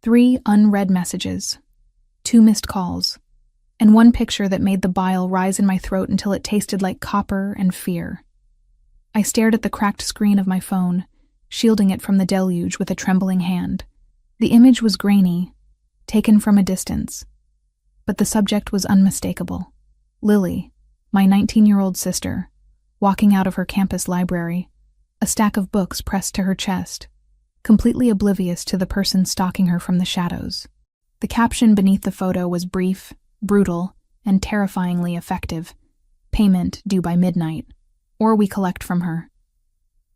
3 unread messages, 2 missed calls, and 1 picture that made the bile rise in my throat until it tasted like copper and fear. I stared at the cracked screen of my phone, shielding it from the deluge with a trembling hand. The image was grainy, taken from a distance, but the subject was unmistakable. Lily, my 19-year-old sister, walking out of her campus library, a stack of books pressed to her chest, completely oblivious to the person stalking her from the shadows. The caption beneath the photo was brief, brutal, and terrifyingly effective. Payment due by midnight, or we collect from her.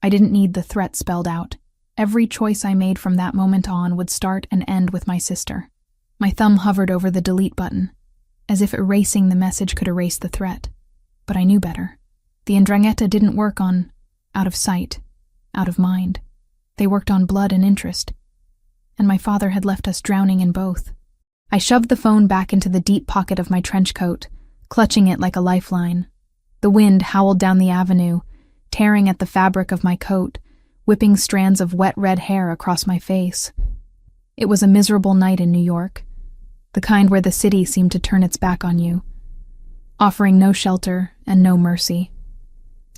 I didn't need the threat spelled out. Every choice I made from that moment on would start and end with my sister. My thumb hovered over the delete button, as if erasing the message could erase the threat. But I knew better. The Ndrangheta didn't work on out of sight, out of mind. They worked on blood and interest. And my father had left us drowning in both. I shoved the phone back into the deep pocket of my trench coat, clutching it like a lifeline. The wind howled down the avenue, tearing at the fabric of my coat, whipping strands of wet red hair across my face. It was a miserable night in New York, the kind where the city seemed to turn its back on you, offering no shelter and no mercy.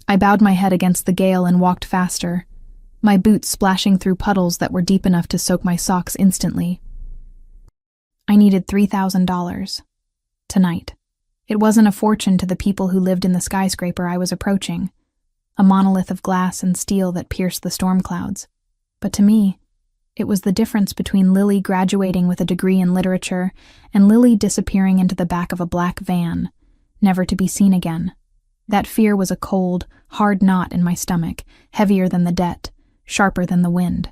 I bowed my head against the gale and walked faster, my boots splashing through puddles that were deep enough to soak my socks instantly. I needed $3,000. Tonight. It wasn't a fortune to the people who lived in the skyscraper I was approaching, a monolith of glass and steel that pierced the storm clouds. But to me, it was the difference between Lily graduating with a degree in literature and Lily disappearing into the back of a black van, never to be seen again. That fear was a cold, hard knot in my stomach, heavier than the debt, sharper than the wind.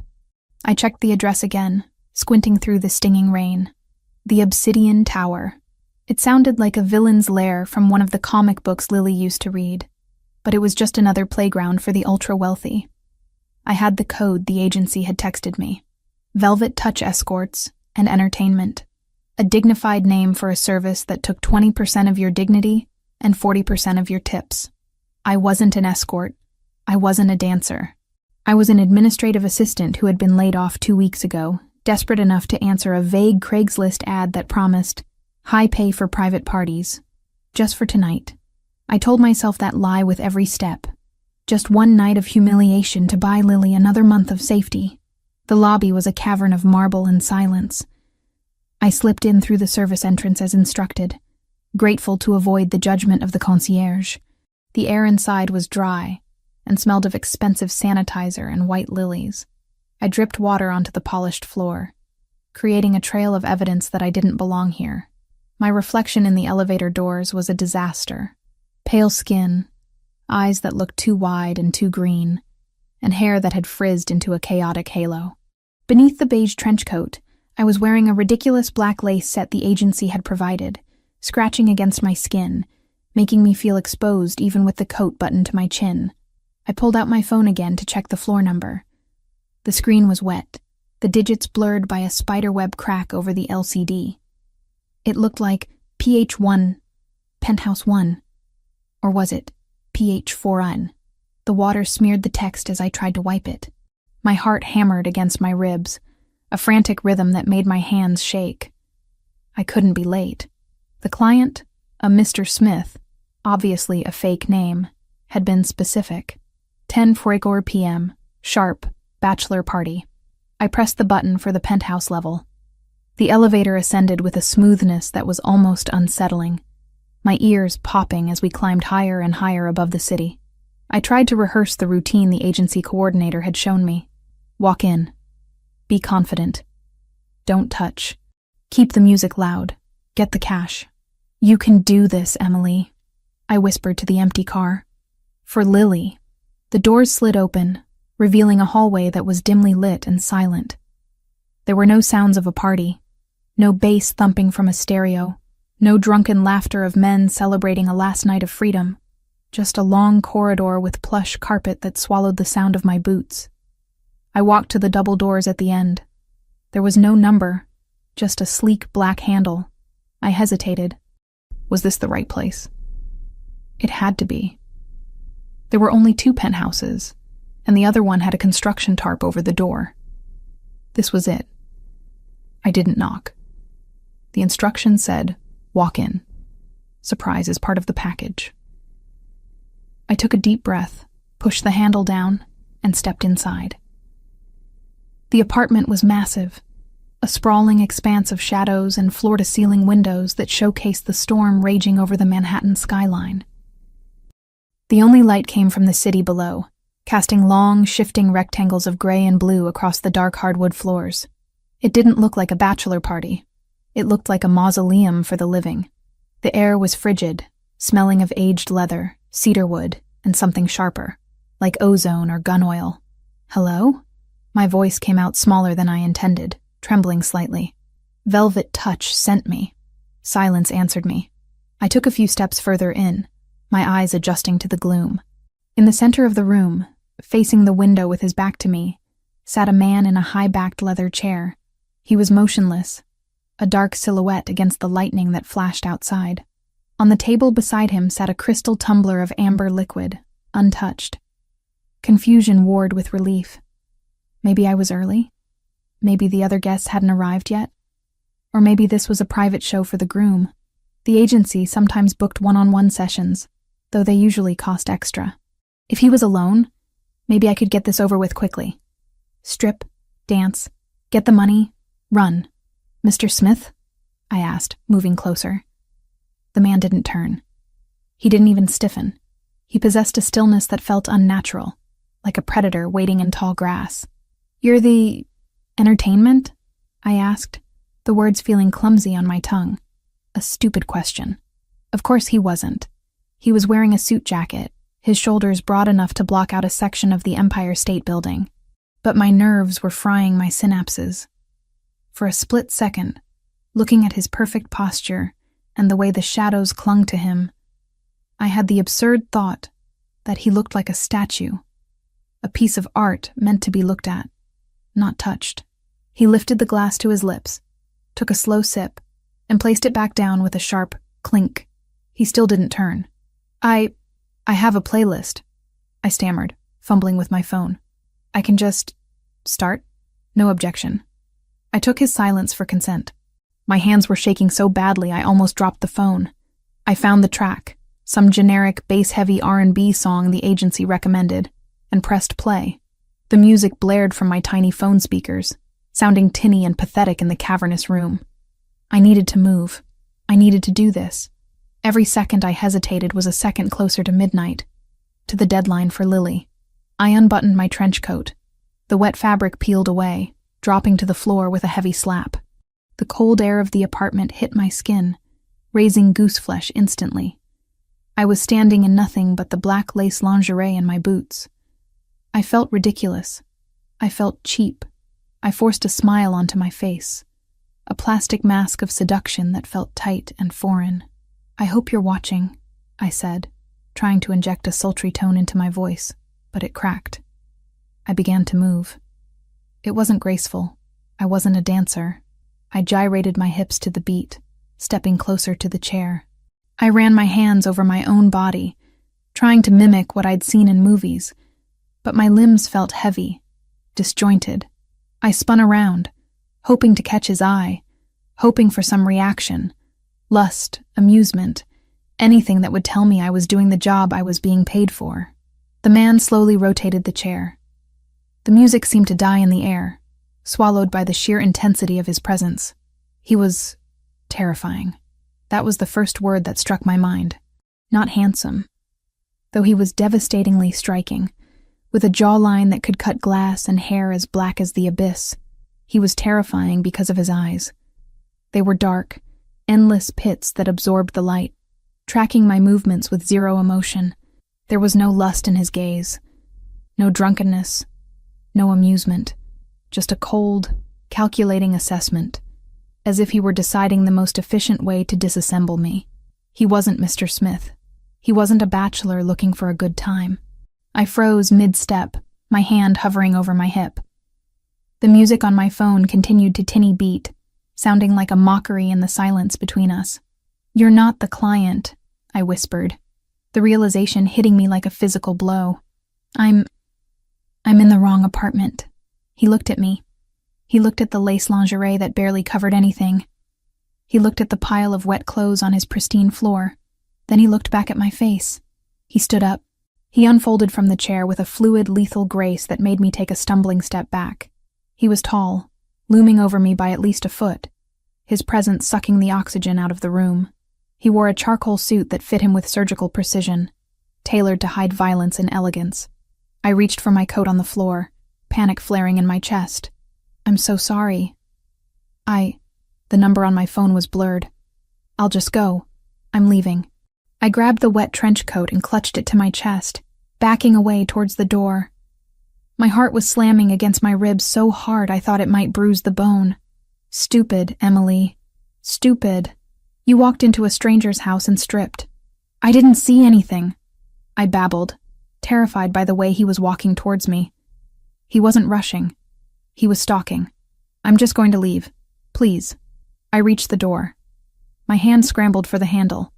I checked the address again, squinting through the stinging rain. The Obsidian Tower. It sounded like a villain's lair from one of the comic books Lily used to read, but it was just another playground for the ultra-wealthy. I had the code the agency had texted me. Velvet Touch Escorts and Entertainment. A dignified name for a service that took 20% of your dignity and 40% of your tips. I wasn't an escort. I wasn't a dancer. I was an administrative assistant who had been laid off 2 weeks ago, desperate enough to answer a vague Craigslist ad that promised high pay for private parties. Just for tonight. I told myself that lie with every step. Just one night of humiliation to buy Lily another month of safety. The lobby was a cavern of marble and silence. I slipped in through the service entrance as instructed, grateful to avoid the judgment of the concierge. The air inside was dry and smelled of expensive sanitizer and white lilies. I dripped water onto the polished floor, creating a trail of evidence that I didn't belong here. My reflection in the elevator doors was a disaster. Pale skin, eyes that looked too wide and too green, and hair that had frizzed into a chaotic halo. Beneath the beige trench coat, I was wearing a ridiculous black lace set the agency had provided, scratching against my skin, making me feel exposed even with the coat buttoned to my chin. I pulled out my phone again to check the floor number. The screen was wet, the digits blurred by a spiderweb crack over the LCD. It looked like PH1, Penthouse 1. Or was it PH4N? The water smeared the text as I tried to wipe it. My heart hammered against my ribs, a frantic rhythm that made my hands shake. I couldn't be late. The client, a Mr. Smith, obviously a fake name, had been specific. 10:44 p.m., sharp, bachelor party. I pressed the button for the penthouse level. The elevator ascended with a smoothness that was almost unsettling, my ears popping as we climbed higher and higher above the city. I tried to rehearse the routine the agency coordinator had shown me. Walk in. Be confident. Don't touch. Keep the music loud. Get the cash. You can do this, Emily, I whispered to the empty car. For Lily. The doors slid open, revealing a hallway that was dimly lit and silent. There were no sounds of a party, no bass thumping from a stereo, no drunken laughter of men celebrating a last night of freedom, just a long corridor with plush carpet that swallowed the sound of my boots. I walked to the double doors at the end. There was no number, just a sleek black handle. I hesitated. Was this the right place? It had to be. There were only 2 penthouses, and the other one had a construction tarp over the door. This was it. I I didn't knock. The instructions said, "Walk in. Surprise is part of the package." I took a deep breath, pushed the handle down, and stepped inside. The apartment was massive, a sprawling expanse of shadows and floor-to-ceiling windows that showcased the storm raging over the Manhattan skyline. The only light came from the city below, casting long, shifting rectangles of gray and blue across the dark hardwood floors. It didn't look like a bachelor party. It looked like a mausoleum for the living. The air was frigid, smelling of aged leather, cedarwood, and something sharper, like ozone or gun oil. "Hello?" My voice came out smaller than I intended, trembling slightly. Velvet touch sent me. Silence answered me. I took a few steps further in, my eyes adjusting to the gloom. In the center of the room, facing the window with his back to me, sat a man in a high-backed leather chair. He was motionless, a dark silhouette against the lightning that flashed outside. On the table beside him sat a crystal tumbler of amber liquid, untouched. Confusion warred with relief. Maybe I was early? Maybe the other guests hadn't arrived yet? Or maybe this was a private show for the groom. The agency sometimes booked one-on-one sessions, though they usually cost extra. If he was alone, maybe I could get this over with quickly. Strip, dance, get the money, run. "Mr. Smith?" I asked, moving closer. The man didn't turn. He didn't even stiffen. He possessed a stillness that felt unnatural, like a predator waiting in tall grass. "You're the entertainment?" I asked, the words feeling clumsy on my tongue. A stupid question. Of course he wasn't. He was wearing a suit jacket, his shoulders broad enough to block out a section of the Empire State Building. But my nerves were frying my synapses. For a split second, looking at his perfect posture and the way the shadows clung to him, I had the absurd thought that he looked like a statue, a piece of art meant to be looked at, not touched. He lifted the glass to his lips, took a slow sip, and placed it back down with a sharp clink. He still didn't turn. I have a playlist," I stammered, fumbling with my phone. "I can just start? No objection." I took his silence for consent. My hands were shaking so badly I almost dropped the phone. I found the track, some generic bass-heavy R&B song the agency recommended, and pressed play. The music blared from my tiny phone speakers, sounding tinny and pathetic in the cavernous room. I needed to move. I needed to do this. Every second I hesitated was a second closer to midnight, to the deadline for Lily. I unbuttoned my trench coat. The wet fabric peeled away, dropping to the floor with a heavy slap. The cold air of the apartment hit my skin, raising goose flesh instantly. I was standing in nothing but the black lace lingerie and my boots. I felt ridiculous. I felt cheap. I forced a smile onto my face, a plastic mask of seduction that felt tight and foreign. "I hope you're watching," I said, trying to inject a sultry tone into my voice, but it cracked. I began to move. It wasn't graceful. I wasn't a dancer. I gyrated my hips to the beat, stepping closer to the chair. I ran my hands over my own body, trying to mimic what I'd seen in movies, but my limbs felt heavy, disjointed. I spun around, hoping to catch his eye, hoping for some reaction, lust, amusement, anything that would tell me I was doing the job I was being paid for. The man slowly rotated the chair. The music seemed to die in the air, swallowed by the sheer intensity of his presence. He was terrifying. That was the first word that struck my mind. Not handsome, though he was devastatingly striking, with a jawline that could cut glass and hair as black as the abyss. He was terrifying because of his eyes. They were dark, endless pits that absorbed the light, tracking my movements with zero emotion. There was no lust in his gaze, no drunkenness, no amusement, just a cold, calculating assessment, as if he were deciding the most efficient way to disassemble me. He wasn't Mr. Smith. He wasn't a bachelor looking for a good time. I froze mid-step, my hand hovering over my hip. The music on my phone continued to tinny beat, sounding like a mockery in the silence between us. "You're not the client," I whispered, the realization hitting me like a physical blow. I'm in the wrong apartment." He looked at me. He looked at the lace lingerie that barely covered anything. He looked at the pile of wet clothes on his pristine floor. Then he looked back at my face. He stood up. He unfolded from the chair with a fluid, lethal grace that made me take a stumbling step back. He was tall, looming over me by at least a foot, his presence sucking the oxygen out of the room. He wore a charcoal suit that fit him with surgical precision, tailored to hide violence and elegance. I reached for my coat on the floor, panic flaring in my chest. "I'm so sorry." The number on my phone was blurred. "I'll just go. I'm leaving." I grabbed the wet trench coat and clutched it to my chest, backing away towards the door. My heart was slamming against my ribs so hard I thought it might bruise the bone. "Stupid, Emily. Stupid. You walked into a stranger's house and stripped." "I didn't see anything," I babbled, terrified by the way he was walking towards me. He wasn't rushing. He was stalking. "I'm just going to leave. Please." I reached the door. My hand scrambled for the handle.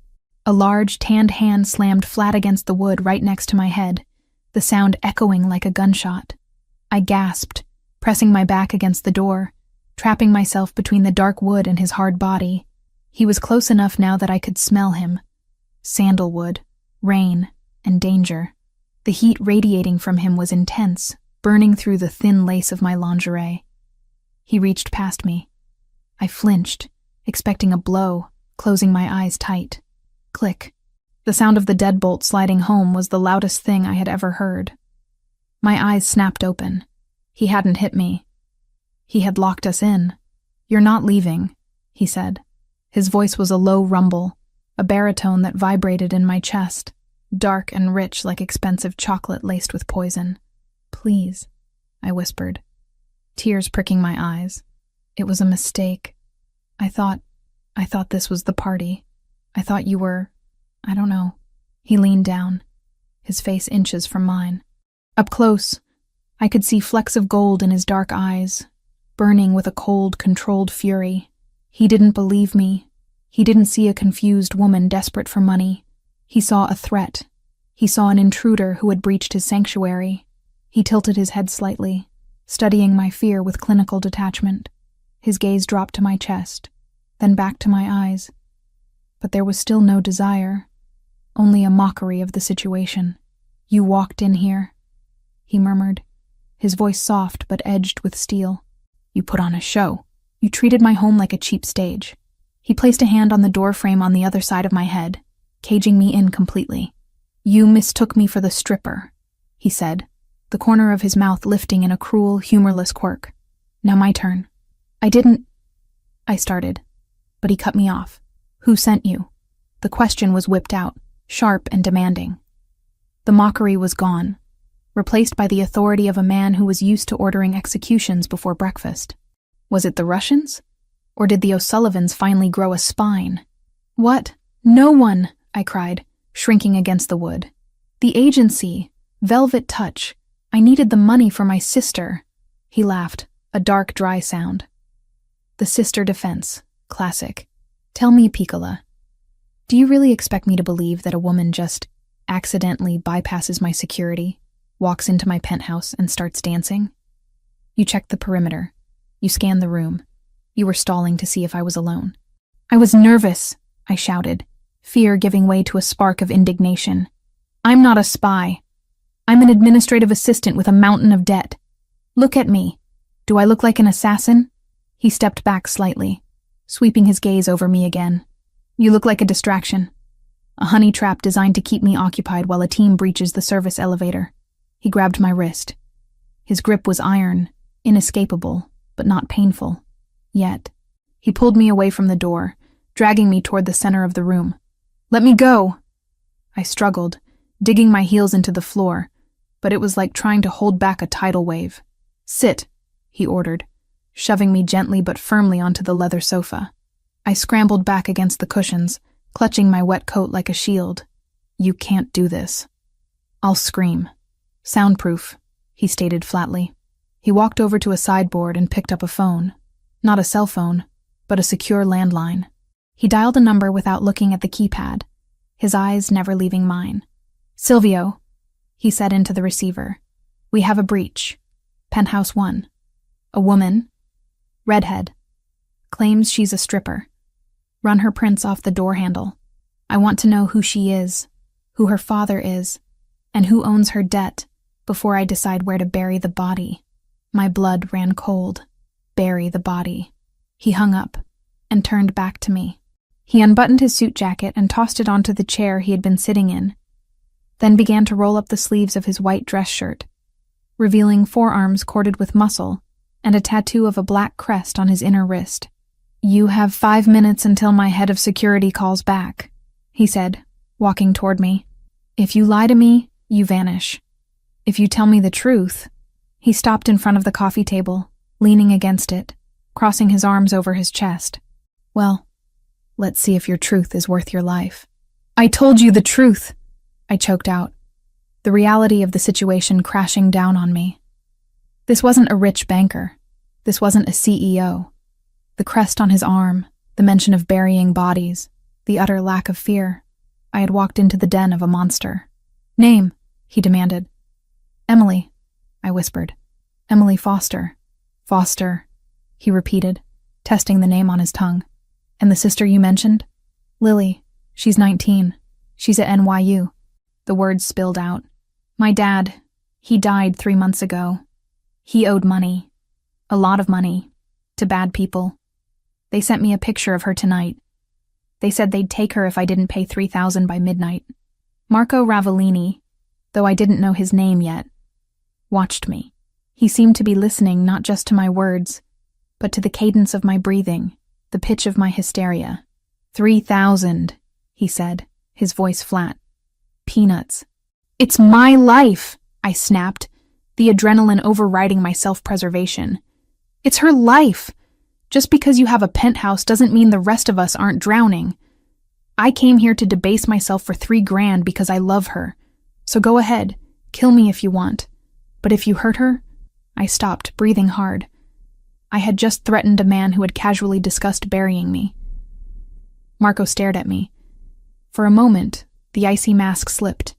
A large, tanned hand slammed flat against the wood right next to my head, the sound echoing like a gunshot. I gasped, pressing my back against the door, trapping myself between the dark wood and his hard body. He was close enough now that I could smell him. Sandalwood, rain, and danger. The heat radiating from him was intense, burning through the thin lace of my lingerie. He reached past me. I flinched, expecting a blow, closing my eyes tight. Click. The sound of the deadbolt sliding home was the loudest thing I had ever heard. My eyes snapped open. He hadn't hit me. He had locked us in. "You're not leaving," he said. His voice was a low rumble, a baritone that vibrated in my chest, dark and rich like expensive chocolate laced with poison. "Please," I whispered, tears pricking my eyes. "It was a mistake. I thought this was the party. I thought you were, I don't know." He leaned down, his face inches from mine. Up close, I could see flecks of gold in his dark eyes, burning with a cold, controlled fury. He didn't believe me. He didn't see a confused woman desperate for money. He saw a threat. He saw an intruder who had breached his sanctuary. He tilted his head slightly, studying my fear with clinical detachment. His gaze dropped to my chest, then back to my eyes. But there was still no desire, only a mockery of the situation. "You walked in here," he murmured, his voice soft but edged with steel. "You put on a show. You treated my home like a cheap stage." He placed a hand on the door frame on the other side of my head, caging me in completely. "You mistook me for the stripper," he said, the corner of his mouth lifting in a cruel, humorless quirk. "Now my turn." I started, but he cut me off. "Who sent you?" The question was whipped out, sharp and demanding. The mockery was gone, replaced by the authority of a man who was used to ordering executions before breakfast. Was it the Russians? Or did the O'Sullivans finally grow a spine? "What? No one!" I cried, shrinking against the wood. "The agency. Velvet Touch. I needed the money for my sister." He laughed, a dark, dry sound. "The sister defense. Classic. Tell me, Piccola, do you really expect me to believe that a woman just accidentally bypasses my security, walks into my penthouse, and starts dancing? You checked the perimeter. You scanned the room. You were stalling to see if I was alone." "I was nervous," I shouted, fear giving way to a spark of indignation. "I'm not a spy. I'm an administrative assistant with a mountain of debt. Look at me. Do I look like an assassin?" He stepped back slightly, sweeping his gaze over me again. "You look like a distraction. A honey trap designed to keep me occupied while a team breaches the service elevator." He grabbed my wrist. His grip was iron, inescapable, but not painful. Yet. He pulled me away from the door, dragging me toward the center of the room. "Let me go!" I struggled, digging my heels into the floor, but it was like trying to hold back a tidal wave. "Sit," he ordered, shoving me gently but firmly onto the leather sofa. I scrambled back against the cushions, clutching my wet coat like a shield. "You can't do this." "I'll scream." "Soundproof," he stated flatly. He walked over to a sideboard and picked up a phone. Not a cell phone, but a secure landline. He dialed a number without looking at the keypad, his eyes never leaving mine. "Silvio," he said into the receiver. "We have a breach. Penthouse 1. A woman, Redhead. Claims she's a stripper. Run her prints off the door handle. I want to know who she is, who her father is, and who owns her debt before I decide where to bury the body. My blood ran cold. Bury the body. He hung up and turned back to me. He unbuttoned his suit jacket and tossed it onto the chair he had been sitting in, then began to roll up the sleeves of his white dress shirt, revealing forearms corded with muscle and a tattoo of a black crest on his inner wrist. "You have 5 minutes until my head of security calls back," he said, walking toward me. "If you lie to me, you vanish. If you tell me the truth—" He stopped in front of the coffee table, leaning against it, crossing his arms over his chest. "Well, let's see if your truth is worth your life." "I told you the truth," I choked out, the reality of the situation crashing down on me. This wasn't a rich banker. This wasn't a CEO. The crest on his arm, the mention of burying bodies, the utter lack of fear. I had walked into the den of a monster. "Name," he demanded. "Emily," I whispered. "Emily Foster." "Foster," he repeated, testing the name on his tongue. "And the sister you mentioned?" "Lily. She's 19. She's at NYU. The words spilled out. "My dad, he died 3 months ago. He owed money. A lot of money. To bad people. They sent me a picture of her tonight. They said they'd take her if I didn't pay $3,000 by midnight." Marco Ravellini, though I didn't know his name yet, watched me. He seemed to be listening not just to my words, but to the cadence of my breathing, the pitch of my hysteria. "3,000, he said, his voice flat. "Peanuts." "It's my life," I snapped, the adrenaline overriding my self-preservation. "It's her life. Just because you have a penthouse doesn't mean the rest of us aren't drowning. I came here to debase myself for $3,000 because I love her. So go ahead, kill me if you want. But if you hurt her—" I stopped, breathing hard. I had just threatened a man who had casually discussed burying me. Marco stared at me. For a moment, the icy mask slipped.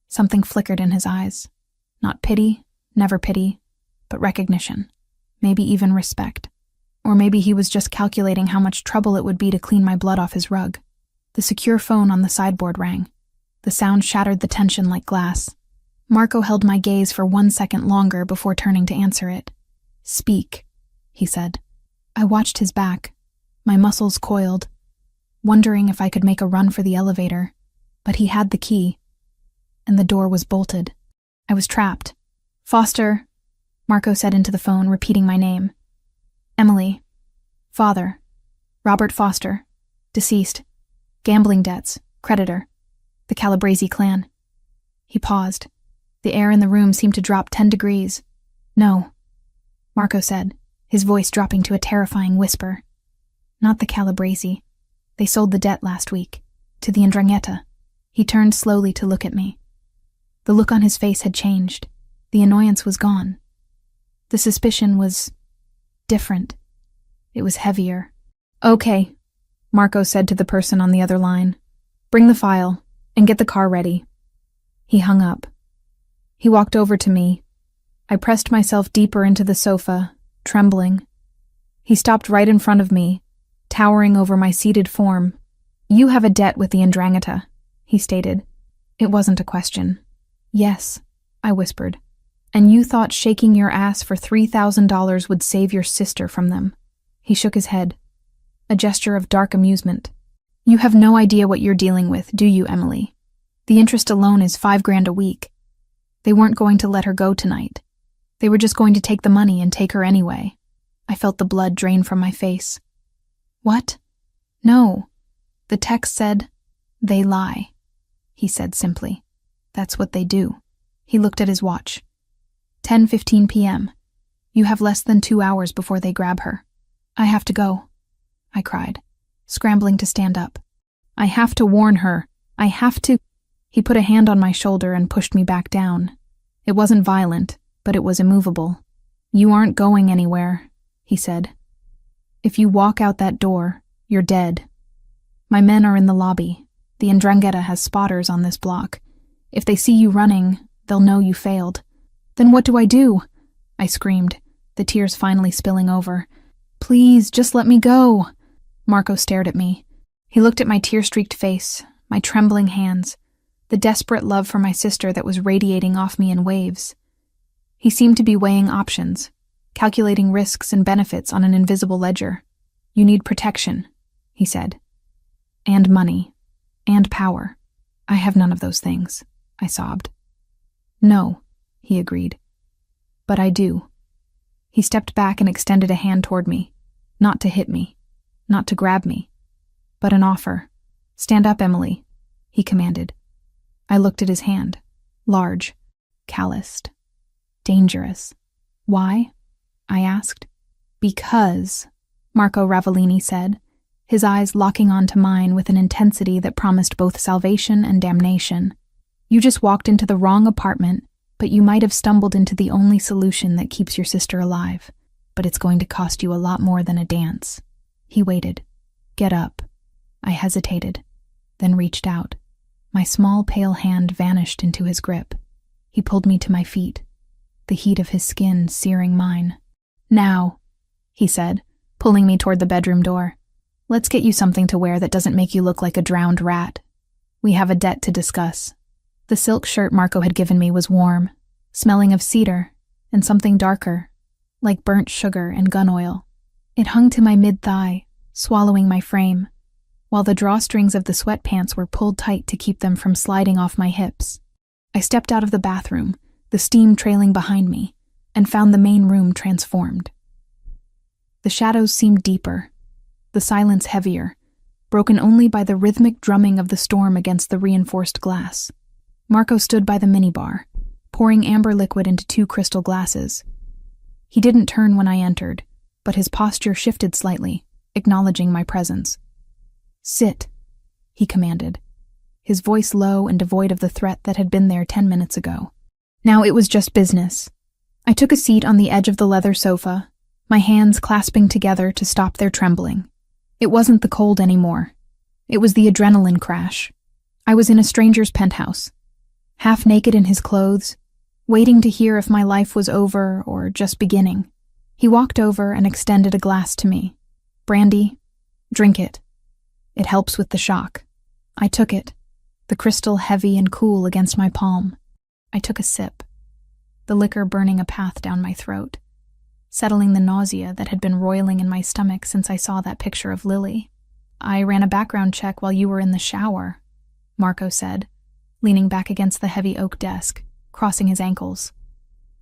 Something flickered in his eyes. Not pity, never pity, but recognition. Maybe even respect. Or maybe he was just calculating how much trouble it would be to clean my blood off his rug. The secure phone on the sideboard rang. The sound shattered the tension like glass. Marco held my gaze for 1 second longer before turning to answer it. "Speak," he said. I watched his back, my muscles coiled, wondering if I could make a run for the elevator, but he had the key, and the door was bolted. I was trapped. "Foster," Marco said into the phone, repeating my name. "Emily. Father. Robert Foster. Deceased. Gambling debts. Creditor. The Calabrese clan." He paused. The air in the room seemed to drop 10 degrees. "No," Marco said, his voice dropping to a terrifying whisper. "Not the Calabrese. They sold the debt last week. To the 'Ndrangheta. He turned slowly to look at me. The look on his face had changed. The annoyance was gone. The suspicion was different. It was heavier. "Okay," Marco said to the person on the other line. "Bring the file, and get the car ready." He hung up. He walked over to me. I pressed myself deeper into the sofa, trembling. He stopped right in front of me, towering over my seated form. "You have a debt with the 'Ndrangheta," he stated. It wasn't a question. "Yes," I whispered. "And you thought shaking your ass for $3,000 would save your sister from them." He shook his head, a gesture of dark amusement. "You have no idea what you're dealing with, do you, Emily? The interest alone is $5,000 a week. They weren't going to let her go tonight. They were just going to take the money and take her anyway." I felt the blood drain from my face. "What? No. The text said, 'They lie,'" he said simply. "That's what they do." He looked at his watch. 10:15 p.m. You have less than 2 hours before they grab her." "I have to go," I cried, scrambling to stand up. "I have to warn her. I have to—" He put a hand on my shoulder and pushed me back down. It wasn't violent, but it was immovable. "You aren't going anywhere," he said. "If you walk out that door, you're dead. My men are in the lobby. The 'Ndrangheta has spotters on this block. If they see you running, they'll know you failed." "Then what do?" I screamed, the tears finally spilling over. "Please, just let me go." Marco stared at me. He looked at my tear-streaked face, my trembling hands, the desperate love for my sister that was radiating off me in waves. He seemed to be weighing options, calculating risks and benefits on an invisible ledger. "You need protection," he said. "And money. And power. I have none of those things," I sobbed. "No," he agreed. "But I do." He stepped back and extended a hand toward me, not to hit me, not to grab me, but an offer. "Stand up, Emily," he commanded. I looked at his hand, large, calloused, dangerous. "Why?" I asked. "Because," Marco Ravellini said, his eyes locking onto mine with an intensity that promised both salvation and damnation. "You just walked into the wrong apartment, but you might have stumbled into the only solution that keeps your sister alive. But it's going to cost you a lot more than a dance." He waited. "Get up." I hesitated, then reached out. My small, pale hand vanished into his grip. He pulled me to my feet, the heat of his skin searing mine. "Now," he said, pulling me toward the bedroom door. "Let's get you something to wear that doesn't make you look like a drowned rat. We have a debt to discuss." The silk shirt Marco had given me was warm, smelling of cedar and something darker, like burnt sugar and gun oil. It hung to my mid-thigh, swallowing my frame, while the drawstrings of the sweatpants were pulled tight to keep them from sliding off my hips. I stepped out of the bathroom, the steam trailing behind me, and found the main room transformed. The shadows seemed deeper, the silence heavier, broken only by the rhythmic drumming of the storm against the reinforced glass. Marco stood by the minibar, pouring amber liquid into 2 crystal glasses. He didn't turn when I entered, but his posture shifted slightly, acknowledging my presence. "Sit," he commanded, his voice low and devoid of the threat that had been there 10 minutes ago. Now it was just business. I took a seat on the edge of the leather sofa, my hands clasping together to stop their trembling. It wasn't the cold anymore. It was the adrenaline crash. I was in a stranger's penthouse, half naked in his clothes, waiting to hear if my life was over or just beginning. He walked over and extended a glass to me. "Brandy, drink it. It helps with the shock." I took it, the crystal heavy and cool against my palm. I took a sip, the liquor burning a path down my throat, settling the nausea that had been roiling in my stomach since I saw that picture of Lily. "I ran a background check while you were in the shower," Marco said, leaning back against the heavy oak desk, crossing his ankles.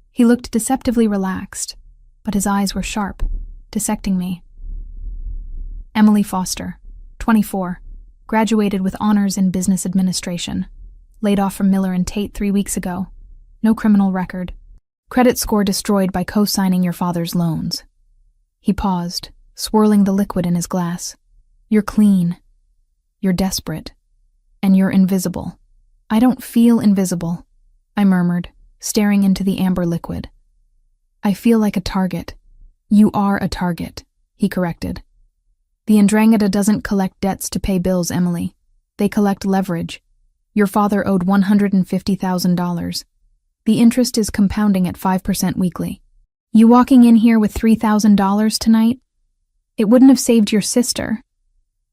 He looked deceptively relaxed, but his eyes were sharp, dissecting me. "Emily Foster, 24, graduated with honors in business administration. Laid off from Miller and Tate 3 weeks ago. No criminal record. Credit score destroyed by co-signing your father's loans." He paused, swirling the liquid in his glass. "You're clean. You're desperate. And you're invisible." "I don't feel invisible," I murmured, staring into the amber liquid. "I feel like a target." "You are a target," he corrected. "The Ndrangheta doesn't collect debts to pay bills, Emily. They collect leverage. Your father owed $150,000. The interest is compounding at 5% weekly. You walking in here with $3,000 tonight? It wouldn't have saved your sister.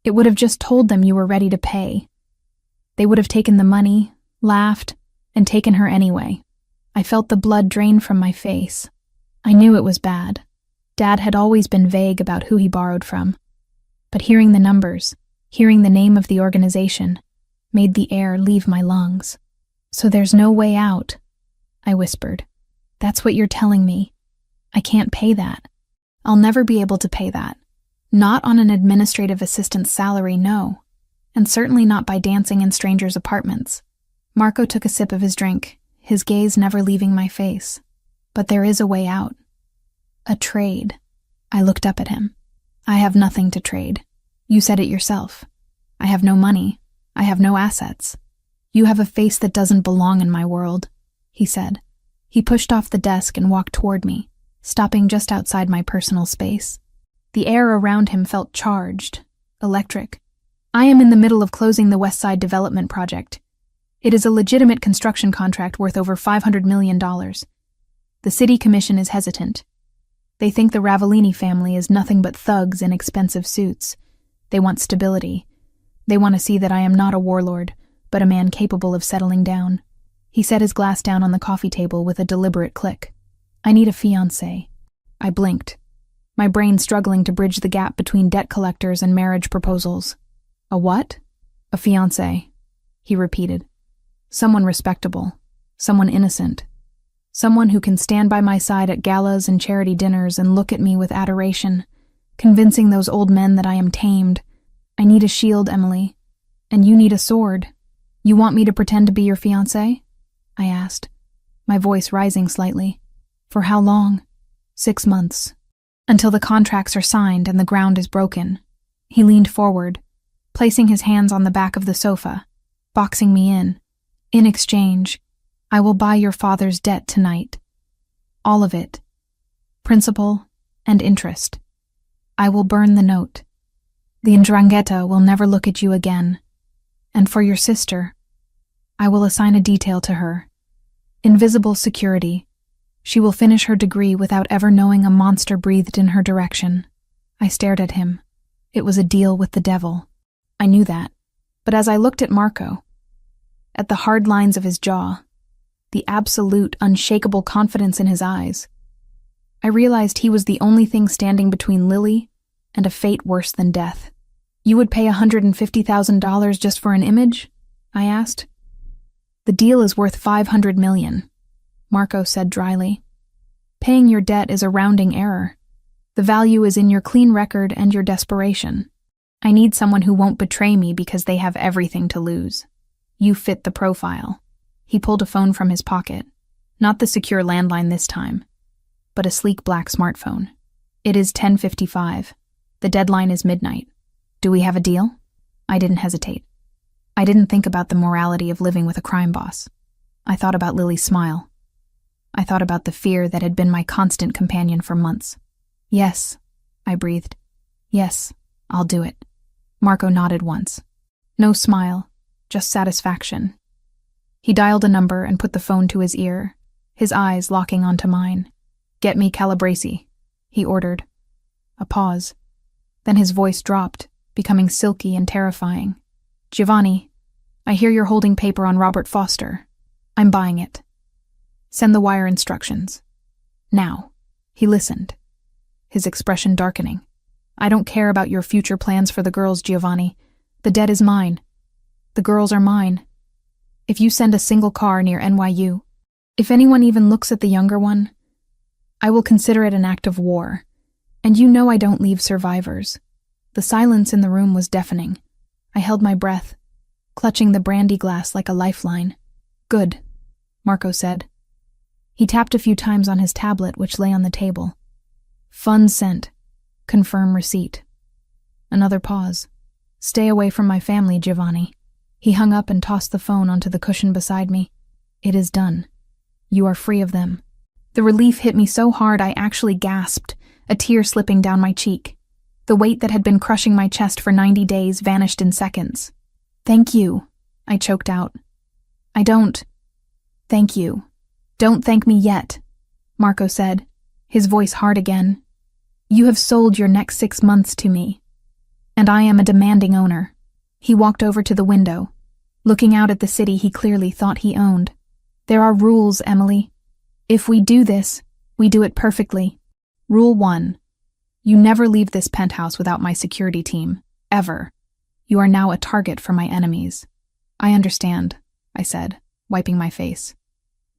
It would have just told them you were ready to pay. They would have taken the money, laughed, and taken her anyway." I felt the blood drain from my face. I knew it was bad. Dad had always been vague about who he borrowed from. But hearing the numbers, hearing the name of the organization, made the air leave my lungs. "So there's no way out," I whispered. "That's what you're telling me. I can't pay that. I'll never be able to pay that. Not on an administrative assistant's salary, no. And certainly not by dancing in strangers' apartments." Marco took a sip of his drink, his gaze never leaving my face. "But there is a way out. A trade." I looked up at him. "I have nothing to trade. You said it yourself. I have no money. I have no assets. You have a face that doesn't belong in my world," he said. He pushed off the desk and walked toward me, stopping just outside my personal space. The air around him felt charged, electric. "I am in the middle of closing the West Side Development Project. It is a legitimate construction contract worth over $500 million. The city commission is hesitant. They think the Ravellini family is nothing but thugs in expensive suits. They want stability. They want to see that I am not a warlord, but a man capable of settling down. He set his glass down on the coffee table with a deliberate click. I need a fiancé. I blinked, my brain struggling to bridge the gap between debt collectors and marriage proposals. A what? A fiancé, he repeated. Someone respectable. Someone innocent. Someone who can stand by my side at galas and charity dinners and look at me with adoration, convincing those old men that I am tamed. I need a shield, Emily. And you need a sword. You want me to pretend to be your fiancé? I asked, my voice rising slightly. For how long? 6 months. Until the contracts are signed and the ground is broken. He leaned forward, placing his hands on the back of the sofa, boxing me in. In exchange, I will buy your father's debt tonight. All of it. Principal and interest. I will burn the note. The 'Ndrangheta will never look at you again. And for your sister, I will assign a detail to her. Invisible security. She will finish her degree without ever knowing a monster breathed in her direction. I stared at him. It was a deal with the devil. I knew that. But as I looked at Marco, at the hard lines of his jaw, the absolute, unshakable confidence in his eyes, I realized he was the only thing standing between Lily and a fate worse than death. You would pay $150,000 just for an image? I asked. The deal is worth $500 million, Marco said dryly. Paying your debt is a rounding error. The value is in your clean record and your desperation. I need someone who won't betray me because they have everything to lose. You fit the profile. He pulled a phone from his pocket. Not the secure landline this time, but a sleek black smartphone. It is 10:55. The deadline is midnight. Do we have a deal? I didn't hesitate. I didn't think about the morality of living with a crime boss. I thought about Lily's smile. I thought about the fear that had been my constant companion for months. Yes, I breathed. Yes, I'll do it. Marco nodded once. No smile, just satisfaction. He dialed a number and put the phone to his ear, his eyes locking onto mine. Get me Calabresi, he ordered. A pause. Then his voice dropped, becoming silky and terrifying. Giovanni, I hear you're holding paper on Robert Foster. I'm buying it. Send the wire instructions. Now. He listened, his expression darkening. I don't care about your future plans for the girls, Giovanni. The debt is mine. The girls are mine. If you send a single car near NYU, if anyone even looks at the younger one, I will consider it an act of war. And you know I don't leave survivors. The silence in the room was deafening. I held my breath, clutching the brandy glass like a lifeline. Good, Marco said. He tapped a few times on his tablet, which lay on the table. Funds sent. Confirm receipt. Another pause. Stay away from my family, Giovanni. He hung up and tossed the phone onto the cushion beside me. It is done. You are free of them. The relief hit me so hard I actually gasped, a tear slipping down my cheek. The weight that had been crushing my chest for 90 days vanished in seconds. Thank you, I choked out. I don't. Thank you. Don't thank me yet, Marco said, his voice hard again. You have sold your next 6 months to me, and I am a demanding owner. He walked over to the window, looking out at the city he clearly thought he owned. There are rules, Emily. If we do this, we do it perfectly. Rule 1. You never leave this penthouse without my security team, ever. You are now a target for my enemies. I understand, I said, wiping my face.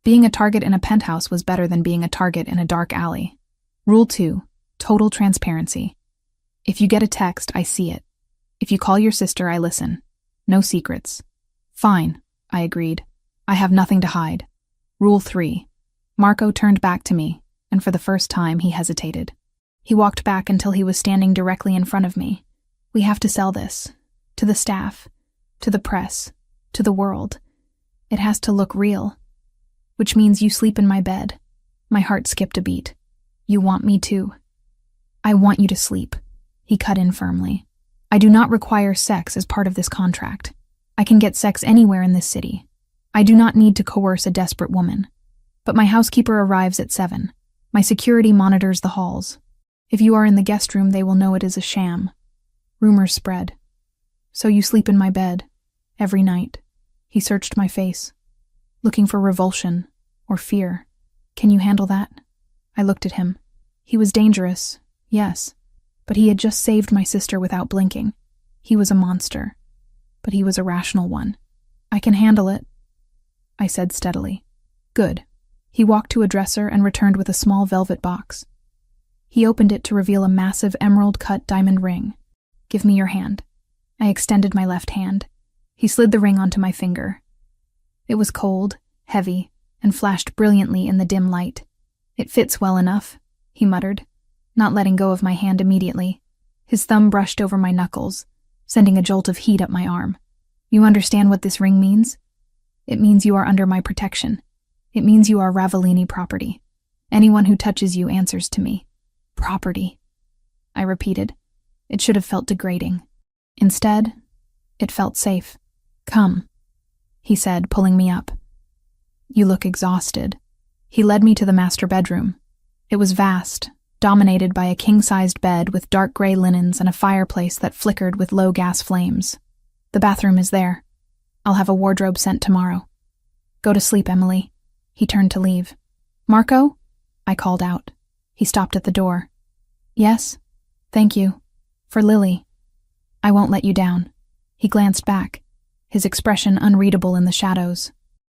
Being a target in a penthouse was better than being a target in a dark alley. Rule 2. Total transparency. If you get a text, I see it. If you call your sister, I listen. No secrets. Fine, I agreed. I have nothing to hide. Rule 3. Marco turned back to me, and for the first time he hesitated. He walked back until he was standing directly in front of me. We have to sell this. To the staff. To the press. To the world. It has to look real. Which means you sleep in my bed. My heart skipped a beat. You want me to. I want you to sleep. He cut in firmly. I do not require sex as part of this contract. I can get sex anywhere in this city. I do not need to coerce a desperate woman. But my housekeeper arrives at 7. My security monitors the halls. If you are in the guest room, they will know it is a sham. Rumors spread. So you sleep in my bed, every night. He searched my face, looking for revulsion or fear. Can you handle that? I looked at him. He was dangerous, yes, but he had just saved my sister without blinking. He was a monster, but he was a rational one. I can handle it, I said steadily. Good. He walked to a dresser and returned with a small velvet box. He opened it to reveal a massive emerald-cut diamond ring. Give me your hand. I extended my left hand. He slid the ring onto my finger. It was cold, heavy, and flashed brilliantly in the dim light. It fits well enough, he muttered, not letting go of my hand immediately. His thumb brushed over my knuckles, sending a jolt of heat up my arm. You understand what this ring means? It means you are under my protection. It means you are Ravellini property. Anyone who touches you answers to me. Property, I repeated. It should have felt degrading. Instead, it felt safe. Come, he said, pulling me up. You look exhausted. He led me to the master bedroom. It was vast, dominated by a king-sized bed with dark gray linens and a fireplace that flickered with low gas flames. The bathroom is there. I'll have a wardrobe sent tomorrow. Go to sleep, Emily. He turned to leave. Marco? I called out. He stopped at the door. Yes? Thank you. For Lily. I won't let you down. He glanced back, his expression unreadable in the shadows.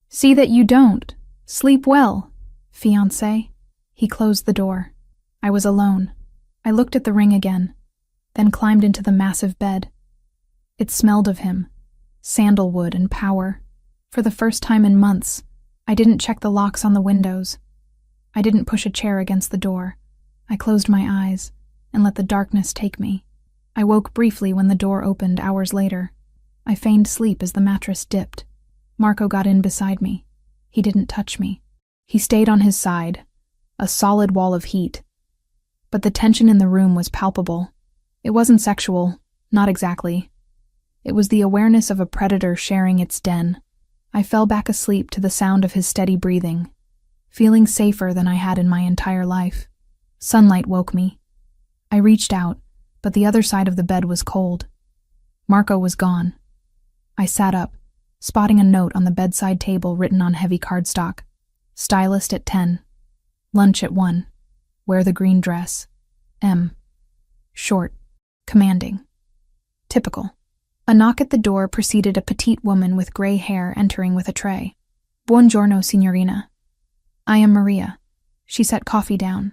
See that you don't. Sleep well, fiancé. He closed the door. I was alone. I looked at the ring again, then climbed into the massive bed. It smelled of him, sandalwood and power. For the first time in months, I didn't check the locks on the windows. I didn't push a chair against the door. I closed my eyes and let the darkness take me. I woke briefly when the door opened hours later. I feigned sleep as the mattress dipped. Marco got in beside me. He didn't touch me. He stayed on his side, a solid wall of heat. But the tension in the room was palpable. It wasn't sexual, not exactly. It was the awareness of a predator sharing its den. I fell back asleep to the sound of his steady breathing, feeling safer than I had in my entire life. Sunlight woke me. I reached out, but the other side of the bed was cold. Marco was gone. I sat up, spotting a note on the bedside table written on heavy cardstock. Stylist at 10. Lunch at 1. Wear the green dress. M. Short. Commanding. Typical. A knock at the door preceded a petite woman with gray hair entering with a tray. Buongiorno, signorina. I am Maria. She set coffee down.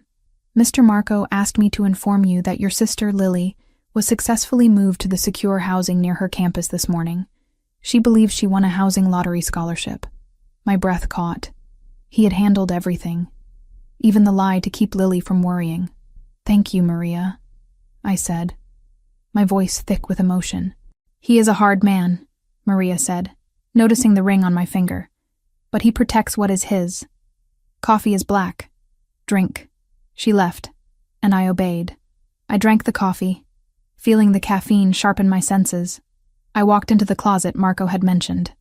Mr. Marco asked me to inform you that your sister, Lily, was successfully moved to the secure housing near her campus this morning. She believes she won a housing lottery scholarship. My breath caught. He had handled everything, even the lie to keep Lily from worrying. Thank you, Maria, I said, my voice thick with emotion. He is a hard man, Maria said, noticing the ring on my finger. But he protects what is his. Coffee is black. Drink. She left, and I obeyed. I drank the coffee, feeling the caffeine sharpen my senses. I walked into the closet Marco had mentioned.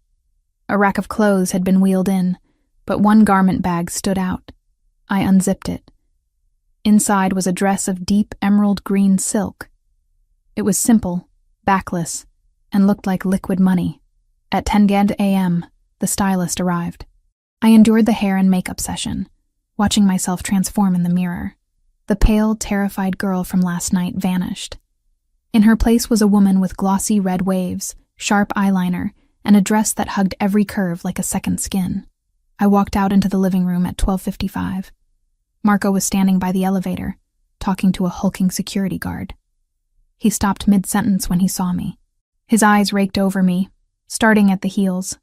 A rack of clothes had been wheeled in, but one garment bag stood out. I unzipped it. Inside was a dress of deep emerald green silk. It was simple, backless, and looked like liquid money. At 10 a.m., the stylist arrived. I endured the hair and makeup session, watching myself transform in the mirror. The pale, terrified girl from last night vanished. In her place was a woman with glossy red waves, sharp eyeliner, and a dress that hugged every curve like a second skin. I walked out into the living room at 12:55. Marco was standing by the elevator, talking to a hulking security guard. He stopped mid-sentence when he saw me. His eyes raked over me, starting at the heels,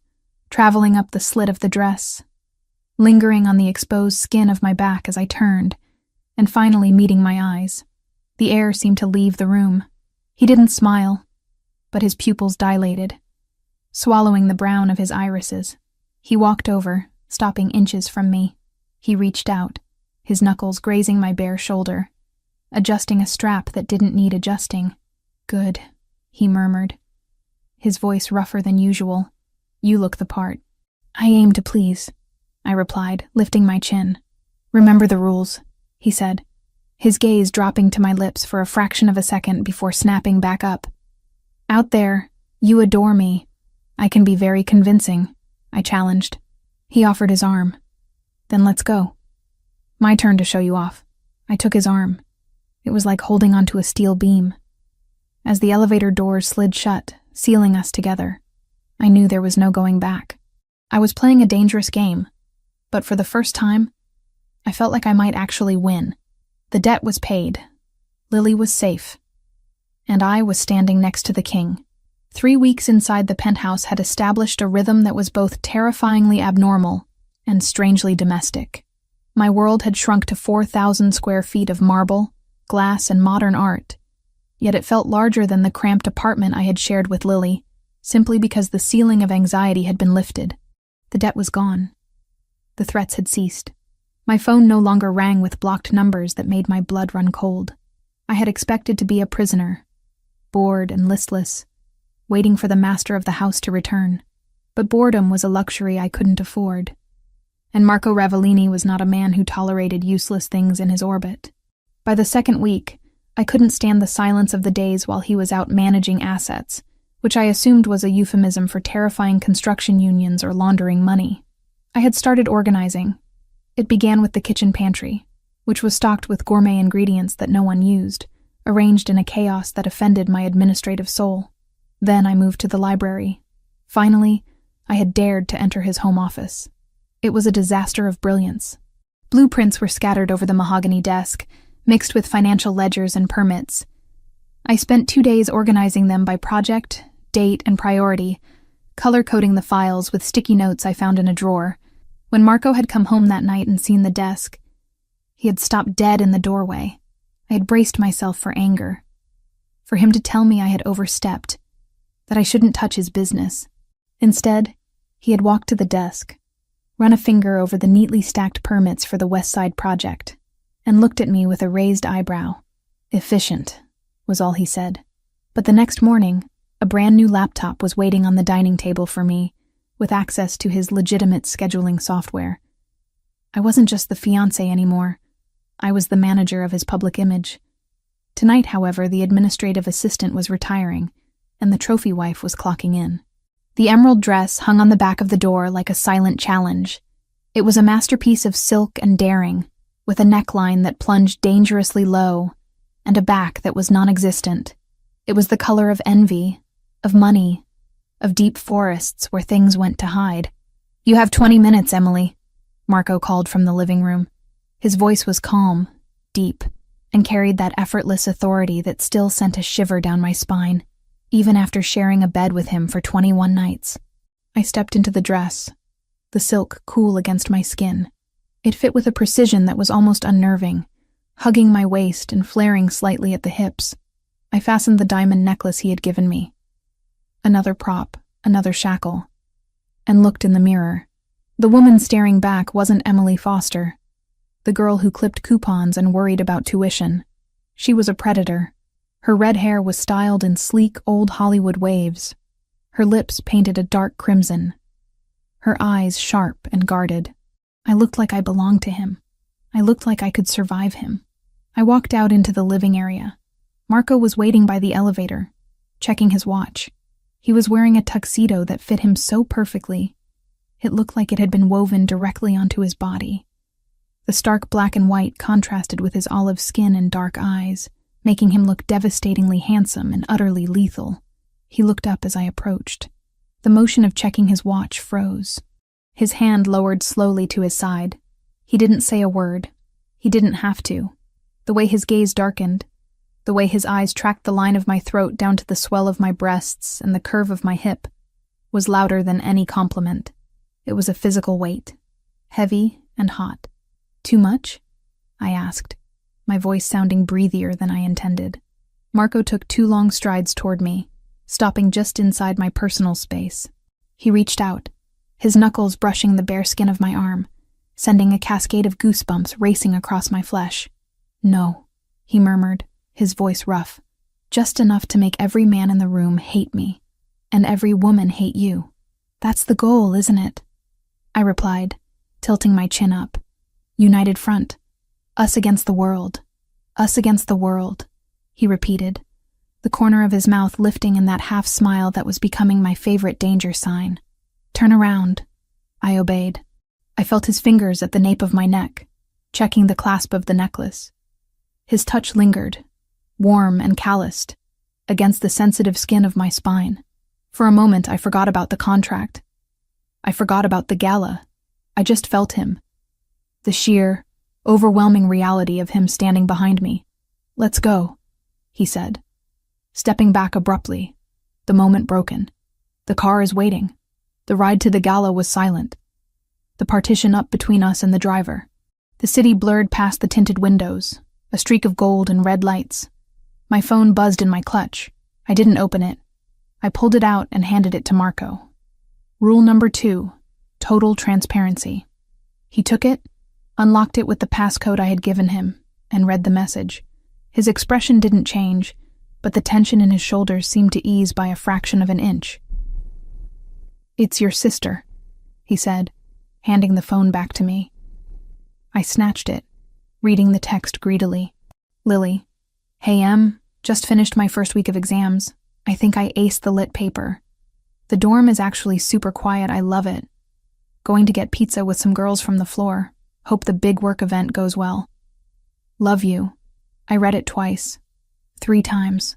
traveling up the slit of the dress, lingering on the exposed skin of my back as I turned, and finally meeting my eyes. The air seemed to leave the room. He didn't smile, but his pupils dilated, swallowing the brown of his irises. He walked over, stopping inches from me. He reached out, his knuckles grazing my bare shoulder, adjusting a strap that didn't need adjusting. Good, he murmured, his voice rougher than usual. You look the part. I aim to please, I replied, lifting my chin. Remember the rules. he said, his gaze dropping to my lips for a fraction of a second before snapping back up. Out there, you adore me. I can be very convincing, I challenged. He offered his arm. Then let's go. My turn to show you off. I took his arm. It was like holding onto a steel beam. As the elevator doors slid shut, sealing us together, I knew there was no going back. I was playing a dangerous game, but for the first time, I felt like I might actually win. The debt was paid. Lily was safe. And I was standing next to the king. 3 weeks inside the penthouse had established a rhythm that was both terrifyingly abnormal and strangely domestic. My world had shrunk to 4,000 square feet of marble, glass, and modern art, yet it felt larger than the cramped apartment I had shared with Lily, simply because the ceiling of anxiety had been lifted. The debt was gone. The threats had ceased. My phone no longer rang with blocked numbers that made my blood run cold. I had expected to be a prisoner, bored and listless, waiting for the master of the house to return. But boredom was a luxury I couldn't afford. And Marco Ravellini was not a man who tolerated useless things in his orbit. By the second week, I couldn't stand the silence of the days while he was out managing assets, which I assumed was a euphemism for terrifying construction unions or laundering money. I had started organizing. It began with the kitchen pantry, which was stocked with gourmet ingredients that no one used, arranged in a chaos that offended my administrative soul. Then I moved to the library. Finally, I had dared to enter his home office. It was a disaster of brilliance. Blueprints were scattered over the mahogany desk, mixed with financial ledgers and permits. I spent 2 days organizing them by project, date, and priority, color-coding the files with sticky notes I found in a drawer. When Marco had come home that night and seen the desk, he had stopped dead in the doorway. I had braced myself for anger. For him to tell me I had overstepped, that I shouldn't touch his business. Instead, he had walked to the desk, run a finger over the neatly stacked permits for the West Side project, and looked at me with a raised eyebrow. Efficient, was all he said. But the next morning, a brand new laptop was waiting on the dining table for me, with access to his legitimate scheduling software. I wasn't just the fiancé anymore. I was the manager of his public image. Tonight, however, the administrative assistant was retiring, and the trophy wife was clocking in. The emerald dress hung on the back of the door like a silent challenge. It was a masterpiece of silk and daring, with a neckline that plunged dangerously low, and a back that was non-existent. It was the color of envy, of money, of deep forests where things went to hide. "You have 20 minutes, Emily," Marco called from the living room. His voice was calm, deep, and carried that effortless authority that still sent a shiver down my spine, even after sharing a bed with him for 21 nights. I stepped into the dress, the silk cool against my skin. It fit with a precision that was almost unnerving, hugging my waist and flaring slightly at the hips. I fastened the diamond necklace he had given me. Another prop, another shackle, and looked in the mirror. The woman staring back wasn't Emily Foster, the girl who clipped coupons and worried about tuition. She was a predator. Her red hair was styled in sleek old Hollywood waves. Her lips painted a dark crimson. Her eyes sharp and guarded. I looked like I belonged to him. I looked like I could survive him. I walked out into the living area. Marco was waiting by the elevator, checking his watch. He was wearing a tuxedo that fit him so perfectly. It looked like it had been woven directly onto his body. The stark black and white contrasted with his olive skin and dark eyes, making him look devastatingly handsome and utterly lethal. He looked up as I approached. The motion of checking his watch froze. His hand lowered slowly to his side. He didn't say a word. He didn't have to. The way his gaze darkened, the way his eyes tracked the line of my throat down to the swell of my breasts and the curve of my hip, was louder than any compliment. It was a physical weight, heavy and hot. "Too much?" I asked, my voice sounding breathier than I intended. Marco took 2 long strides toward me, stopping just inside my personal space. He reached out, his knuckles brushing the bare skin of my arm, sending a cascade of goosebumps racing across my flesh. "No," he murmured, his voice rough, "just enough to make every man in the room hate me, and every woman hate you. That's the goal, isn't it?" I replied, tilting my chin up. "United front. Us against the world. Us against the world, he repeated, the corner of his mouth lifting in that half smile that was becoming my favorite danger sign. Turn around. I obeyed. I felt his fingers at the nape of my neck, checking the clasp of the necklace. His touch lingered, warm and calloused, against the sensitive skin of my spine. For a moment, I forgot about the contract. I forgot about the gala. I just felt him. The sheer, overwhelming reality of him standing behind me. Let's go, he said, stepping back abruptly, the moment broken. The car is waiting. The ride to the gala was silent. The partition up between us and the driver. The city blurred past the tinted windows, a streak of gold and red lights. My phone buzzed in my clutch. I didn't open it. I pulled it out and handed it to Marco. Rule number 2, total transparency. He took it, unlocked it with the passcode I had given him, and read the message. His expression didn't change, but the tension in his shoulders seemed to ease by a fraction of an inch. It's your sister, he said, handing the phone back to me. I snatched it, reading the text greedily. Lily. Hey Em, just finished my first week of exams. I think I aced the lit paper. The dorm is actually super quiet, I love it. Going to get pizza with some girls from the floor. Hope the big work event goes well. Love you. I read it twice. 3 times.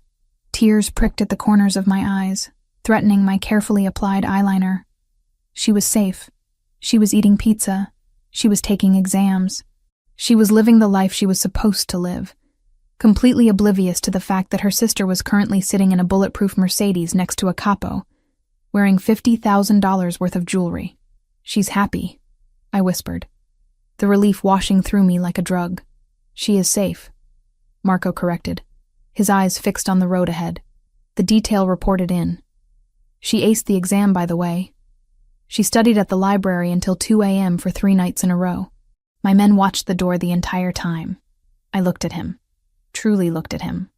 Tears pricked at the corners of my eyes, threatening my carefully applied eyeliner. She was safe. She was eating pizza. She was taking exams. She was living the life she was supposed to live, completely oblivious to the fact that her sister was currently sitting in a bulletproof Mercedes next to a capo, wearing $50,000 worth of jewelry. She's happy, I whispered, the relief washing through me like a drug. She is safe, Marco corrected, his eyes fixed on the road ahead. The detail reported in. She aced the exam, by the way. She studied at the library until 2 a.m. for 3 nights in a row. My men watched the door the entire time. I looked at him, truly looked at him.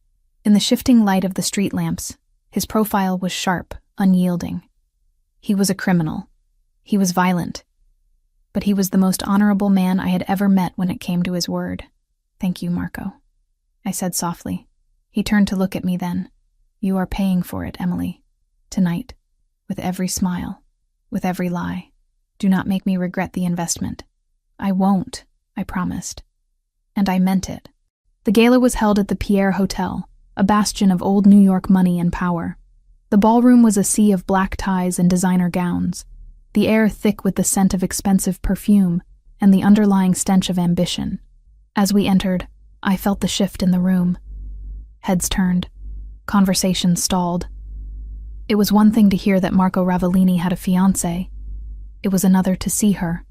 In the shifting light of the street lamps, his profile was sharp, unyielding. He was a criminal. He was violent. But he was the most honorable man I had ever met when it came to his word. Thank you, Marco, I said softly. He turned to look at me then. You are paying for it, Emily. Tonight. With every smile. With every lie. Do not make me regret the investment. I won't, I promised. And I meant it. The gala was held at the Pierre Hotel, a bastion of old New York money and power. The ballroom was a sea of black ties and designer gowns, the air thick with the scent of expensive perfume and the underlying stench of ambition. As we entered, I felt the shift in the room. Heads turned. Conversations stalled. It was one thing to hear that Marco Ravellini had a fiancée. It was another to see her.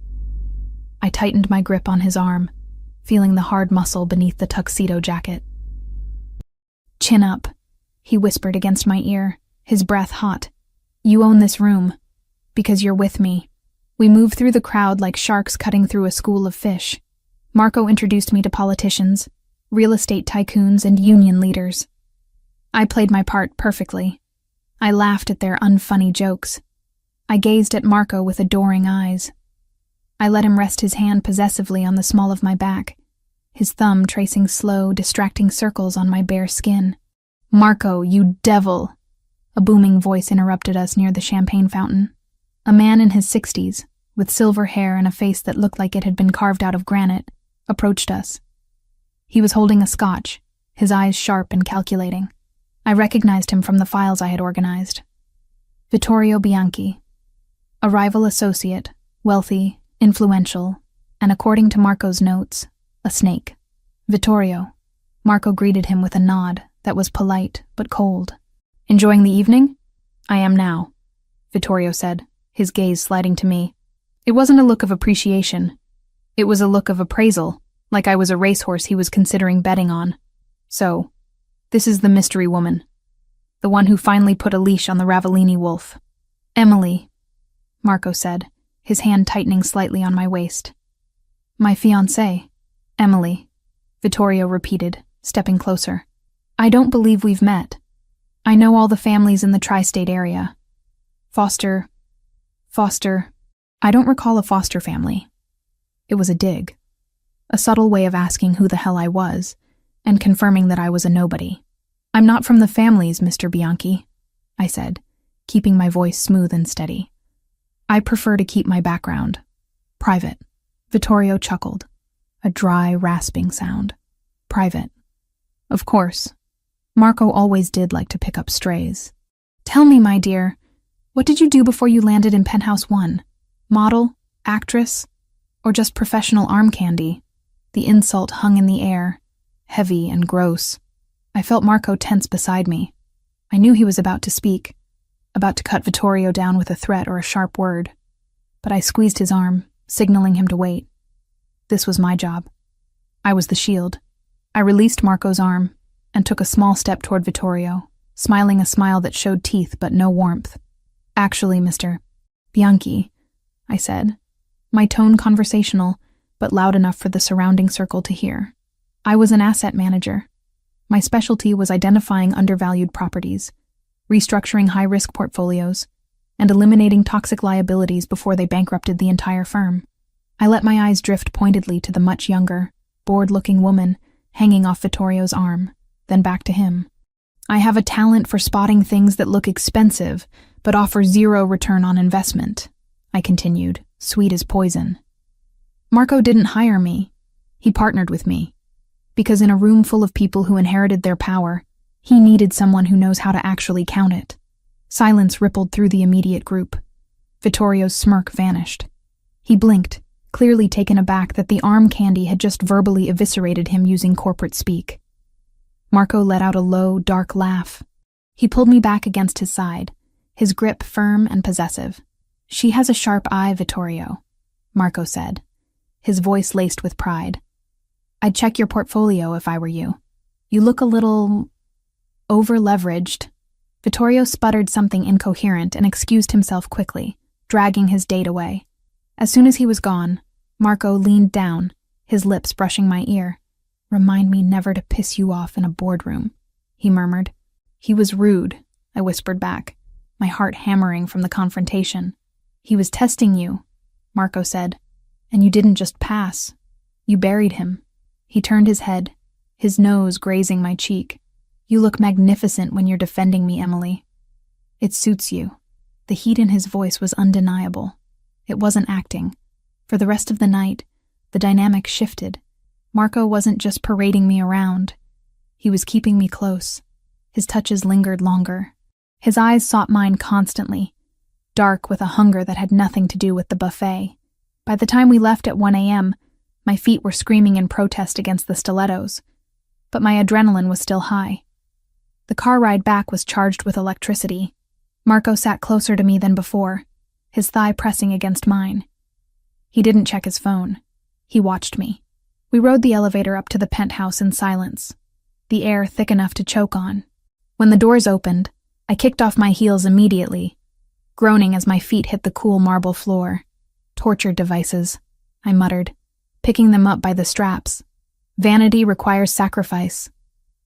I tightened my grip on his arm, feeling the hard muscle beneath the tuxedo jacket. Chin up, he whispered against my ear, his breath hot. You own this room, because you're with me. We move through the crowd like sharks cutting through a school of fish. Marco introduced me to politicians, real estate tycoons, and union leaders. I played my part perfectly. I laughed at their unfunny jokes. I gazed at Marco with adoring eyes. I let him rest his hand possessively on the small of my back, his thumb tracing slow, distracting circles on my bare skin. Marco, you devil! A booming voice interrupted us near the champagne fountain. A man in his 60s, with silver hair and a face that looked like it had been carved out of granite, approached us. He was holding a scotch, his eyes sharp and calculating. I recognized him from the files I had organized. Vittorio Bianchi, a rival associate, wealthy, influential, and according to Marco's notes, a snake. Vittorio. Marco greeted him with a nod that was polite but cold. Enjoying the evening? I am now, Vittorio said, his gaze sliding to me. It wasn't a look of appreciation. It was a look of appraisal, like I was a racehorse he was considering betting on. So, this is the mystery woman. The one who finally put a leash on the Ravellini wolf. Emily, Marco said, his hand tightening slightly on my waist. My fiancée, Emily, Vittorio repeated, stepping closer. I don't believe we've met. I know all the families in the tri-state area. Foster. I don't recall a foster family. It was a dig. a subtle way of asking who the hell I was, and confirming that I was a nobody. "I'm not from the families, Mr. Bianchi," I said, keeping my voice smooth and steady. "I prefer to keep my background private." Vittorio chuckled, a dry, rasping sound. "Private. Of course. Marco always did like to pick up strays. Tell me, my dear, what did you do before you landed in Penthouse 1? Model? Actress? Or just professional arm candy?" The insult hung in the air, heavy and gross. I felt Marco tense beside me. I knew he was about to speak, about to cut Vittorio down with a threat or a sharp word. But I squeezed his arm, signaling him to wait. This was my job. I was the shield. I released Marco's arm and took a small step toward Vittorio, smiling a smile that showed teeth but no warmth. "Actually, Mr. Bianchi," I said, my tone conversational, but loud enough for the surrounding circle to hear. "I was an asset manager. My specialty was identifying undervalued properties, restructuring high-risk portfolios, and eliminating toxic liabilities before they bankrupted the entire firm." I let my eyes drift pointedly to the much younger, bored-looking woman hanging off Vittorio's arm, then back to him. "I have a talent for spotting things that look expensive, but offer zero return on investment," I continued, sweet as poison. "Marco didn't hire me. He partnered with me. Because in a room full of people who inherited their power, he needed someone who knows how to actually count it." Silence rippled through the immediate group. Vittorio's smirk vanished. He blinked, clearly taken aback that the arm candy had just verbally eviscerated him using corporate speak. Marco let out a low, dark laugh. He pulled me back against his side, his grip firm and possessive. "She has a sharp eye, Vittorio," Marco said, his voice laced with pride. "I'd check your portfolio if I were you. You look a little over-leveraged." Vittorio sputtered something incoherent and excused himself quickly, dragging his date away. As soon as he was gone, Marco leaned down, his lips brushing my ear. "Remind me never to piss you off in a boardroom," he murmured. "He was rude," I whispered back, my heart hammering from the confrontation. "He was testing you," Marco said, "and you didn't just pass. You buried him." He turned his head, his nose grazing my cheek. "You look magnificent when you're defending me, Emily. It suits you." The heat in his voice was undeniable. It wasn't acting. For the rest of the night, the dynamic shifted. Marco wasn't just parading me around. He was keeping me close. His touches lingered longer. His eyes sought mine constantly, dark with a hunger that had nothing to do with the buffet. By the time we left at 1 a.m., my feet were screaming in protest against the stilettos, but my adrenaline was still high. The car ride back was charged with electricity. Marco sat closer to me than before, his thigh pressing against mine. He didn't check his phone. He watched me. We rode the elevator up to the penthouse in silence, the air thick enough to choke on. When the doors opened, I kicked off my heels immediately, groaning as my feet hit the cool marble floor. "Torture devices," I muttered, picking them up by the straps. "Vanity requires sacrifice,"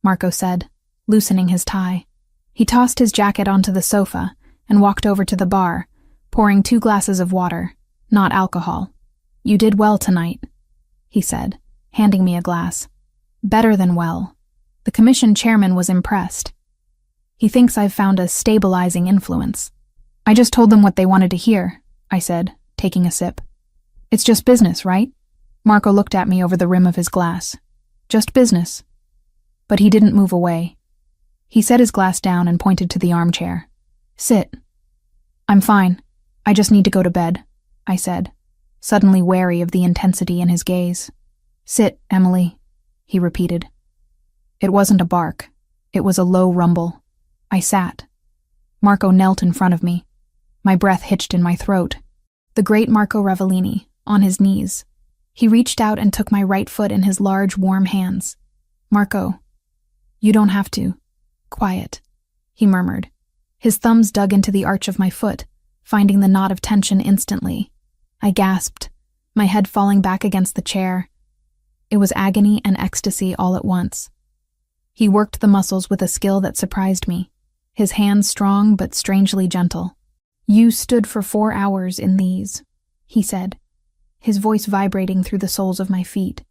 Marco said, loosening his tie. He tossed his jacket onto the sofa and walked over to the bar, pouring 2 glasses of water, not alcohol. "You did well tonight," he said, handing me a glass. "Better than well." The commission chairman was impressed. "He thinks I've found a stabilizing influence." "I just told them what they wanted to hear," I said, taking a sip. "It's just business, right?" Marco looked at me over the rim of his glass. "Just business." But he didn't move away. He set his glass down and pointed to the armchair. "Sit." "I'm fine. I just need to go to bed," I said, suddenly wary of the intensity in his gaze. "Sit, Emily," he repeated. It wasn't a bark. It was a low rumble. I sat. Marco knelt in front of me. My breath hitched in my throat. The great Marco Revellini, on his knees. He reached out and took my right foot in his large, warm hands. "Marco, you don't have to. Quiet," he murmured. His thumbs dug into the arch of my foot, finding the knot of tension instantly. I gasped, my head falling back against the chair. It was agony and ecstasy all at once. He worked the muscles with a skill that surprised me, his hands strong but strangely gentle. "You stood for 4 hours in these," he said, his voice vibrating through the soles of my feet.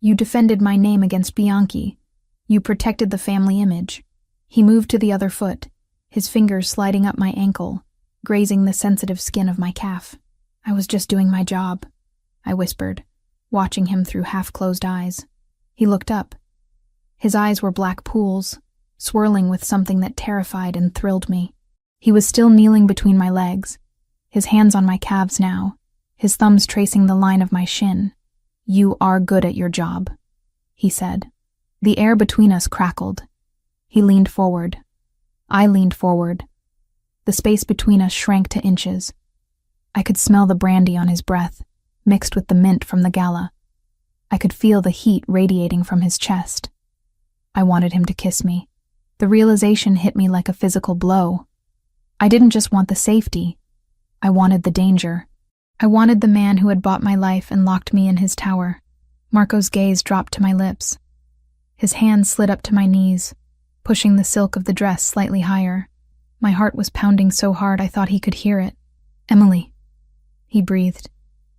You defended my name against Bianchi. You protected the family image." He moved to the other foot, his fingers sliding up my ankle, grazing the sensitive skin of my calf. "I was just doing my job," I whispered, watching him through half-closed eyes. He looked up. His eyes were black pools, swirling with something that terrified and thrilled me. He was still kneeling between my legs, his hands on my calves now, his thumbs tracing the line of my shin. "You are good at your job," he said. The air between us crackled. He leaned forward. I leaned forward. The space between us shrank to inches. I could smell the brandy on his breath, mixed with the mint from the gala. I could feel the heat radiating from his chest. I wanted him to kiss me. The realization hit me like a physical blow. I didn't just want the safety. I wanted the danger. I wanted the man who had bought my life and locked me in his tower. Marco's gaze dropped to my lips. His hands slid up to my knees, pushing the silk of the dress slightly higher. My heart was pounding so hard I thought he could hear it. "Emily," he breathed,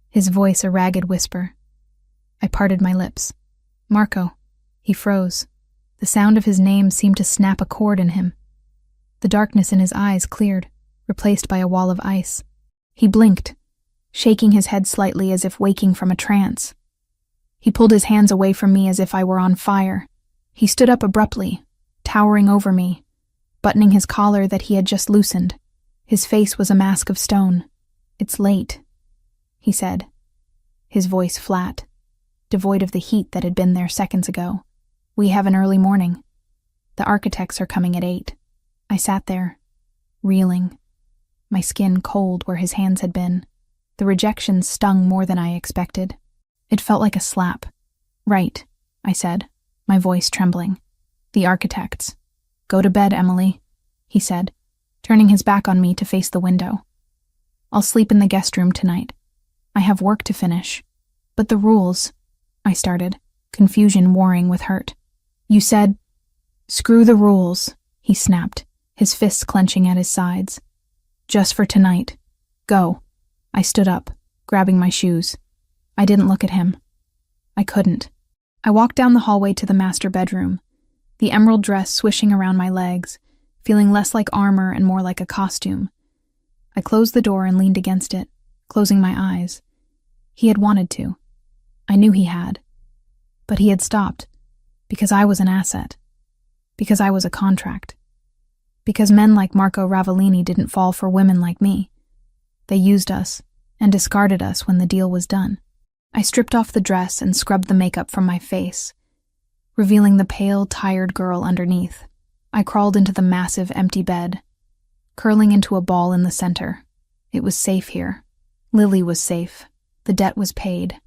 his voice a ragged whisper. I parted my lips. "Marco." He froze. The sound of his name seemed to snap a chord in him. The darkness in his eyes cleared, replaced by a wall of ice. He blinked, shaking his head slightly as if waking from a trance. He pulled his hands away from me as if I were on fire. He stood up abruptly, towering over me, buttoning his collar that he had just loosened. His face was a mask of stone. "It's late," he said, his voice flat, devoid of the heat that had been there seconds ago. "We have an early morning. The architects are coming at 8. I sat there, reeling, my skin cold where his hands had been. The rejection stung more than I expected. It felt like a slap. "Right," I said, my voice trembling. "The architects. Go to bed, Emily," he said, turning his back on me to face the window. "I'll sleep in the guest room tonight. I have work to finish." "But the rules," I started, confusion warring with hurt. "You said—" "Screw the rules," he snapped, his fists clenching at his sides. "Just for tonight. Go." I stood up, grabbing my shoes. I didn't look at him. I couldn't. I walked down the hallway to the master bedroom, the emerald dress swishing around my legs, feeling less like armor and more like a costume. I closed the door and leaned against it, closing my eyes. He had wanted to. I knew he had. But he had stopped, because I was an asset, because I was a contract, because men like Marco Ravellini didn't fall for women like me. They used us and discarded us when the deal was done. I stripped off the dress and scrubbed the makeup from my face, revealing the pale, tired girl underneath. I crawled into the massive, empty bed, curling into a ball in the center. It was safe here. Lily was safe. The debt was paid.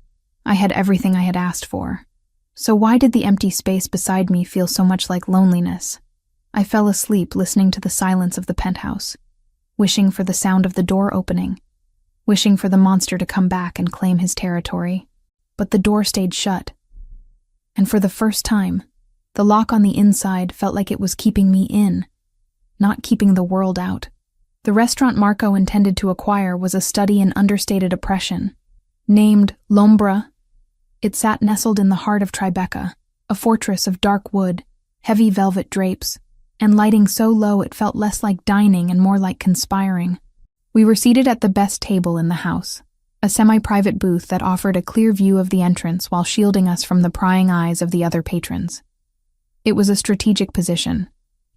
I had everything I had asked for. So why did the empty space beside me feel so much like loneliness? I fell asleep listening to the silence of the penthouse, wishing for the sound of the door opening, wishing for the monster to come back and claim his territory. But the door stayed shut. And for the first time, the lock on the inside felt like it was keeping me in, not keeping the world out. The restaurant Marco intended to acquire was a study in understated oppression. Named L'Ombra, it sat nestled in the heart of Tribeca, a fortress of dark wood, heavy velvet drapes, and lighting so low it felt less like dining and more like conspiring. We were seated at the best table in the house, a semi-private booth that offered a clear view of the entrance while shielding us from the prying eyes of the other patrons. It was a strategic position,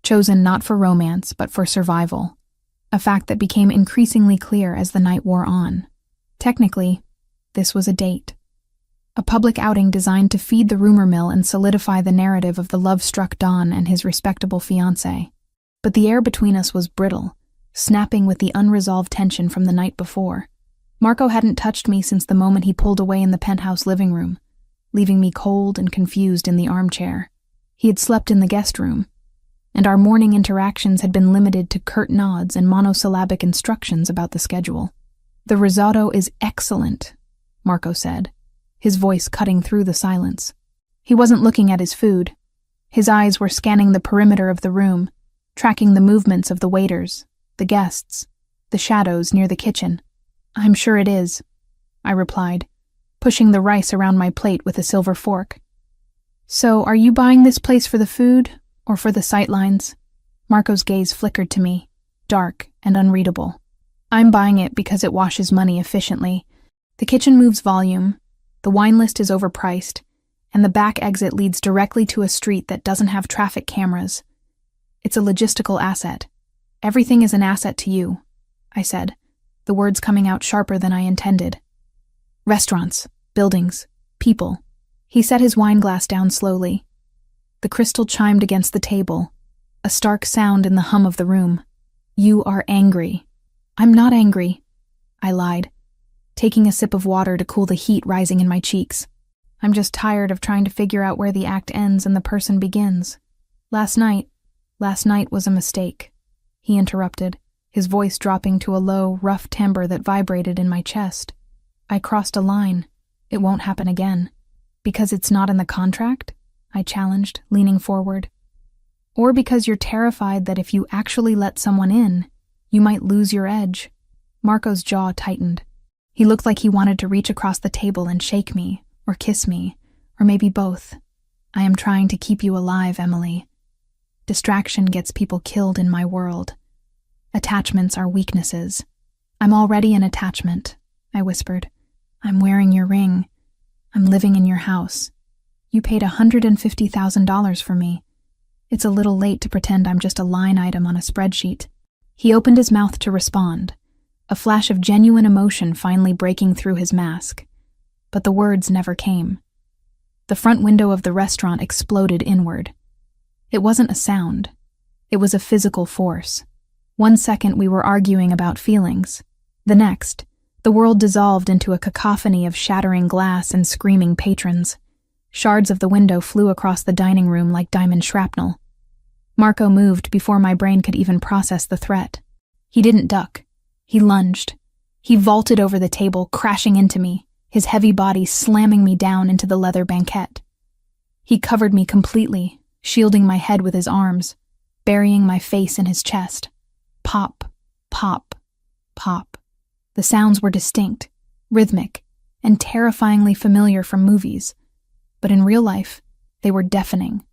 chosen not for romance but for survival, a fact that became increasingly clear as the night wore on. Technically, this was a date. A public outing designed to feed the rumor mill and solidify the narrative of the love-struck Don and his respectable fiancé. But the air between us was brittle, snapping with the unresolved tension from the night before. Marco hadn't touched me since the moment he pulled away in the penthouse living room, leaving me cold and confused in the armchair. He had slept in the guest room, and our morning interactions had been limited to curt nods and monosyllabic instructions about the schedule. "The risotto is excellent," Marco said, his voice cutting through the silence. He wasn't looking at his food. His eyes were scanning the perimeter of the room, tracking the movements of the waiters, the guests, the shadows near the kitchen. "I'm sure it is," I replied, pushing the rice around my plate with a silver fork. So, are you buying this place for the food or for the sightlines? Marco's gaze flickered to me, dark and unreadable. I'm buying it because it washes money efficiently. The kitchen moves volume, the wine list is overpriced, and the back exit leads directly to a street that doesn't have traffic cameras. It's a logistical asset. Everything is an asset to you, I said, the words coming out sharper than I intended. Restaurants, buildings, people. He set his wine glass down slowly. The crystal chimed against the table, a stark sound in the hum of the room. You are angry. I'm not angry, I lied, taking a sip of water to cool the heat rising in my cheeks. I'm just tired of trying to figure out where the act ends and the person begins. Last night was a mistake, he interrupted, his voice dropping to a low, rough timbre that vibrated in my chest. I crossed a line. It won't happen again. Because it's not in the contract? I challenged, leaning forward. Or because you're terrified that if you actually let someone in, you might lose your edge. Marco's jaw tightened. He looked like he wanted to reach across the table and shake me, or kiss me, or maybe both. I am trying to keep you alive, Emily. Distraction gets people killed in my world. Attachments are weaknesses. I'm already an attachment, I whispered. I'm wearing your ring. I'm living in your house. You paid $150,000 for me. It's a little late to pretend I'm just a line item on a spreadsheet. He opened his mouth to respond, a flash of genuine emotion finally breaking through his mask. But the words never came. The front window of the restaurant exploded inward. It wasn't a sound. It was a physical force. 1 second we were arguing about feelings. The next, the world dissolved into a cacophony of shattering glass and screaming patrons. Shards of the window flew across the dining room like diamond shrapnel. Marco moved before my brain could even process the threat. He didn't duck. He lunged. He vaulted over the table, crashing into me, his heavy body slamming me down into the leather banquette. He covered me completely, shielding my head with his arms, burying my face in his chest. Pop, pop, pop. The sounds were distinct, rhythmic, and terrifyingly familiar from movies. But in real life, they were deafening.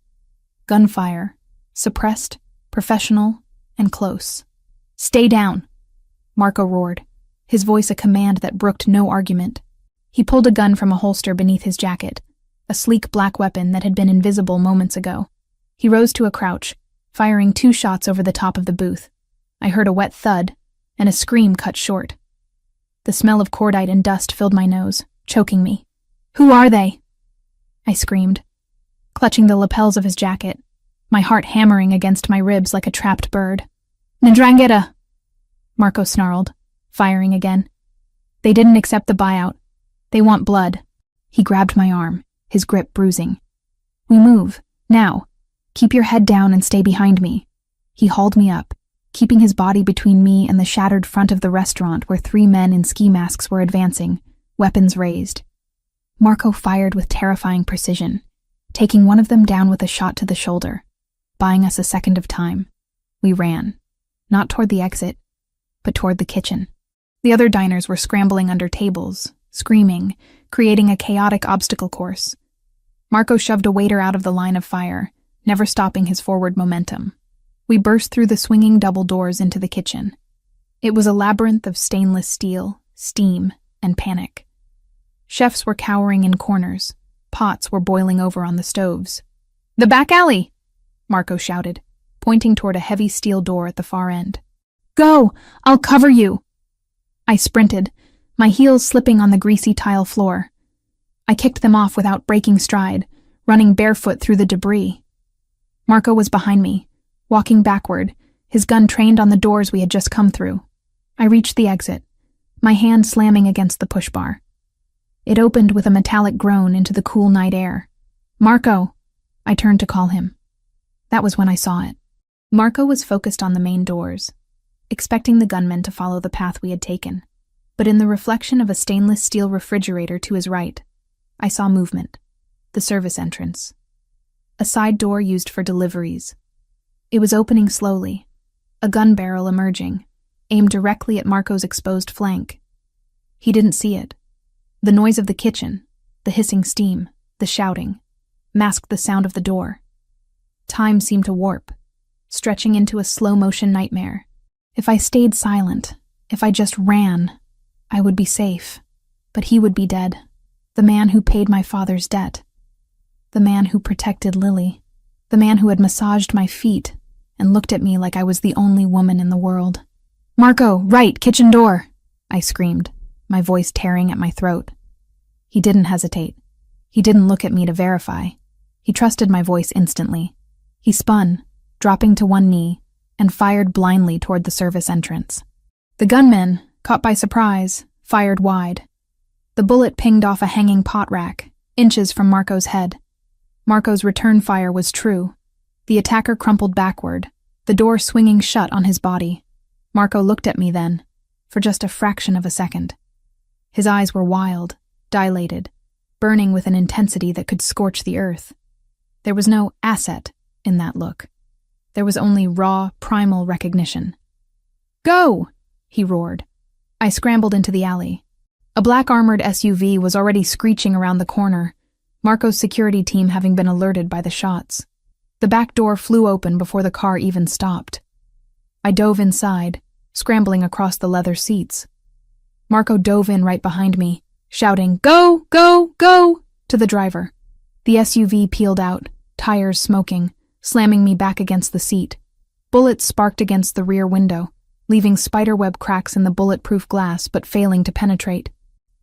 Gunfire, suppressed, professional, and close. Stay down, Marco roared, his voice a command that brooked no argument. He pulled a gun from a holster beneath his jacket, a sleek black weapon that had been invisible moments ago. He rose to a crouch, firing 2 shots over the top of the booth. I heard a wet thud, and a scream cut short. The smell of cordite and dust filled my nose, choking me. Who are they? I screamed, clutching the lapels of his jacket, my heart hammering against my ribs like a trapped bird. Ndrangheta, Marco snarled, firing again. They didn't accept the buyout. They want blood. He grabbed my arm, his grip bruising. We move, now. Keep your head down and stay behind me. He hauled me up, keeping his body between me and the shattered front of the restaurant where 3 men in ski masks were advancing, weapons raised. Marco fired with terrifying precision, taking one of them down with a shot to the shoulder, buying us a second of time. We ran, not toward the exit, but toward the kitchen. The other diners were scrambling under tables, screaming, creating a chaotic obstacle course. Marco shoved a waiter out of the line of fire, never stopping his forward momentum. We burst through the swinging double doors into the kitchen. It was a labyrinth of stainless steel, steam, and panic. Chefs were cowering in corners. Pots were boiling over on the stoves. "The back alley!" Marco shouted, pointing toward a heavy steel door at the far end. "Go! I'll cover you!" I sprinted, my heels slipping on the greasy tile floor. I kicked them off without breaking stride, running barefoot through the debris. Marco was behind me, walking backward, his gun trained on the doors we had just come through. I reached the exit, my hand slamming against the push bar. It opened with a metallic groan into the cool night air. "Marco!" I turned to call him. That was when I saw it. Marco was focused on the main doors, expecting the gunmen to follow the path we had taken. But in the reflection of a stainless steel refrigerator to his right, I saw movement. The service entrance. A side door used for deliveries. It was opening slowly, a gun barrel emerging, aimed directly at Marco's exposed flank. He didn't see it. The noise of the kitchen, the hissing steam, the shouting. masked the sound of the door. Time seemed to warp, stretching into a slow-motion nightmare. If I stayed silent, if I just ran, I would be safe. But he would be dead. The man who paid my father's debt. The man who protected Lily. The man who had massaged my feet and looked at me like I was the only woman in the world. "Marco, right, kitchen door!" I screamed, my voice tearing at my throat. He didn't hesitate. He didn't look at me to verify. He trusted my voice instantly. He spun, dropping to one knee, and fired blindly toward the service entrance. The gunman, caught by surprise, fired wide. The bullet pinged off a hanging pot rack, inches from Marco's head. Marco's return fire was true. The attacker crumpled backward, the door swinging shut on his body. Marco looked at me then, for just a fraction of a second. His eyes were wild, dilated, burning with an intensity that could scorch the earth. There was no asset in that look. There was only raw, primal recognition. "Go!" he roared. I scrambled into the alley. A black armored SUV was already screeching around the corner, Marco's security team having been alerted by the shots. The back door flew open before the car even stopped. I dove inside, scrambling across the leather seats. Marco dove in right behind me, shouting, "Go, go, go!" to the driver. The SUV peeled out, tires smoking, slamming me back against the seat. Bullets sparked against the rear window, leaving spiderweb cracks in the bulletproof glass but failing to penetrate.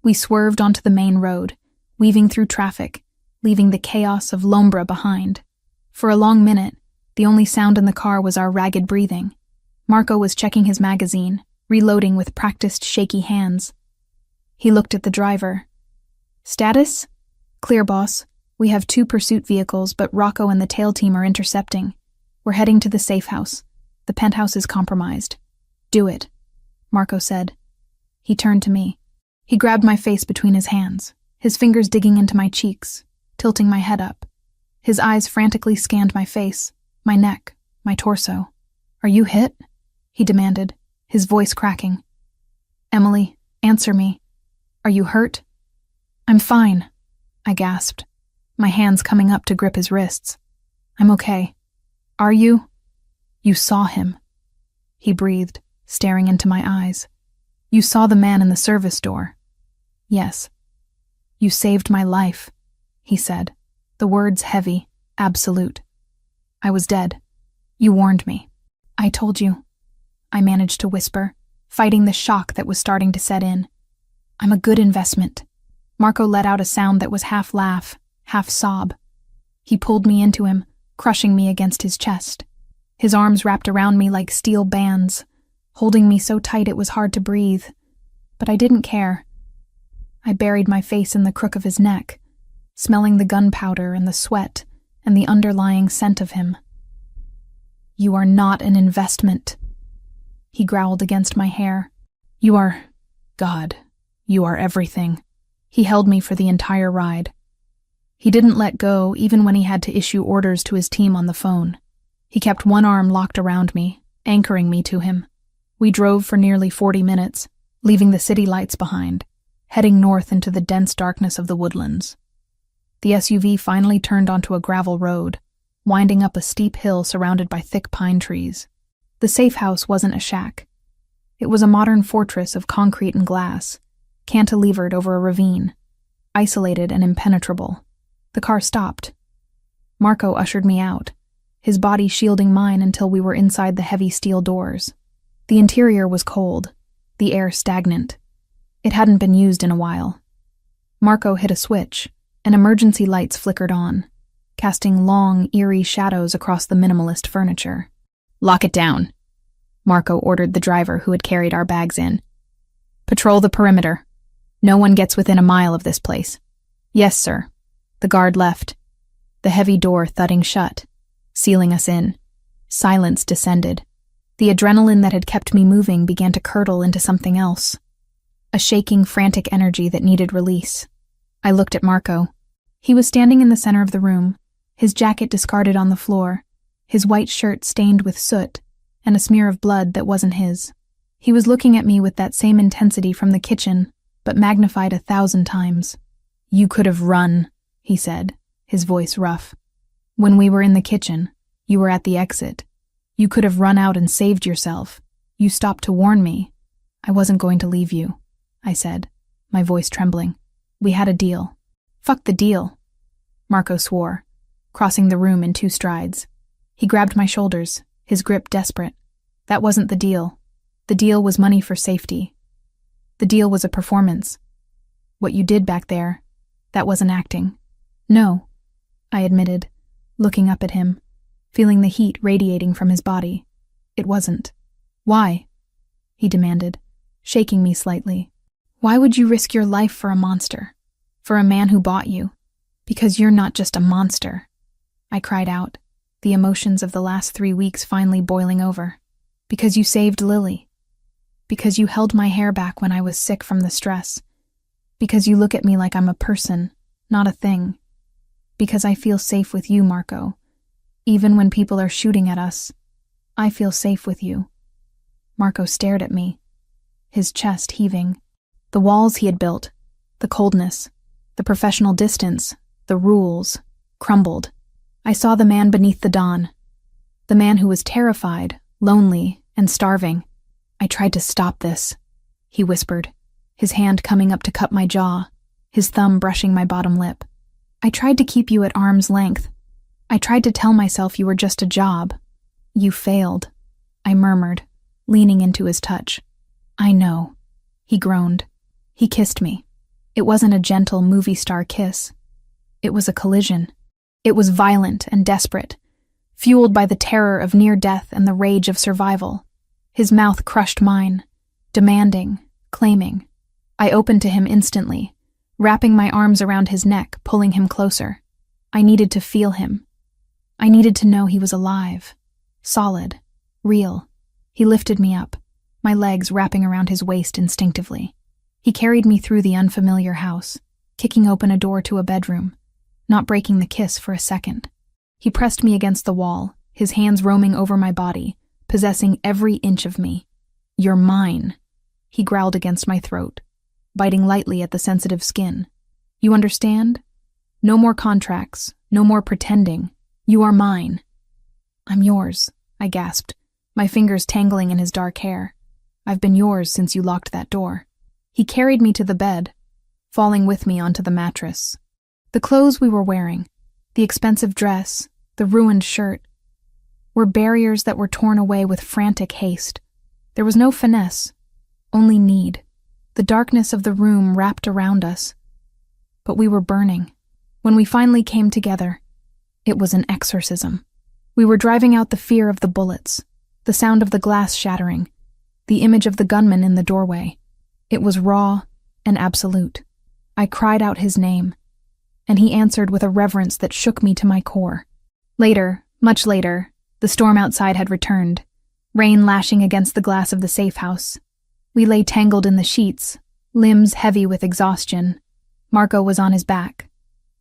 We swerved onto the main road, weaving through traffic, leaving the chaos of Lombra behind. For a long minute, the only sound in the car was our ragged breathing. Marco was checking his magazine, reloading with practiced shaky hands. He looked at the driver. "Status? Clear, boss. We have 2 pursuit vehicles, but Rocco and the tail team are intercepting. We're heading to the safe house. The penthouse is compromised." "Do it," Marco said. He turned to me. He grabbed my face between his hands, his fingers digging into my cheeks, tilting my head up. His eyes frantically scanned my face, my neck, my torso. "Are you hit?" he demanded, his voice cracking. "Emily, answer me. Are you hurt?" "I'm fine," I gasped, my hands coming up to grip his wrists. "I'm okay. Are you?" "You saw him," he breathed, staring into my eyes. "You saw the man in the service door." "Yes." "You saved my life," he said, the words heavy, absolute. "I was dead. You warned me." "I told you," I managed to whisper, fighting the shock that was starting to set in. "I'm a good investment." Marco let out a sound that was half laugh, half sob. He pulled me into him, crushing me against his chest. His arms wrapped around me like steel bands, holding me so tight it was hard to breathe. But I didn't care. I buried my face in the crook of his neck, smelling the gunpowder and the sweat and the underlying scent of him. "You are not an investment," he growled against my hair. "You are... God, you are everything." He held me for the entire ride. He didn't let go even when he had to issue orders to his team on the phone. He kept one arm locked around me, anchoring me to him. We drove for nearly 40 minutes, leaving the city lights behind, heading north into the dense darkness of the woodlands. The SUV finally turned onto a gravel road, winding up a steep hill surrounded by thick pine trees. The safe house wasn't a shack. It was a modern fortress of concrete and glass, cantilevered over a ravine, isolated and impenetrable. The car stopped. Marco ushered me out, his body shielding mine until we were inside the heavy steel doors. The interior was cold, the air stagnant. It hadn't been used in a while. Marco hit a switch, and emergency lights flickered on, casting long, eerie shadows across the minimalist furniture. "Lock it down," Marco ordered the driver who had carried our bags in. "Patrol the perimeter. No one gets within a mile of this place." "Yes, sir." The guard left, the heavy door thudding shut, sealing us in. Silence descended. The adrenaline that had kept me moving began to curdle into something else. A shaking, frantic energy that needed release. I looked at Marco. He was standing in the center of the room, his jacket discarded on the floor, his white shirt stained with soot, and a smear of blood that wasn't his. He was looking at me with that same intensity from the kitchen, but magnified 1,000 times. "You could have run," he said, his voice rough. "When we were in the kitchen, you were at the exit. You could have run out and saved yourself. You stopped to warn me." "I wasn't going to leave you," I said, my voice trembling. "We had a deal." "Fuck the deal," Marco swore, crossing the room in 2 strides. He grabbed my shoulders, his grip desperate. "That wasn't the deal. The deal was money for safety. The deal was a performance. What you did back there, that wasn't acting." "No," I admitted, looking up at him, feeling the heat radiating from his body. "It wasn't." "Why?" he demanded, shaking me slightly. "Why would you risk your life for a monster? For a man who bought you? Because you're not just a monster," I cried out, the emotions of the last 3 weeks finally boiling over. "Because you saved Lily. Because you held my hair back when I was sick from the stress. Because you look at me like I'm a person, not a thing. Because I feel safe with you, Marco. Even when people are shooting at us, I feel safe with you." Marco stared at me, his chest heaving. The walls he had built, the coldness, the professional distance, the rules, crumbled. I saw the man beneath the dawn, the man who was terrified, lonely, and starving. "I tried to stop this," he whispered, his hand coming up to cup my jaw, his thumb brushing my bottom lip. "I tried to keep you at arm's length. I tried to tell myself you were just a job. You failed," I murmured, leaning into his touch. "I know," he groaned. He kissed me. It wasn't a gentle movie star kiss. It was a collision. It was violent and desperate, fueled by the terror of near death and the rage of survival. His mouth crushed mine, demanding, claiming. I opened to him instantly, wrapping my arms around his neck, pulling him closer. I needed to feel him. I needed to know he was alive, solid, real. He lifted me up, my legs wrapping around his waist instinctively. He carried me through the unfamiliar house, kicking open a door to a bedroom, not breaking the kiss for a second. He pressed me against the wall, his hands roaming over my body, possessing every inch of me. "You're mine," he growled against my throat, biting lightly at the sensitive skin. "You understand? No more contracts, no more pretending. You are mine." "I'm yours," I gasped, my fingers tangling in his dark hair. "I've been yours since you locked that door." He carried me to the bed, falling with me onto the mattress. The clothes we were wearing, the expensive dress, the ruined shirt, were barriers that were torn away with frantic haste. There was no finesse, only need. The darkness of the room wrapped around us. But we were burning. When we finally came together, it was an exorcism. We were driving out the fear of the bullets, the sound of the glass shattering, the image of the gunman in the doorway. It was raw and absolute. I cried out his name, and he answered with a reverence that shook me to my core. Later, much later, the storm outside had returned, rain lashing against the glass of the safe house. We lay tangled in the sheets, limbs heavy with exhaustion. Marco was on his back,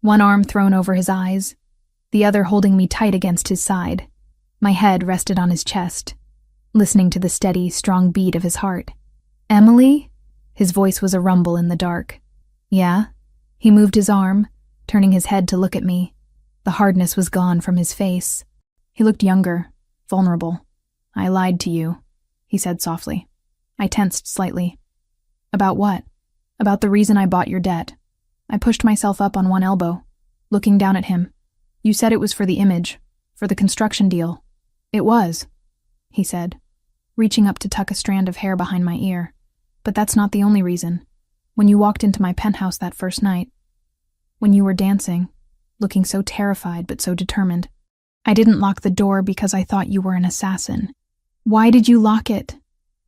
one arm thrown over his eyes, the other holding me tight against his side. My head rested on his chest, listening to the steady, strong beat of his heart. "Emily?" His voice was a rumble in the dark. "Yeah?" He moved his arm, turning his head to look at me. The hardness was gone from his face. He looked younger, vulnerable. "I lied to you," he said softly. I tensed slightly. "About what?" "About the reason I bought your debt." I pushed myself up on one elbow, looking down at him. "You said it was for the image, for the construction deal." "It was," he said, reaching up to tuck a strand of hair behind my ear. "But that's not the only reason. When you walked into my penthouse that first night, when you were dancing, looking so terrified but so determined, I didn't lock the door because I thought you were an assassin." "Why did you lock it?"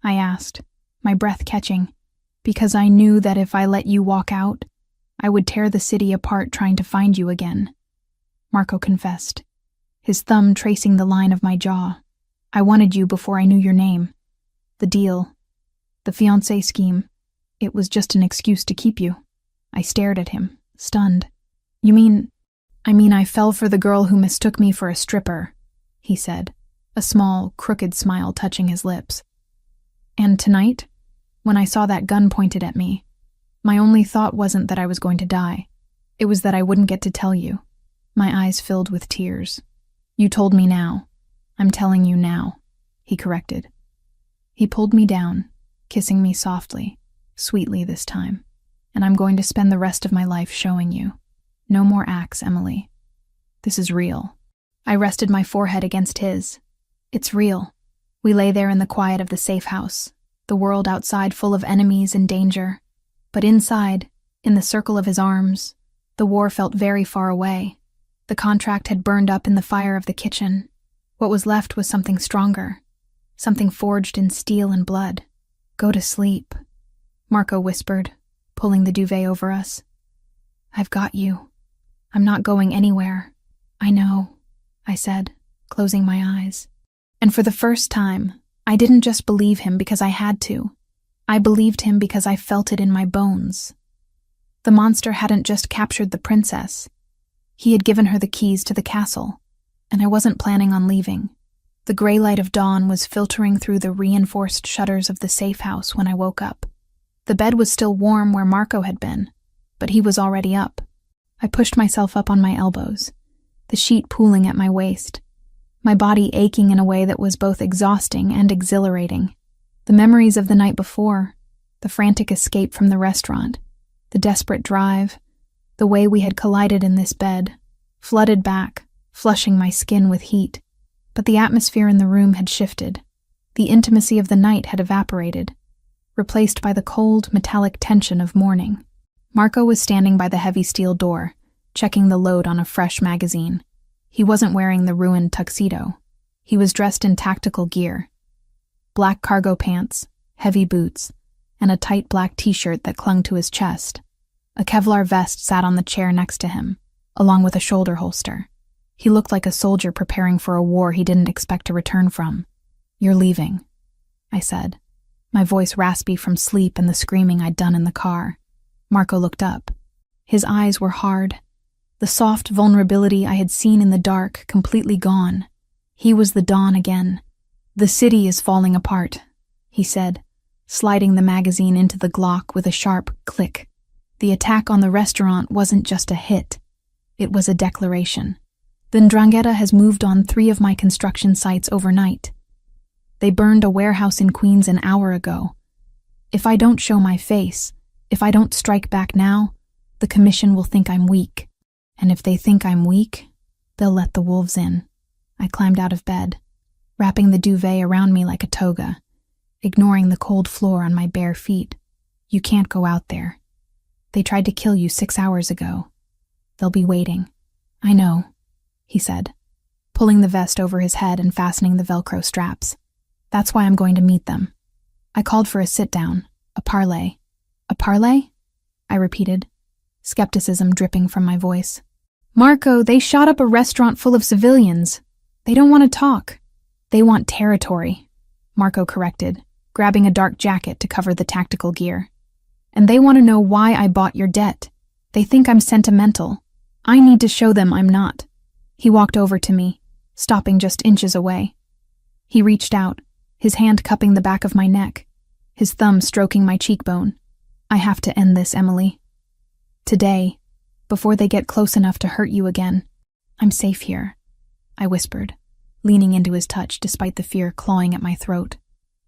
I asked, my breath catching. "Because I knew that if I let you walk out, I would tear the city apart trying to find you again," Marco confessed, his thumb tracing the line of my jaw. "I wanted you before I knew your name. The deal, the fiancé scheme, it was just an excuse to keep you." I stared at him, stunned. "You mean, I fell for the girl who mistook me for a stripper," he said, a small, crooked smile touching his lips. "And tonight, when I saw that gun pointed at me, my only thought wasn't that I was going to die. It was that I wouldn't get to tell you. My eyes filled with tears. "You told me now. I'm telling you now," he corrected. He pulled me down, kissing me softly, sweetly this time. "And I'm going to spend the rest of my life showing you. No more acts, Emily. This is real." I rested my forehead against his. "It's real." We lay there in the quiet of the safe house, the world outside full of enemies and danger. But inside, in the circle of his arms, the war felt very far away. The contract had burned up in the fire of the kitchen. What was left was something stronger, something forged in steel and blood. "Go to sleep," Marco whispered, pulling the duvet over us. "I've got you. I'm not going anywhere." "I know," I said, closing my eyes. And for the first time, I didn't just believe him because I had to. I believed him because I felt it in my bones. The monster hadn't just captured the princess. He had given her the keys to the castle, and I wasn't planning on leaving. The gray light of dawn was filtering through the reinforced shutters of the safe house when I woke up. The bed was still warm where Marco had been, but he was already up. I pushed myself up on my elbows, the sheet pooling at my waist, my body aching in a way that was both exhausting and exhilarating. The memories of the night before, the frantic escape from the restaurant, the desperate drive, the way we had collided in this bed, flooded back, flushing my skin with heat. But the atmosphere in the room had shifted. The intimacy of the night had evaporated, replaced by the cold, metallic tension of morning. Marco was standing by the heavy steel door, checking the load on a fresh magazine. He wasn't wearing the ruined tuxedo. He was dressed in tactical gear. Black cargo pants, heavy boots, and a tight black t-shirt that clung to his chest. A Kevlar vest sat on the chair next to him, along with a shoulder holster. He looked like a soldier preparing for a war he didn't expect to return from. "You're leaving," I said, my voice raspy from sleep and the screaming I'd done in the car. Marco looked up. His eyes were hard, the soft vulnerability I had seen in the dark completely gone. He was the Dawn again. "The city is falling apart," he said, sliding the magazine into the Glock with a sharp click. "The attack on the restaurant wasn't just a hit. It was a declaration. The Ndrangheta has moved on 3 of my construction sites overnight. They burned a warehouse in Queens an hour ago. If I don't show my face, if I don't strike back now, the commission will think I'm weak. And if they think I'm weak, they'll let the wolves in." I climbed out of bed, wrapping the duvet around me like a toga, ignoring the cold floor on my bare feet. "You can't go out there. They tried to kill you 6 hours ago. They'll be waiting." "I know," he said, pulling the vest over his head and fastening the Velcro straps. "That's why I'm going to meet them." I called for a sit-down, a parley. "A parley?" I repeated, skepticism dripping from my voice. "Marco, they shot up a restaurant full of civilians. They don't want to talk. They want territory," Marco corrected, grabbing a dark jacket to cover the tactical gear. "And they want to know why I bought your debt. They think I'm sentimental. I need to show them I'm not." He walked over to me, stopping just inches away. He reached out, his hand cupping the back of my neck, his thumb stroking my cheekbone. "I have to end this, Emily. Today, before they get close enough to hurt you again. I'm safe here," I whispered, leaning into his touch despite the fear clawing at my throat.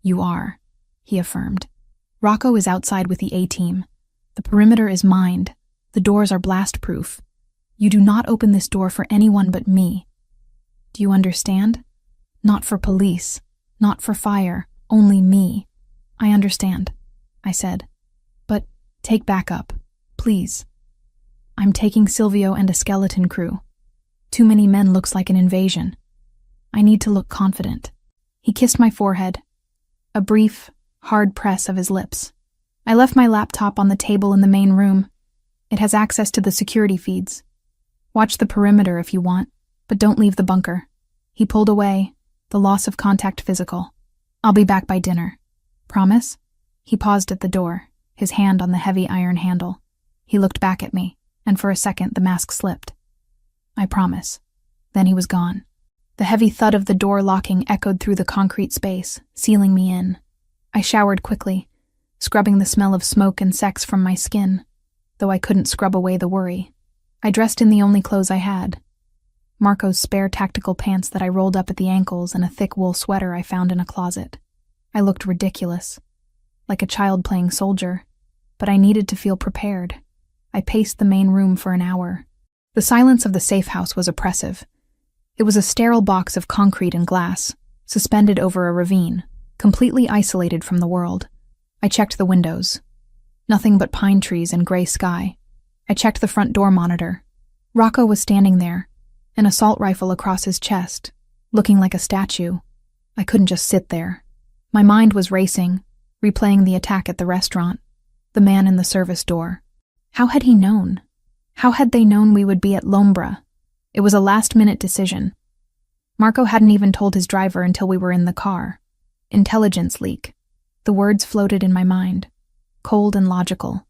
"You are," he affirmed. "Rocco is outside with the A-team. The perimeter is mined. The doors are blast-proof. You do not open this door for anyone but me. Do you understand? Not for police, not for fire, only me." "I understand," I said. "But take backup, please. I'm taking Silvio and a skeleton crew. Too many men looks like an invasion. I need to look confident." He kissed my forehead, a brief, hard press of his lips. I left my laptop on the table in the main room. It has access to the security feeds. "Watch the perimeter if you want, but don't leave the bunker." He pulled away, the loss of contact physical. "I'll be back by dinner. Promise?" He paused at the door, his hand on the heavy iron handle. He looked back at me, and for a second the mask slipped. "I promise." Then he was gone. The heavy thud of the door locking echoed through the concrete space, sealing me in. I showered quickly, scrubbing the smell of smoke and sex from my skin, though I couldn't scrub away the worry. I dressed in the only clothes I had, Marco's spare tactical pants that I rolled up at the ankles, and a thick wool sweater I found in a closet. I looked ridiculous, like a child playing soldier, but I needed to feel prepared. I paced the main room for an hour. The silence of the safe house was oppressive. It was a sterile box of concrete and glass, suspended over a ravine, completely isolated from the world. I checked the windows. Nothing but pine trees and gray sky. I checked the front door monitor. Rocco was standing there, an assault rifle across his chest, looking like a statue. I couldn't just sit there. My mind was racing, replaying the attack at the restaurant, the man in the service door. How had he known? How had they known we would be at Lombra? It was a last-minute decision. Marco hadn't even told his driver until we were in the car. Intelligence leak. The words floated in my mind, cold and logical.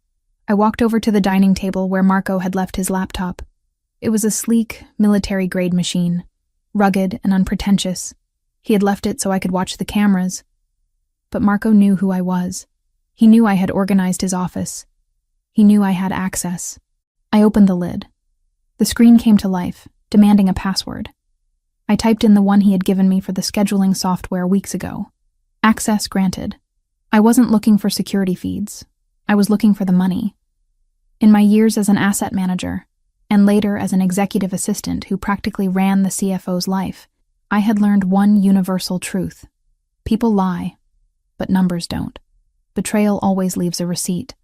I walked over to the dining table where Marco had left his laptop. It was a sleek, military-grade machine, rugged and unpretentious. He had left it so I could watch the cameras. But Marco knew who I was. He knew I had organized his office. He knew I had access. I opened the lid. The screen came to life, demanding a password. I typed in the one he had given me for the scheduling software weeks ago. Access granted. I wasn't looking for security feeds. I was looking for the money. In my years as an asset manager, and later as an executive assistant who practically ran the CFO's life, I had learned one universal truth. People lie, but numbers don't. Betrayal always leaves a receipt.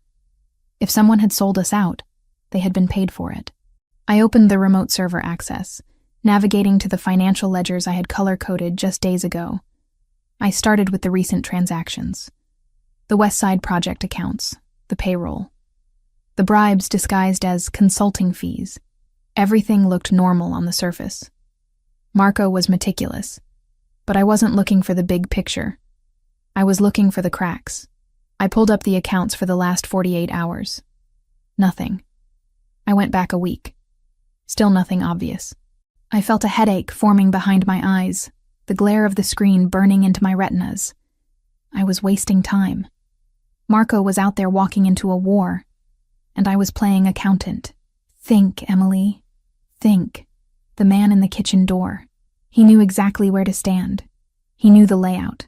If someone had sold us out, they had been paid for it. I opened the remote server access, navigating to the financial ledgers I had color-coded just days ago. I started with the recent transactions. The West Side Project accounts, the payroll. The bribes disguised as consulting fees. Everything looked normal on the surface. Marco was meticulous, but I wasn't looking for the big picture. I was looking for the cracks. I pulled up the accounts for the last 48 hours. Nothing. I went back a week. Still nothing obvious. I felt a headache forming behind my eyes, the glare of the screen burning into my retinas. I was wasting time. Marco was out there walking into a war, and I was playing accountant. Think, Emily. Think. The man in the kitchen door. He knew exactly where to stand. He knew the layout.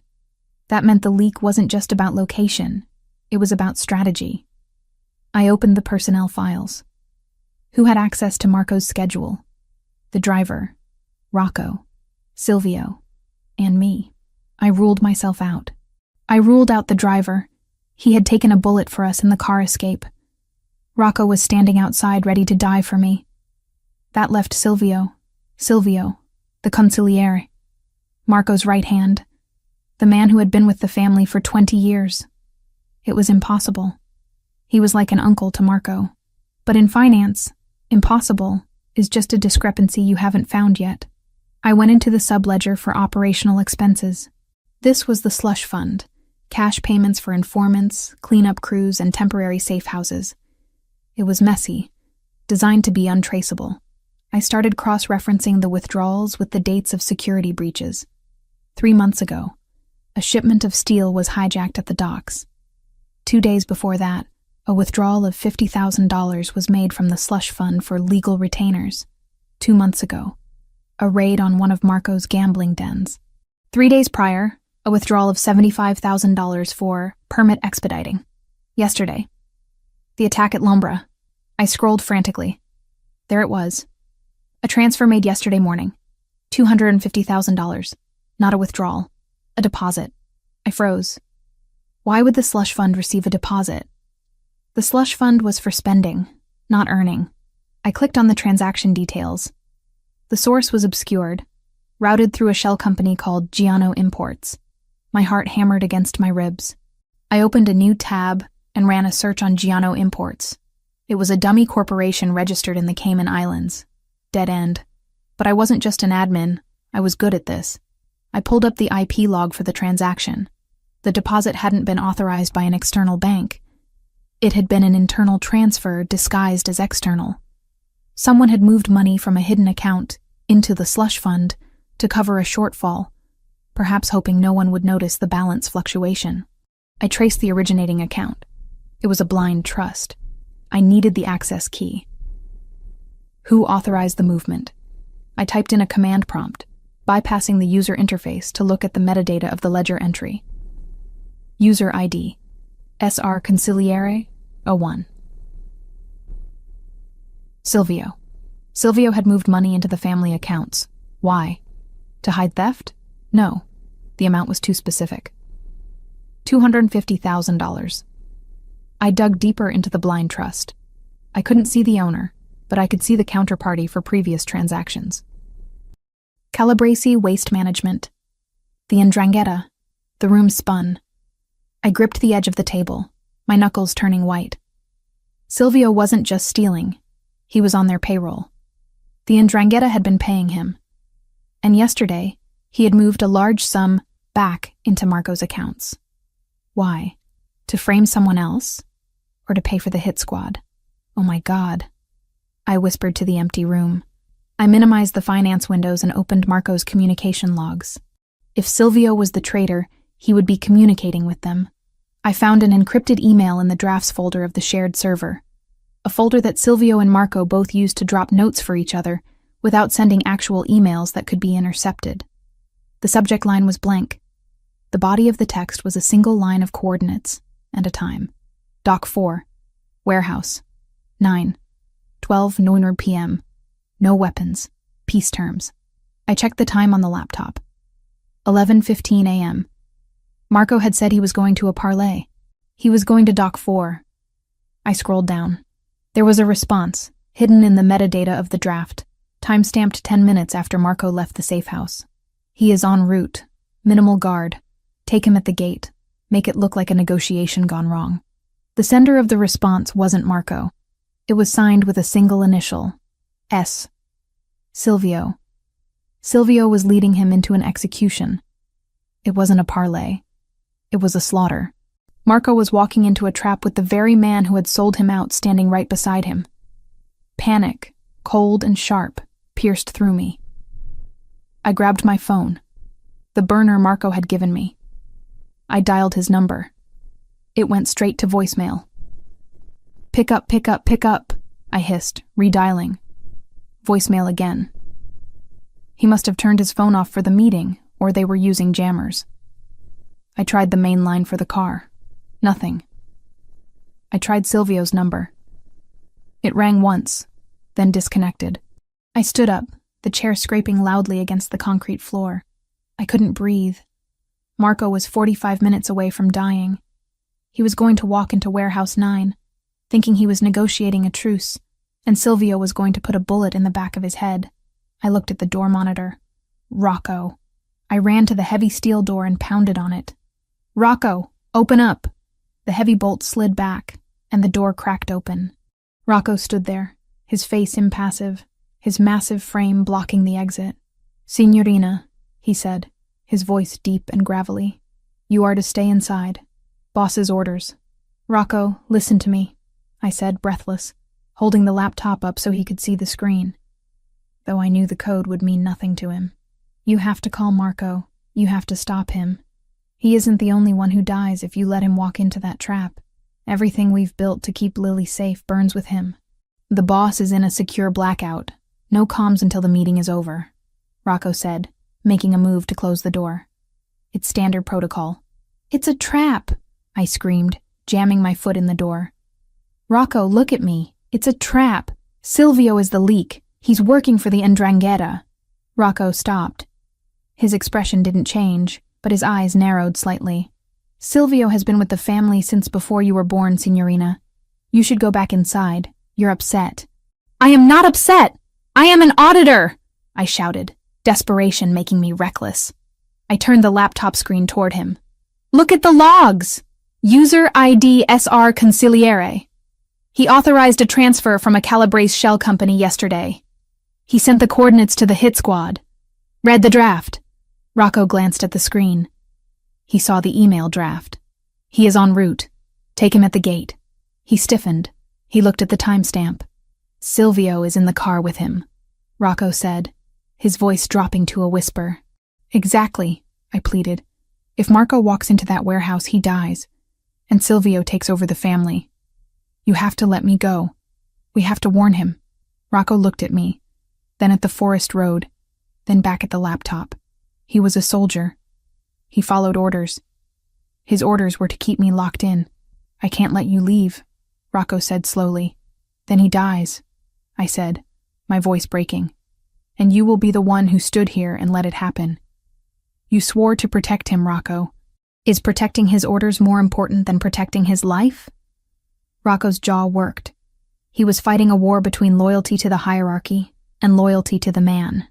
That meant the leak wasn't just about location. It was about strategy. I opened the personnel files. Who had access to Marco's schedule? The driver, Rocco, Silvio, and me. I ruled myself out. I ruled out the driver. He had taken a bullet for us in the car escape. Rocco was standing outside ready to die for me. That left Silvio, the consigliere, Marco's right hand, the man who had been with the family for 20 years. It was impossible. He was like an uncle to Marco. But in finance, impossible is just a discrepancy you haven't found yet. I went into the subledger for operational expenses. This was the slush fund, cash payments for informants, cleanup crews, and temporary safe houses. It was messy, designed to be untraceable. I started cross-referencing the withdrawals with the dates of security breaches. 3 months ago, a shipment of steel was hijacked at the docks. 2 days before that, a withdrawal of $50,000 was made from the slush fund for legal retainers. 2 months ago, a raid on one of Marco's gambling dens. 3 days prior, a withdrawal of $75,000 for permit expediting. Yesterday, the attack at Lombra. I scrolled frantically. There it was. A transfer made yesterday morning. $250,000. Not a withdrawal. A deposit. I froze. Why would the slush fund receive a deposit? The slush fund was for spending, not earning. I clicked on the transaction details. The source was obscured, routed through a shell company called Giano Imports. My heart hammered against my ribs. I opened a new tab and ran a search on Giano Imports. It was a dummy corporation registered in the Cayman Islands. Dead end. But I wasn't just an admin. I was good at this. I pulled up the IP log for the transaction. The deposit hadn't been authorized by an external bank. It had been an internal transfer disguised as external. Someone had moved money from a hidden account into the slush fund to cover a shortfall, perhaps hoping no one would notice the balance fluctuation. I traced the originating account. It was a blind trust. I needed the access key. Who authorized the movement? I typed in a command prompt, bypassing the user interface to look at the metadata of the ledger entry. User ID, SR Consigliere 01. Silvio. Silvio had moved money into the family accounts. Why? To hide theft? No. The amount was too specific. $250,000. I dug deeper into the blind trust. I couldn't see the owner, but I could see the counterparty for previous transactions. Calabrese Waste Management. The 'Ndrangheta. The room spun. I gripped the edge of the table, my knuckles turning white. Silvio wasn't just stealing. He was on their payroll. The 'Ndrangheta had been paying him. And yesterday, he had moved a large sum back into Marco's accounts. Why? To frame someone else? Or to pay for the hit squad? Oh my God. I whispered to the empty room. I minimized the finance windows and opened Marco's communication logs. If Silvio was the traitor, he would be communicating with them. I found an encrypted email in the drafts folder of the shared server, a folder that Silvio and Marco both used to drop notes for each other without sending actual emails that could be intercepted. The subject line was blank. The body of the text was a single line of coordinates and a time. Dock 4, warehouse, 9:12 p.m. No weapons, peace terms. I checked the time on the laptop. 11:15 a.m. Marco had said he was going to a parlay. He was going to Dock 4. I scrolled down. There was a response, hidden in the metadata of the draft, time-stamped 10 minutes after Marco left the safe house. He is en route. Minimal guard. Take him at the gate. Make it look like a negotiation gone wrong. The sender of the response wasn't Marco. It was signed with a single initial, S. Silvio. Silvio was leading him into an execution. It wasn't a parlay. It was a slaughter. Marco was walking into a trap with the very man who had sold him out standing right beside him. Panic, cold and sharp, pierced through me. I grabbed my phone, the burner Marco had given me. I dialed his number. It went straight to voicemail. Pick up, pick up, pick up, I hissed, redialing. Voicemail again. He must have turned his phone off for the meeting, or they were using jammers. I tried the main line for the car. Nothing. I tried Silvio's number. It rang once, then disconnected. I stood up, the chair scraping loudly against the concrete floor. I couldn't breathe. Marco was 45 minutes away from dying. He was going to walk into Warehouse 9, thinking he was negotiating a truce, and Silvio was going to put a bullet in the back of his head. I looked at the door monitor. Rocco. I ran to the heavy steel door and pounded on it. Rocco, open up! The heavy bolt slid back, and the door cracked open. Rocco stood there, his face impassive, his massive frame blocking the exit. Signorina, he said, his voice deep and gravelly. You are to stay inside. Boss's orders. Rocco, listen to me, I said, breathless, holding the laptop up so he could see the screen. Though I knew the code would mean nothing to him. You have to call Marco. You have to stop him. He isn't the only one who dies if you let him walk into that trap. Everything we've built to keep Lily safe burns with him. The boss is in a secure blackout. No comms until the meeting is over, Rocco said, making a move to close the door. It's standard protocol. It's a trap, I screamed, jamming my foot in the door. Rocco, look at me. It's a trap. Silvio is the leak. He's working for the 'Ndrangheta. Rocco stopped. His expression didn't change, but his eyes narrowed slightly. Silvio has been with the family since before you were born, Signorina. You should go back inside. You're upset. I am not upset! I am an auditor! I shouted, desperation making me reckless. I turned the laptop screen toward him. Look at the logs! User ID SR Consigliere. He authorized a transfer from a Calabrese shell company yesterday. He sent the coordinates to the hit squad. Read the draft. Rocco glanced at the screen. He saw the email draft. He is en route. Take him at the gate. He stiffened. He looked at the timestamp. Silvio is in the car with him, Rocco said, his voice dropping to a whisper. Exactly, I pleaded. If Marco walks into that warehouse, he dies, and Silvio takes over the family. You have to let me go. We have to warn him. Rocco looked at me. then at the forest road, then back at the laptop. He was a soldier. He followed orders. His orders were to keep me locked in. I can't let you leave, Rocco said slowly. Then he dies, I said, my voice breaking. And you will be the one who stood here and let it happen. You swore to protect him, Rocco. Is protecting his orders more important than protecting his life? Rocco's jaw worked. He was fighting a war between loyalty to the hierarchy and loyalty to the man.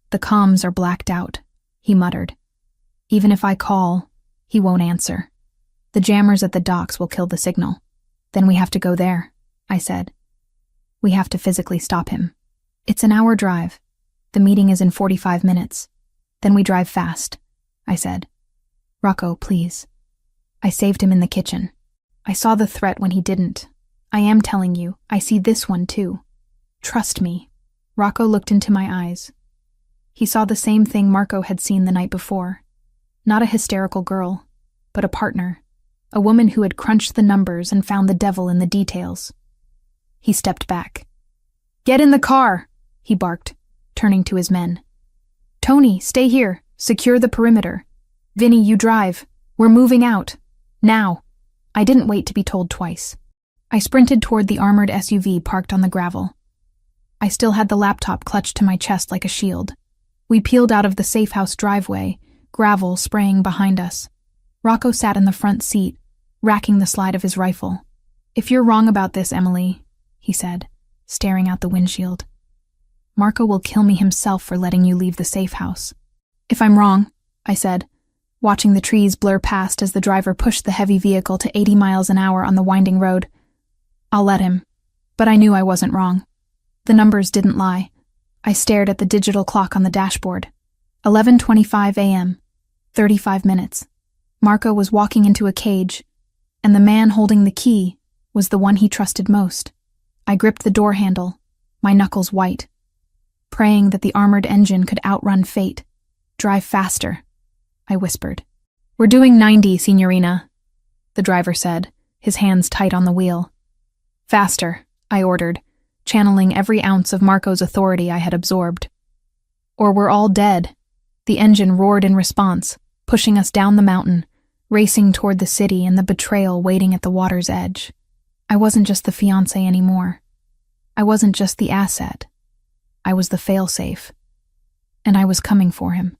The comms are blacked out, he muttered. Even if I call, he won't answer. The jammers at the docks will kill the signal. Then we have to go there, I said. We have to physically stop him. It's an hour drive. The meeting is in 45 minutes. Then we drive fast, I said. Rocco, please. I saved him in the kitchen. I saw the threat when he didn't. I am telling you, I see this one too. Trust me. Rocco looked into my eyes. He saw the same thing Marco had seen the night before. Not a hysterical girl, but a partner. A woman who had crunched the numbers and found the devil in the details. He stepped back. Get in the car, he barked, turning to his men. Tony, stay here. Secure the perimeter. Vinny, you drive. We're moving out. Now. I didn't wait to be told twice. I sprinted toward the armored SUV parked on the gravel. I still had the laptop clutched to my chest like a shield. We peeled out of the safe house driveway, gravel spraying behind us. Rocco sat in the front seat, racking the slide of his rifle. If you're wrong about this, Emily, he said, staring out the windshield. Marco will kill me himself for letting you leave the safe house. If I'm wrong, I said, watching the trees blur past as the driver pushed the heavy vehicle to 80 miles an hour on the winding road. I'll let him. But I knew I wasn't wrong. The numbers didn't lie. I stared at the digital clock on the dashboard. 11:25 a.m. 35 minutes. Marco was walking into a cage, and the man holding the key was the one he trusted most. I gripped the door handle, my knuckles white, praying that the armored engine could outrun fate. Drive faster, I whispered. We're doing 90, Signorina, the driver said, his hands tight on the wheel. Faster, I ordered, channeling every ounce of Marco's authority I had absorbed. Or we're all dead. The engine roared in response, pushing us down the mountain, racing toward the city and the betrayal waiting at the water's edge. I wasn't just the fiancé anymore. I wasn't just the asset. I was the failsafe. And I was coming for him.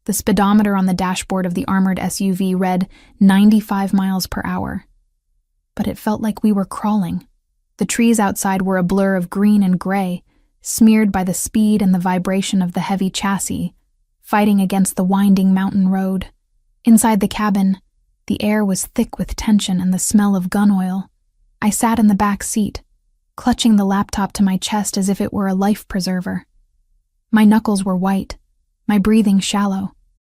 The speedometer on the dashboard of the armored SUV read 95 miles per hour. But it felt like we were crawling. The trees outside were a blur of green and gray, smeared by the speed and the vibration of the heavy chassis, fighting against the winding mountain road. Inside the cabin, the air was thick with tension and the smell of gun oil. I sat in the back seat, clutching the laptop to my chest as if it were a life preserver. My knuckles were white, my breathing shallow.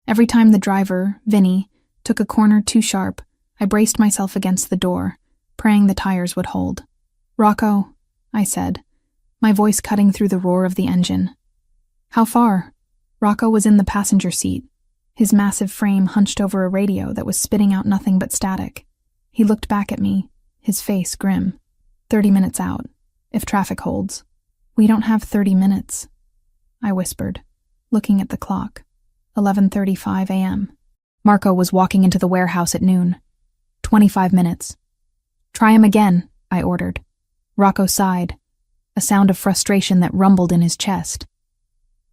Every time the driver, Vinny, took a corner too sharp, I braced myself against the door, praying the tires would hold. Rocco, I said, my voice cutting through the roar of the engine. How far? Rocco was in the passenger seat, his massive frame hunched over a radio that was spitting out nothing but static. He looked back at me, his face grim. 30 minutes out, if traffic holds. We don't have 30 minutes, I whispered, looking at the clock. 11:35 a.m. Marco was walking into the warehouse at noon. 25 minutes. Try him again, I ordered. Rocco sighed, a sound of frustration that rumbled in his chest.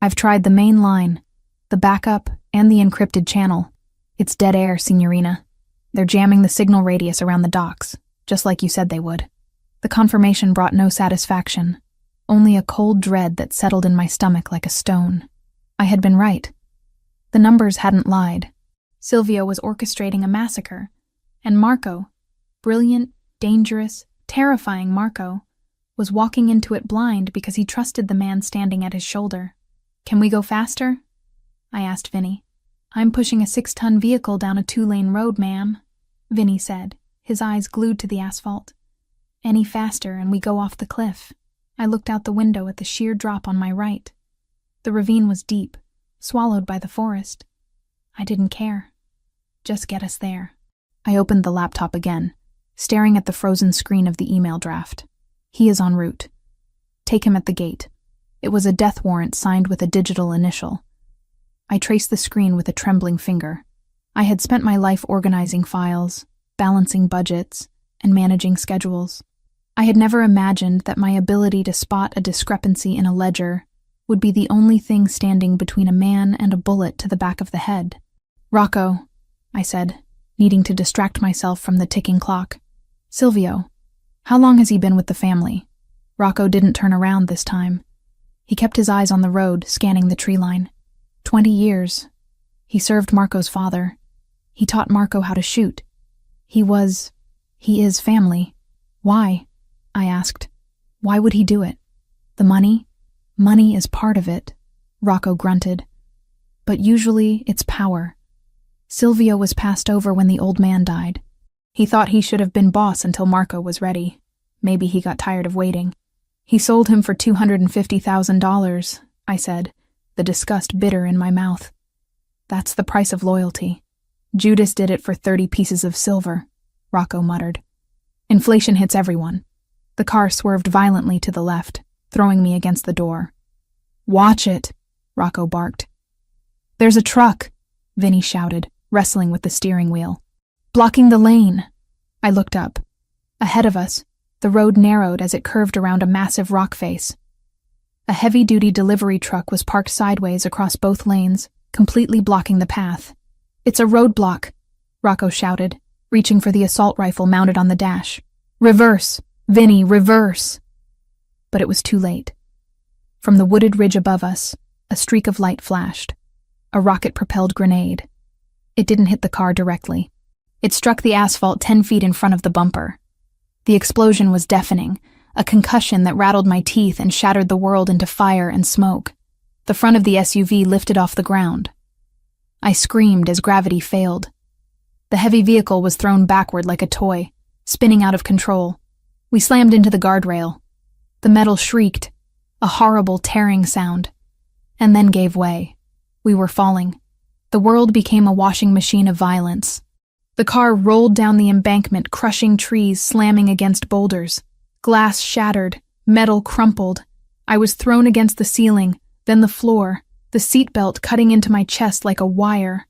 I've tried the main line, the backup, and the encrypted channel. It's dead air, Signorina. They're jamming the signal radius around the docks, just like you said they would. The confirmation brought no satisfaction, only a cold dread that settled in my stomach like a stone. I had been right. The numbers hadn't lied. Silvio was orchestrating a massacre, and Marco, brilliant, dangerous, terrifying Marco, was walking into it blind because he trusted the man standing at his shoulder. Can we go faster? I asked Vinny. I'm pushing a 6-ton vehicle down a 2-lane road, ma'am, Vinny said, his eyes glued to the asphalt. Any faster and we go off the cliff. I looked out the window at the sheer drop on my right. The ravine was deep, swallowed by the forest. I didn't care. Just get us there. I opened the laptop again, staring at the frozen screen of the email draft. He is en route. Take him at the gate. It was a death warrant signed with a digital initial. I traced the screen with a trembling finger. I had spent my life organizing files, balancing budgets, and managing schedules. I had never imagined that my ability to spot a discrepancy in a ledger would be the only thing standing between a man and a bullet to the back of the head. "Rocco," I said, needing to distract myself from the ticking clock. "Silvio, how long has he been with the family?" Rocco didn't turn around this time. He kept his eyes on the road, scanning the tree line. 20 years. He served Marco's father. He taught Marco how to shoot. He is family. Why? I asked. Why would he do it? The money? Money is part of it, Rocco grunted. But usually it's power. Silvio was passed over when the old man died. He thought he should have been boss until Marco was ready. Maybe he got tired of waiting. He sold him for $250,000, I said, the disgust bitter in my mouth. That's the price of loyalty. Judas did it for 30 pieces of silver, Rocco muttered. Inflation hits everyone. The car swerved violently to the left, throwing me against the door. Watch it, Rocco barked. There's a truck, Vinny shouted, wrestling with the steering wheel. Blocking the lane. I looked up. Ahead of us, the road narrowed as it curved around a massive rock face. A heavy-duty delivery truck was parked sideways across both lanes, completely blocking the path. It's a roadblock, Rocco shouted, reaching for the assault rifle mounted on the dash. Reverse, Vinny, reverse. But it was too late. From the wooded ridge above us, a streak of light flashed. A rocket-propelled grenade. It didn't hit the car directly. It struck the asphalt 10 feet in front of the bumper. The explosion was deafening, a concussion that rattled my teeth and shattered the world into fire and smoke. The front of the SUV lifted off the ground. I screamed as gravity failed. The heavy vehicle was thrown backward like a toy, spinning out of control. We slammed into the guardrail. The metal shrieked, a horrible tearing sound, and then gave way. We were falling. The world became a washing machine of violence. The car rolled down the embankment, crushing trees, slamming against boulders. Glass shattered, metal crumpled. I was thrown against the ceiling, then the floor, the seatbelt cutting into my chest like a wire.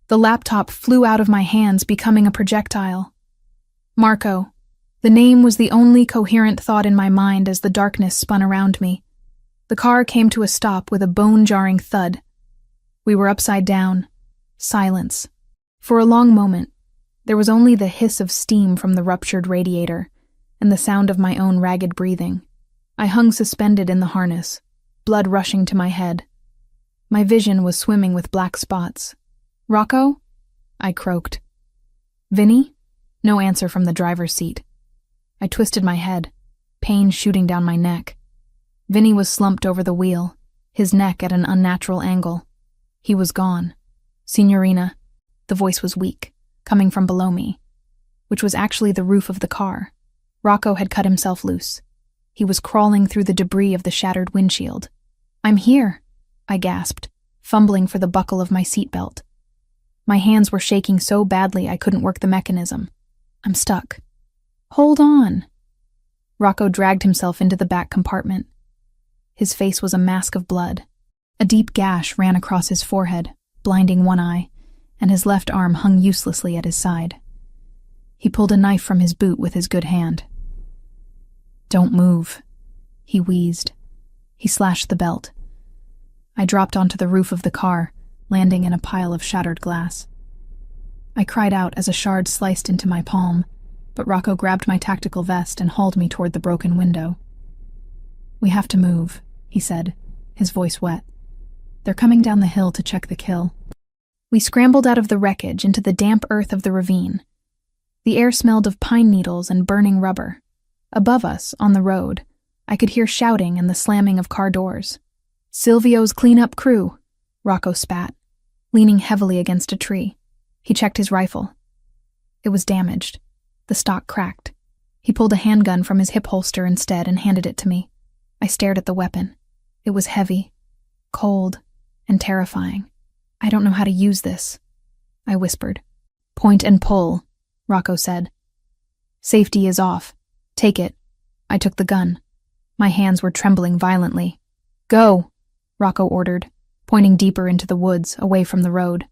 The laptop flew out of my hands, becoming a projectile. Marco. The name was the only coherent thought in my mind as the darkness spun around me. The car came to a stop with a bone-jarring thud. We were upside down. Silence. For a long moment, there was only the hiss of steam from the ruptured radiator and the sound of my own ragged breathing. I hung suspended in the harness, blood rushing to my head. My vision was swimming with black spots. Rocco? I croaked. Vinny? No answer from the driver's seat. I twisted my head, pain shooting down my neck. Vinny was slumped over the wheel, his neck at an unnatural angle. He was gone. Signorina. The voice was weak, coming from below me, which was actually the roof of the car. Rocco had cut himself loose. He was crawling through the debris of the shattered windshield. I'm here, I gasped, fumbling for the buckle of my seatbelt. My hands were shaking so badly I couldn't work the mechanism. I'm stuck. Hold on. Rocco dragged himself into the back compartment. His face was a mask of blood. A deep gash ran across his forehead, blinding one eye, and his left arm hung uselessly at his side. He pulled a knife from his boot with his good hand. Don't move, he wheezed. He slashed the belt. I dropped onto the roof of the car, landing in a pile of shattered glass. I cried out as a shard sliced into my palm, but Rocco grabbed my tactical vest and hauled me toward the broken window. We have to move, he said, his voice wet. They're coming down the hill to check the kill. We scrambled out of the wreckage into the damp earth of the ravine. The air smelled of pine needles and burning rubber. Above us, on the road, I could hear shouting and the slamming of car doors. Silvio's cleanup crew, Rocco spat, leaning heavily against a tree. He checked his rifle. It was damaged. The stock cracked. He pulled a handgun from his hip holster instead and handed it to me. I stared at the weapon. It was heavy, cold, and terrifying. I don't know how to use this, I whispered. Point and pull, Rocco said. Safety is off. Take it. I took the gun. My hands were trembling violently. Go, Rocco ordered, pointing deeper into the woods, away from the road.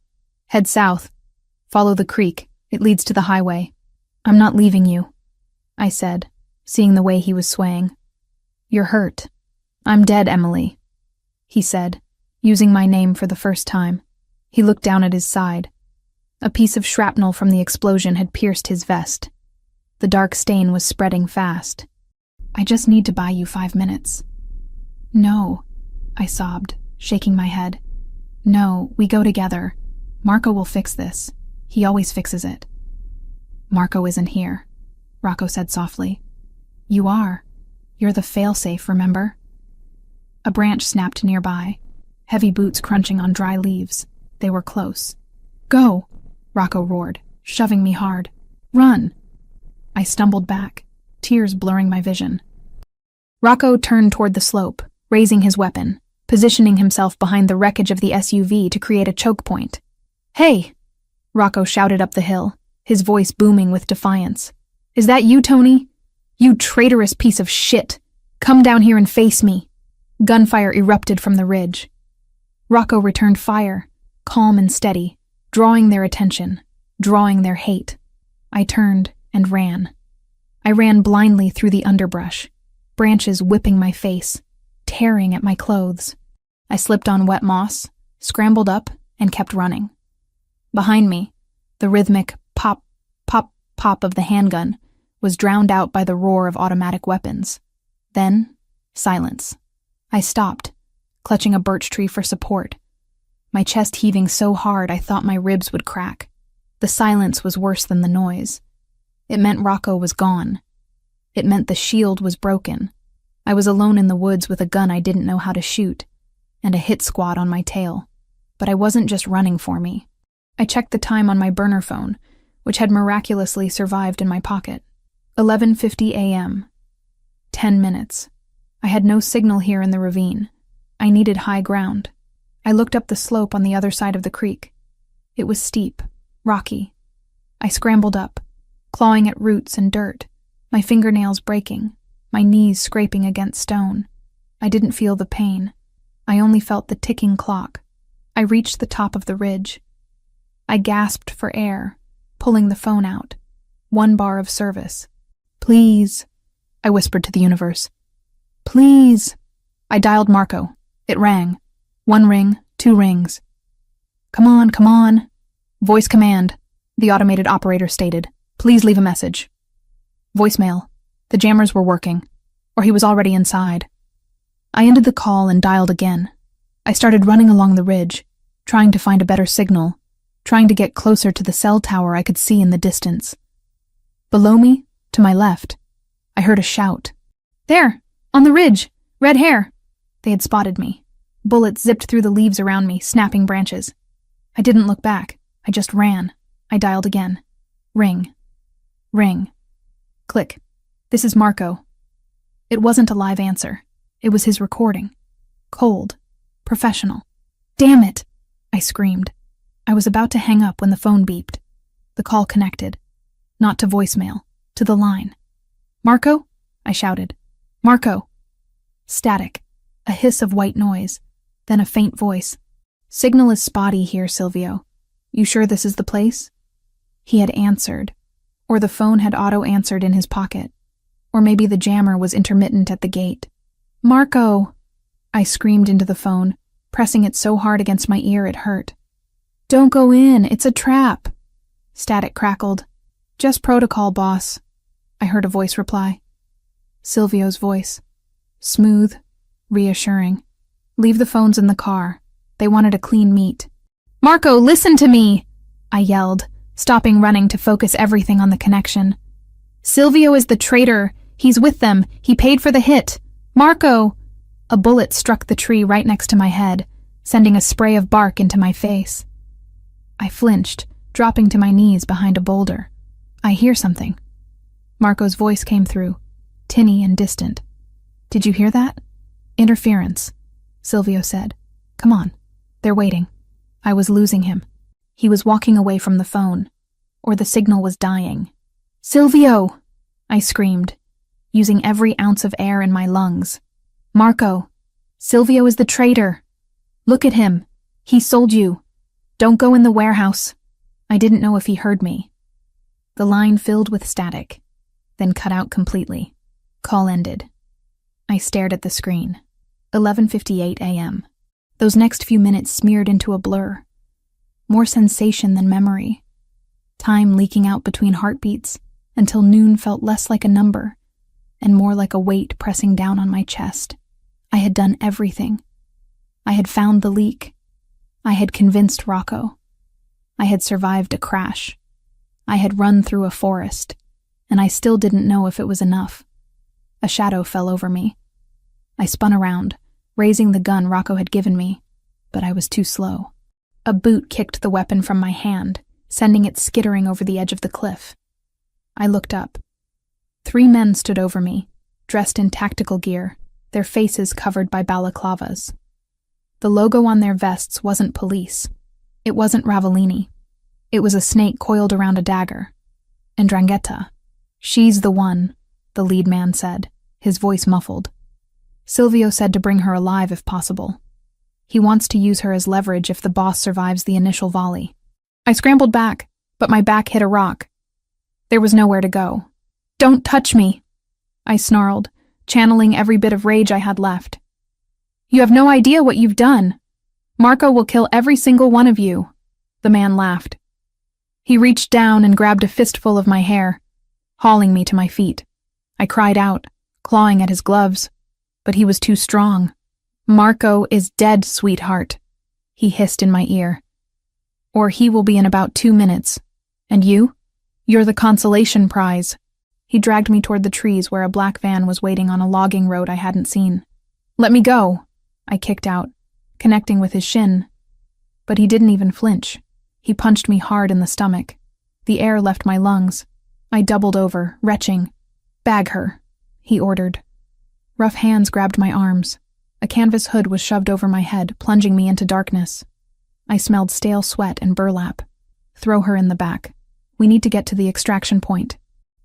Head south. Follow the creek. It leads to the highway. I'm not leaving you, I said, seeing the way he was swaying. You're hurt. I'm dead, Emily, he said, using my name for the first time. He looked down at his side. A piece of shrapnel from the explosion had pierced his vest. The dark stain was spreading fast. I just need to buy you 5 minutes. No, I sobbed, shaking my head. No, we go together. Marco will fix this. He always fixes it. Marco isn't here, Rocco said softly. You are. You're the failsafe, remember? A branch snapped nearby, heavy boots crunching on dry leaves. They were close. Go, Rocco roared, shoving me hard. Run! I stumbled back, tears blurring my vision. Rocco turned toward the slope, raising his weapon, positioning himself behind the wreckage of the SUV to create a choke point. Hey! Rocco shouted up the hill, his voice booming with defiance. Is that you, Tony? You traitorous piece of shit! Come down here and face me! Gunfire erupted from the ridge. Rocco returned fire, calm and steady, drawing their attention, drawing their hate. I turned and ran. I ran blindly through the underbrush, branches whipping my face, tearing at my clothes. I slipped on wet moss, scrambled up, and kept running. Behind me, the rhythmic pop, pop, pop of the handgun was drowned out by the roar of automatic weapons. Then, silence. I stopped, clutching a birch tree for support, my chest heaving so hard I thought my ribs would crack. The silence was worse than the noise. It meant Rocco was gone. It meant the shield was broken. I was alone in the woods with a gun I didn't know how to shoot, and a hit squad on my tail. But I wasn't just running for me. I checked the time on my burner phone, which had miraculously survived in my pocket. 11:50 a.m. 10 minutes. I had no signal here in the ravine. I needed high ground. I looked up the slope on the other side of the creek. It was steep, rocky. I scrambled up, clawing at roots and dirt, my fingernails breaking, my knees scraping against stone. I didn't feel the pain. I only felt the ticking clock. I reached the top of the ridge. I gasped for air, pulling the phone out. 1 bar of service. Please, I whispered to the universe. Please. I dialed Marco. It rang. 1 ring, 2 rings. Come on. Voice command, the automated operator stated. Please leave a message. Voicemail. The jammers were working, or he was already inside. I ended the call and dialed again. I started running along the ridge, trying to find a better signal, trying to get closer to the cell tower I could see in the distance. Below me, to my left, I heard a shout. There, on the ridge, red hair. They had spotted me. Bullets zipped through the leaves around me, snapping branches. I didn't look back. I just ran. I dialed again. Ring. Ring. Click. This is Marco. It wasn't a live answer. It was his recording. Cold. Professional. Damn it! I screamed. I was about to hang up when the phone beeped. The call connected. Not to voicemail. To the line. Marco? I shouted. Marco. Static. A hiss of white noise. Then a faint voice. Signal is spotty here, Silvio. You sure this is the place? He had answered. Or the phone had auto-answered in his pocket. Or maybe the jammer was intermittent at the gate. Marco! I screamed into the phone, pressing it so hard against my ear it hurt. Don't go in, it's a trap. Static crackled. Just protocol, boss. I heard a voice reply. Silvio's voice. Smooth, reassuring. Leave the phones in the car. They wanted a clean meet. Marco, listen to me! I yelled, stopping running to focus everything on the connection. Silvio is the traitor. He's with them. He paid for the hit. Marco! A bullet struck the tree right next to my head, sending a spray of bark into my face. I flinched, dropping to my knees behind a boulder. I hear something. Marco's voice came through, tinny and distant. Did you hear that? Interference, Silvio said. Come on. They're waiting. I was losing him. He was walking away from the phone, or the signal was dying. Silvio! I screamed, using every ounce of air in my lungs. Marco! Silvio is the traitor. Look at him. He sold you. Don't go in the warehouse. I didn't know if he heard me. The line filled with static, then cut out completely. Call ended. I stared at the screen. 11:58 a.m. Those next few minutes smeared into a blur. More sensation than memory. Time leaking out between heartbeats until noon felt less like a number and more like a weight pressing down on my chest. I had done everything. I had found the leak. I had convinced Rocco. I had survived a crash. I had run through a forest, and I still didn't know if it was enough. A shadow fell over me. I spun around, raising the gun Rocco had given me, but I was too slow. A boot kicked the weapon from my hand, sending it skittering over the edge of the cliff. I looked up. 3 men stood over me, dressed in tactical gear, their faces covered by balaclavas. The logo on their vests wasn't police. It wasn't Ravellini. It was a snake coiled around a dagger. And Ndrangheta. She's the one, the lead man said, his voice muffled. Silvio said to bring her alive if possible. He wants to use her as leverage if the boss survives the initial volley. I scrambled back, but my back hit a rock. There was nowhere to go. Don't touch me, I snarled, channeling every bit of rage I had left. You have no idea what you've done. Marco will kill every single one of you, the man laughed. He reached down and grabbed a fistful of my hair, hauling me to my feet. I cried out, clawing at his gloves, but he was too strong. Marco is dead, sweetheart, he hissed in my ear. Or he will be in about 2 minutes. And you? You're the consolation prize. He dragged me toward the trees where a black van was waiting on a logging road I hadn't seen. Let me go, I kicked out, connecting with his shin. But he didn't even flinch. He punched me hard in the stomach. The air left my lungs. I doubled over, retching. Bag her, he ordered. Rough hands grabbed my arms. A canvas hood was shoved over my head, plunging me into darkness. I smelled stale sweat and burlap. Throw her in the back. We need to get to the extraction point.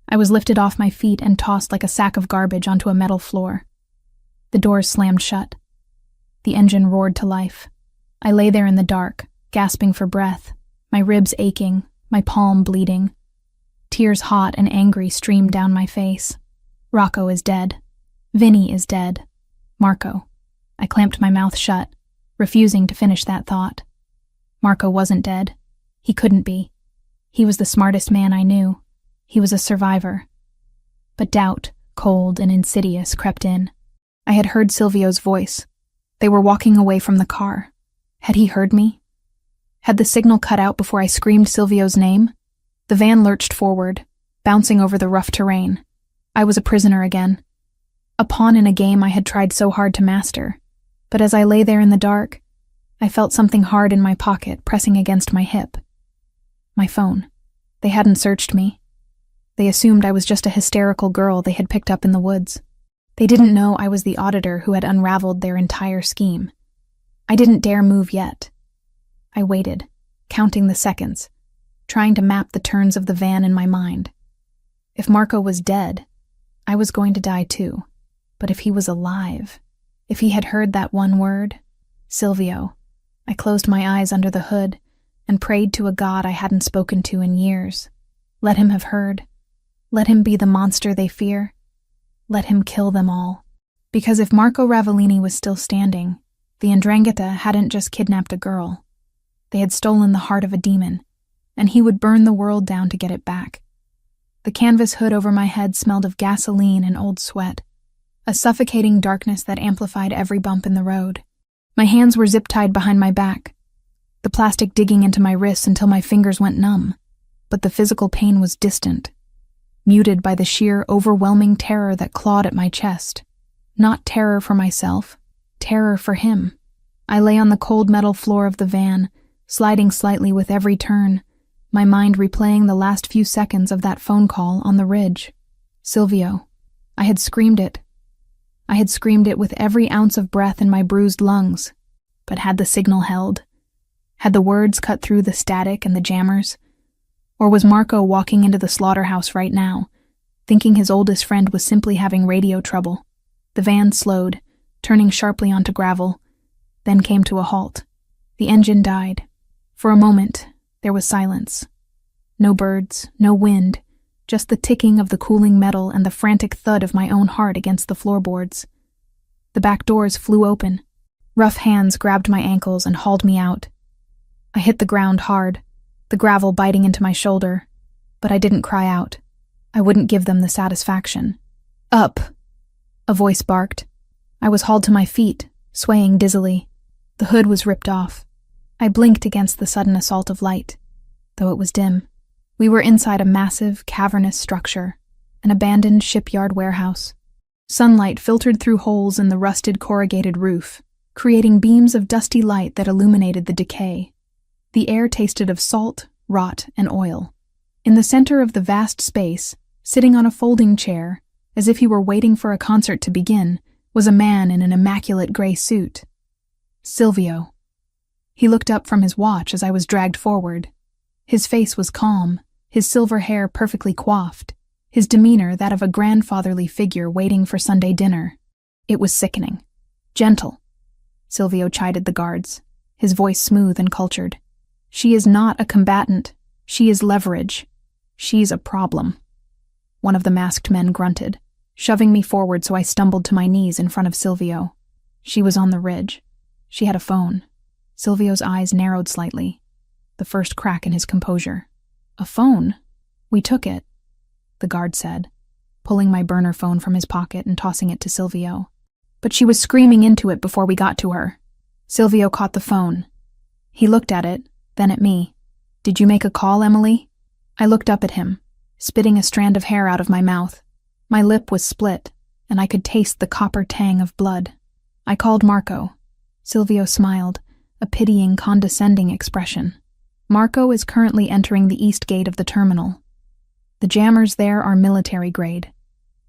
I was lifted off my feet and tossed like a sack of garbage onto a metal floor. The doors slammed shut. The engine roared to life. I lay there in the dark, gasping for breath, my ribs aching, my palm bleeding. Tears hot and angry streamed down my face. Rocco is dead. Vinny is dead. Marco. I clamped my mouth shut, refusing to finish that thought. Marco wasn't dead. He couldn't be. He was the smartest man I knew. He was a survivor. But doubt, cold and insidious, crept in. I had heard Silvio's voice. They were walking away from the car. Had he heard me? Had the signal cut out before I screamed Silvio's name? The van lurched forward, bouncing over the rough terrain. I was a prisoner again. A pawn in a game I had tried so hard to master. But as I lay there in the dark, I felt something hard in my pocket pressing against my hip. My phone. They hadn't searched me. They assumed I was just a hysterical girl they had picked up in the woods. They didn't know I was the auditor who had unraveled their entire scheme. I didn't dare move yet. I waited, counting the seconds, trying to map the turns of the van in my mind. If Marco was dead, I was going to die too. But if he was alive, if he had heard that one word, Silvio, I closed my eyes under the hood and prayed to a God I hadn't spoken to in years. Let him have heard. Let him be the monster they fear. Let him kill them all. Because if Marco Ravellini was still standing, the Ndrangheta hadn't just kidnapped a girl. They had stolen the heart of a demon, and he would burn the world down to get it back. The canvas hood over my head smelled of gasoline and old sweat, a suffocating darkness that amplified every bump in the road. My hands were zip-tied behind my back, the plastic digging into my wrists until my fingers went numb, but the physical pain was distant, muted by the sheer, overwhelming terror that clawed at my chest. Not terror for myself, terror for him. I lay on the cold metal floor of the van, sliding slightly with every turn, my mind replaying the last few seconds of that phone call on the ridge. Silvio. I had screamed it. I had screamed it with every ounce of breath in my bruised lungs. But had the signal held? Had the words cut through the static and the jammers? Or was Marco walking into the slaughterhouse right now, thinking his oldest friend was simply having radio trouble? The van slowed, turning sharply onto gravel, then came to a halt. The engine died. For a moment, there was silence. No birds, no wind, just the ticking of the cooling metal and the frantic thud of my own heart against the floorboards. The back doors flew open. Rough hands grabbed my ankles and hauled me out. I hit the ground hard, the gravel biting into my shoulder, but I didn't cry out. I wouldn't give them the satisfaction. Up! A voice barked. I was hauled to my feet, swaying dizzily. The hood was ripped off. I blinked against the sudden assault of light, though it was dim. We were inside a massive, cavernous structure, an abandoned shipyard warehouse. Sunlight filtered through holes in the rusted corrugated roof, creating beams of dusty light that illuminated the decay. The air tasted of salt, rot, and oil. In the center of the vast space, sitting on a folding chair, as if he were waiting for a concert to begin, was a man in an immaculate gray suit. Silvio. He looked up from his watch as I was dragged forward. His face was calm, his silver hair perfectly coiffed, his demeanor that of a grandfatherly figure waiting for Sunday dinner. It was sickening. Gentle. Silvio chided the guards, his voice smooth and cultured. She is not a combatant. She is leverage. She's a problem. One of the masked men grunted, shoving me forward so I stumbled to my knees in front of Silvio. She was on the ridge. She had a phone. Silvio's eyes narrowed slightly, the first crack in his composure. A phone? We took it, the guard said, pulling my burner phone from his pocket and tossing it to Silvio. But she was screaming into it before we got to her. Silvio caught the phone. He looked at it, then at me. Did you make a call, Emily? I looked up at him, spitting a strand of hair out of my mouth. My lip was split, and I could taste the copper tang of blood. I called Marco. Silvio smiled, a pitying, condescending expression. Marco is currently entering the east gate of the terminal. The jammers there are military grade.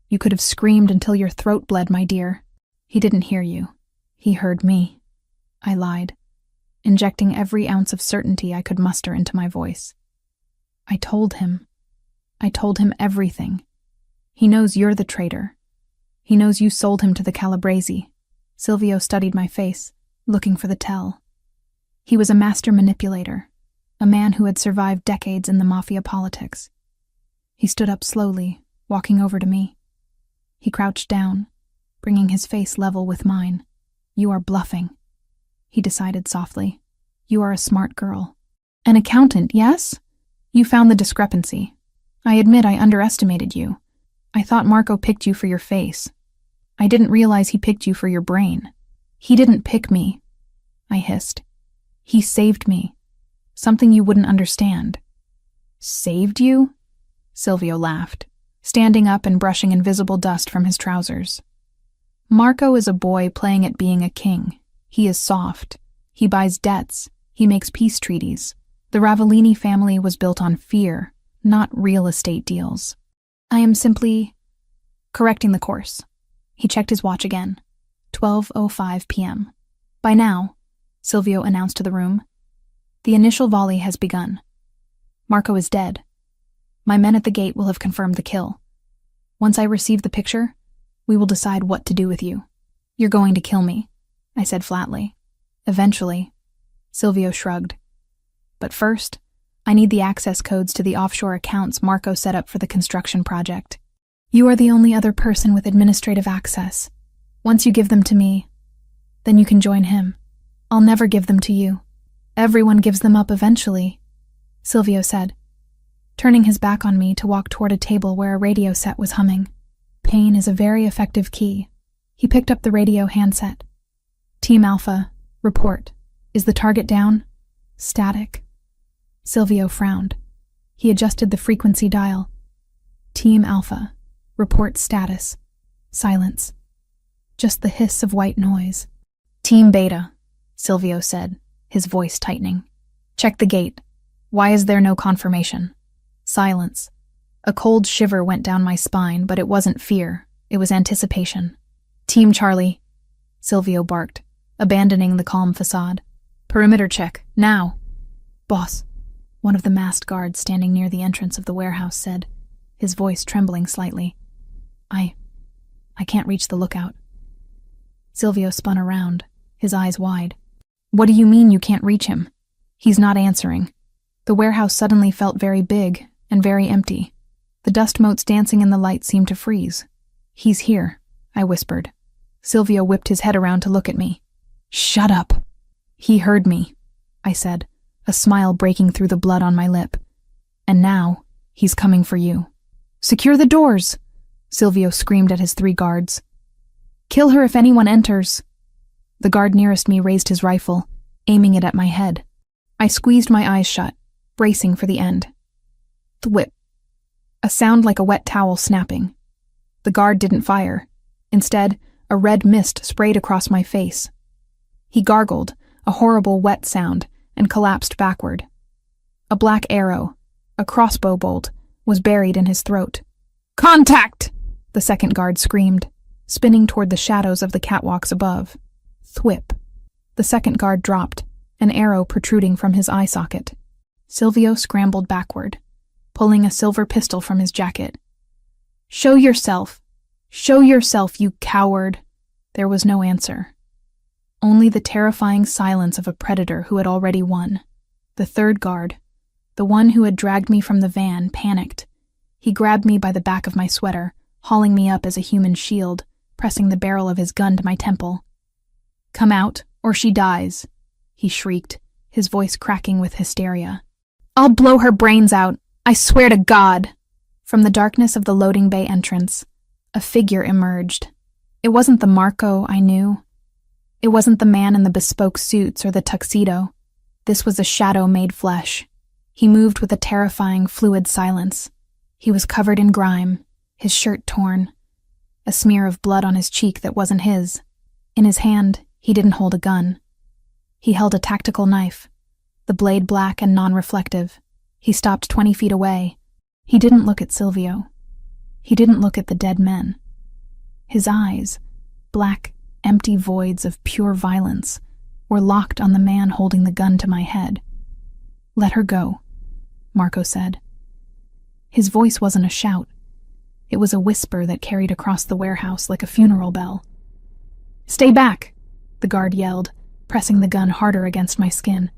You could have screamed until your throat bled, my dear. He didn't hear you. He heard me. I lied, injecting every ounce of certainty I could muster into my voice. I told him everything. He knows you're the traitor. He knows you sold him to the Calabresi. Silvio studied my face, looking for the tell. He was a master manipulator, a man who had survived decades in the Mafia politics. He stood up slowly, walking over to me. He crouched down, bringing his face level with mine. You are bluffing, he decided softly. You are a smart girl. An accountant, yes? You found the discrepancy. I admit I underestimated you. I thought Marco picked you for your face. I didn't realize he picked you for your brain. He didn't pick me, I hissed. He saved me. Something you wouldn't understand. Saved you? Silvio laughed, standing up and brushing invisible dust from his trousers. Marco is a boy playing at being a king. He is soft. He buys debts. He makes peace treaties. The Ravellini family was built on fear, not real estate deals. I am simply correcting the course. He checked his watch again. 12:05 p.m. By now, Silvio announced to the room, the initial volley has begun. Marco is dead. My men at the gate will have confirmed the kill. Once I receive the picture, we will decide what to do with you. You're going to kill me, I said flatly. Eventually. Silvio shrugged. But first, I need the access codes to the offshore accounts Marco set up for the construction project. You are the only other person with administrative access. Once you give them to me, then you can join him. I'll never give them to you. Everyone gives them up eventually, Silvio said, turning his back on me to walk toward a table where a radio set was humming. Pain is a very effective key. He picked up the radio handset. Team Alpha, report. Is the target down? Static. Silvio frowned. He adjusted the frequency dial. Team Alpha, report status. Silence. Just the hiss of white noise. Team Beta, Silvio said, his voice tightening. Check the gate. Why is there no confirmation? Silence. A cold shiver went down my spine, but it wasn't fear. It was anticipation. Team Charlie, Silvio barked, abandoning the calm facade. Perimeter check, now. Boss, one of the masked guards standing near the entrance of the warehouse said, his voice trembling slightly. I can't reach the lookout. Silvio spun around, his eyes wide. What do you mean you can't reach him? He's not answering. The warehouse suddenly felt very big and very empty. The dust motes dancing in the light seemed to freeze. He's here, I whispered. Silvio whipped his head around to look at me. Shut up. He heard me, I said, a smile breaking through the blood on my lip. And now, he's coming for you. Secure the doors, Silvio screamed at his 3 guards. Kill her if anyone enters. The guard nearest me raised his rifle, aiming it at my head. I squeezed my eyes shut, bracing for the end. Thwip. A sound like a wet towel snapping. The guard didn't fire. Instead, a red mist sprayed across my face. He gargled, a horrible wet sound, and collapsed backward. A black arrow, a crossbow bolt, was buried in his throat. Contact! The second guard screamed, spinning toward the shadows of the catwalks above. Thwip. The second guard dropped, an arrow protruding from his eye socket. Silvio scrambled backward, pulling a silver pistol from his jacket. Show yourself! Show yourself, you coward! There was no answer. Only the terrifying silence of a predator who had already won. The third guard, the one who had dragged me from the van, panicked. He grabbed me by the back of my sweater, hauling me up as a human shield, pressing the barrel of his gun to my temple. Come out, or she dies, he shrieked, his voice cracking with hysteria. I'll blow her brains out, I swear to God! From the darkness of the loading bay entrance, a figure emerged. It wasn't the Marco I knew. It wasn't the man in the bespoke suits or the tuxedo. This was a shadow made flesh. He moved with a terrifying, fluid silence. He was covered in grime, his shirt torn, a smear of blood on his cheek that wasn't his. In his hand, he didn't hold a gun. He held a tactical knife, the blade black and non-reflective. He stopped 20 feet away. He didn't look at Silvio. He didn't look at the dead men. His eyes, black, empty voids of pure violence, were locked on the man holding the gun to my head. Let her go, Marco said. His voice wasn't a shout. It was a whisper that carried across the warehouse like a funeral bell. Stay back, the guard yelled, pressing the gun harder against my skin.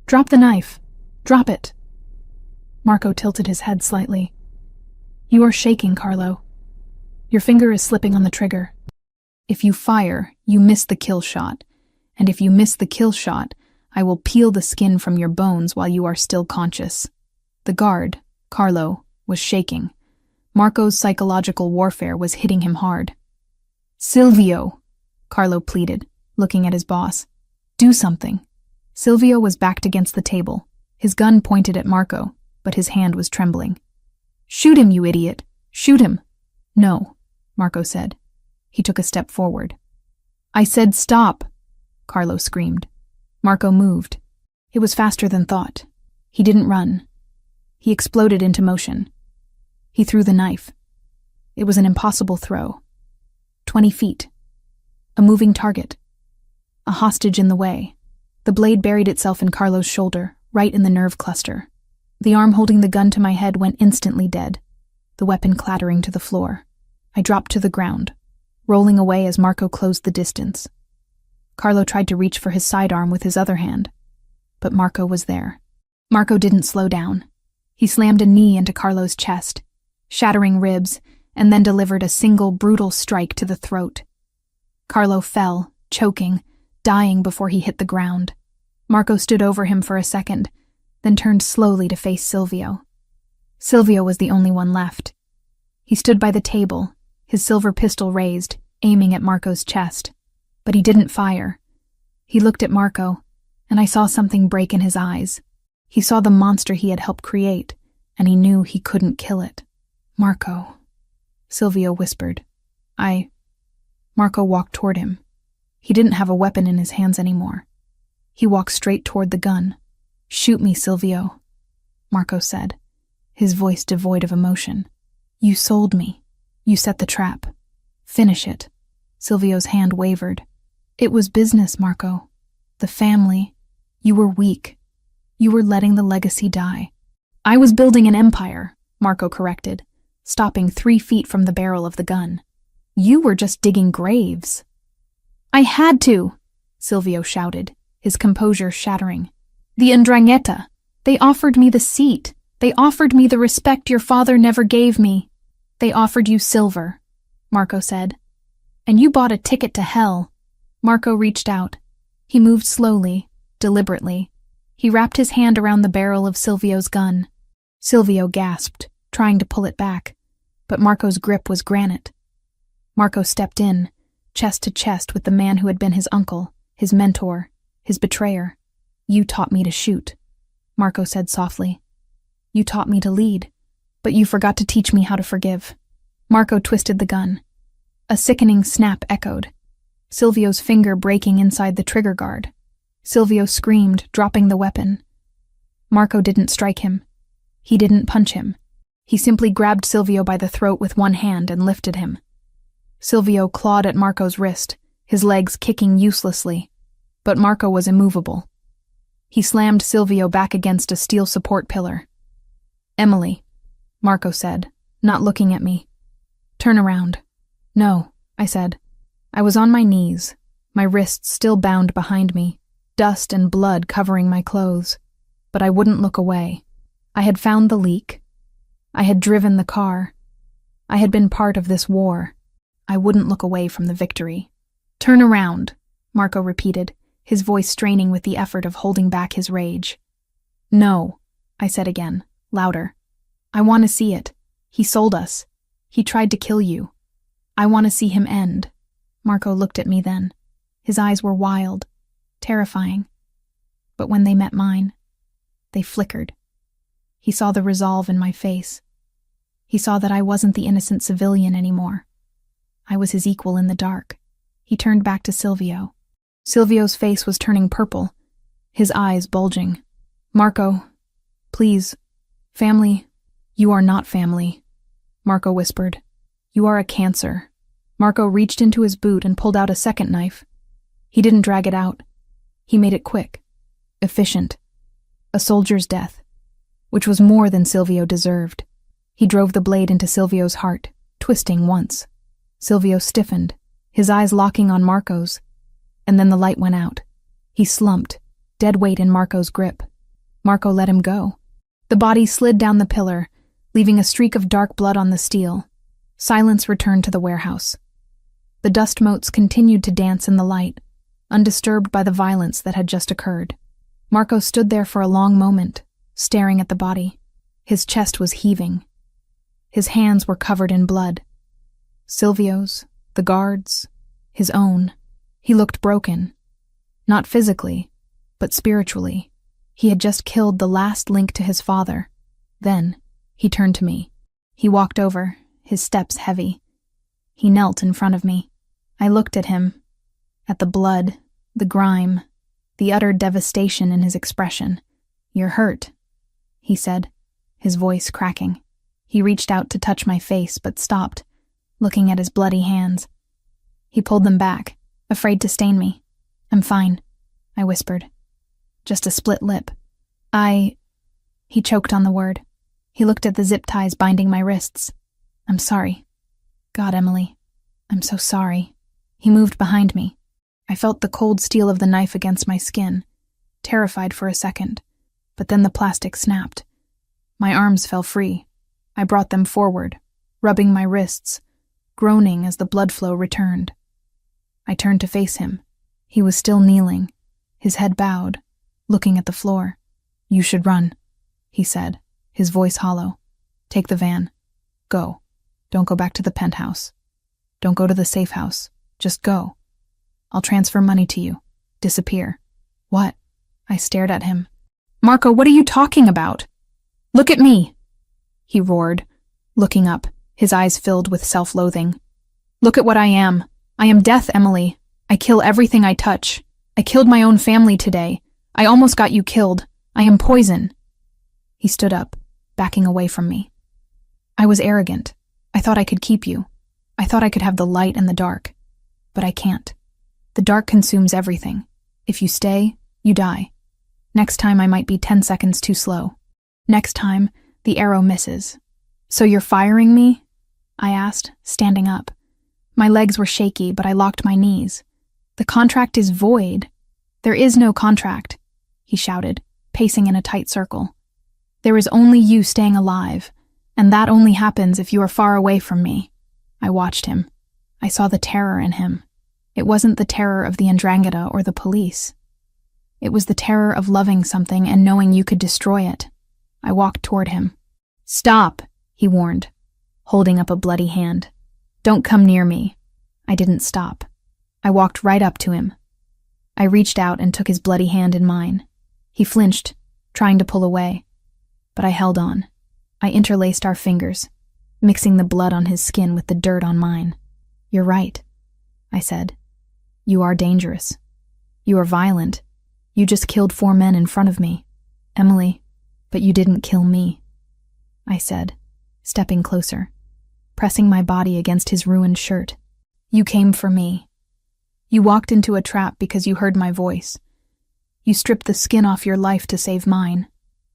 Drop the knife. Drop it. Marco tilted his head slightly. You are shaking, Carlo. Your finger is slipping on the trigger. If you fire, you miss the kill shot, and if you miss the kill shot, I will peel the skin from your bones while you are still conscious. The guard, Carlo, was shaking. Marco's psychological warfare was hitting him hard. Silvio, Carlo pleaded, looking at his boss. Do something. Silvio was backed against the table, his gun pointed at Marco, but his hand was trembling. Shoot him, you idiot! Shoot him! No, Marco said. He took a step forward. I said stop, Carlo screamed. Marco moved. It was faster than thought. He didn't run. He exploded into motion. He threw the knife. It was an impossible throw. 20 feet. A moving target. A hostage in the way. The blade buried itself in Carlo's shoulder, right in the nerve cluster. The arm holding the gun to my head went instantly dead, the weapon clattering to the floor. I dropped to the ground, rolling away as Marco closed the distance. Carlo tried to reach for his sidearm with his other hand, but Marco was there. Marco didn't slow down. He slammed a knee into Carlo's chest, shattering ribs, and then delivered a single brutal strike to the throat. Carlo fell, choking, dying before he hit the ground. Marco stood over him for a second, then turned slowly to face Silvio. Silvio was the only one left. He stood by the table, his silver pistol raised, aiming at Marco's chest. But he didn't fire. He looked at Marco, and I saw something break in his eyes. He saw the monster he had helped create, and he knew he couldn't kill it. Marco, Silvio whispered. Marco walked toward him. He didn't have a weapon in his hands anymore. He walked straight toward the gun. Shoot me, Silvio, Marco said, his voice devoid of emotion. You sold me. You set the trap. Finish it. Silvio's hand wavered. It was business, Marco. The family. You were weak. You were letting the legacy die. I was building an empire, Marco corrected, stopping 3 feet from the barrel of the gun. You were just digging graves. I had to, Silvio shouted, his composure shattering. The 'ndrangheta. They offered me the seat. They offered me the respect your father never gave me. They offered you silver, Marco said. And you bought a ticket to hell. Marco reached out. He moved slowly, deliberately. He wrapped his hand around the barrel of Silvio's gun. Silvio gasped, trying to pull it back, but Marco's grip was granite. Marco stepped in, chest to chest with the man who had been his uncle, his mentor, his betrayer. You taught me to shoot, Marco said softly. You taught me to lead, but you forgot to teach me how to forgive. Marco twisted the gun. A sickening snap echoed, Silvio's finger breaking inside the trigger guard. Silvio screamed, dropping the weapon. Marco didn't strike him. He didn't punch him. He simply grabbed Silvio by the throat with one hand and lifted him. Silvio clawed at Marco's wrist, his legs kicking uselessly, but Marco was immovable. He slammed Silvio back against a steel support pillar. Emily, Marco said, not looking at me. Turn around. No, I said. I was on my knees, my wrists still bound behind me, dust and blood covering my clothes, but I wouldn't look away. I had found the leak. I had driven the car. I had been part of this war. I wouldn't look away from the victory. Turn around, Marco repeated, his voice straining with the effort of holding back his rage. No, I said again, louder. I want to see it. He sold us. He tried to kill you. I want to see him end. Marco looked at me then. His eyes were wild, terrifying. But when they met mine, they flickered. He saw the resolve in my face. He saw that I wasn't the innocent civilian anymore. I was his equal in the dark. He turned back to Silvio. Silvio's face was turning purple, his eyes bulging. Marco, please, family. You are not family, Marco whispered. You are a cancer. Marco reached into his boot and pulled out a second knife. He didn't drag it out. He made it quick, efficient. A soldier's death, which was more than Silvio deserved. He drove the blade into Silvio's heart, twisting once. Silvio stiffened, his eyes locking on Marco's, and then the light went out. He slumped, dead weight in Marco's grip. Marco let him go. The body slid down the pillar, leaving a streak of dark blood on the steel. Silence returned to the warehouse. The dust motes continued to dance in the light, undisturbed by the violence that had just occurred. Marco stood there for a long moment, staring at the body. His chest was heaving. His hands were covered in blood. Silvio's, the guards, his own. He looked broken. Not physically, but spiritually. He had just killed the last link to his father. Then, he turned to me. He walked over, his steps heavy. He knelt in front of me. I looked at him, at the blood, the grime, the utter devastation in his expression. You're hurt, he said, his voice cracking. He reached out to touch my face, but stopped, looking at his bloody hands. He pulled them back, afraid to stain me. I'm fine, I whispered. Just a split lip. He choked on the word. He looked at the zip ties binding my wrists. I'm sorry. God, Emily, I'm so sorry. He moved behind me. I felt the cold steel of the knife against my skin, terrified for a second, but then the plastic snapped. My arms fell free. I brought them forward, rubbing my wrists, groaning as the blood flow returned. I turned to face him. He was still kneeling, his head bowed, looking at the floor. You should run, he said, his voice hollow. Take the van. Go. Don't go back to the penthouse. Don't go to the safe house. Just go. I'll transfer money to you. Disappear. What? I stared at him. Marco, what are you talking about? Look at me, he roared, looking up, his eyes filled with self-loathing. Look at what I am. I am death, Emily. I kill everything I touch. I killed my own family today. I almost got you killed. I am poison. He stood up, backing away from me. I was arrogant. I thought I could keep you. I thought I could have the light and the dark. But I can't. The dark consumes everything. If you stay, you die. Next time I might be 10 seconds too slow. Next time, the arrow misses. So you're firing me? I asked, standing up. My legs were shaky, but I locked my knees. "The contract is void. There is no contract," he shouted, pacing in a tight circle. "There is only you staying alive, and that only happens if you are far away from me." I watched him. I saw the terror in him. It wasn't the terror of the Ndrangheta or the police. It was the terror of loving something and knowing you could destroy it. I walked toward him. "Stop," he warned, holding up a bloody hand. "Don't come near me." I didn't stop. I walked right up to him. I reached out and took his bloody hand in mine. He flinched, trying to pull away, but I held on. I interlaced our fingers, mixing the blood on his skin with the dirt on mine. "You're right," I said. "You are dangerous. You are violent. You just killed 4 men in front of me, Emily, but you didn't kill me," I said, stepping closer, pressing my body against his ruined shirt. "You came for me. You walked into a trap because you heard my voice. You stripped the skin off your life to save mine."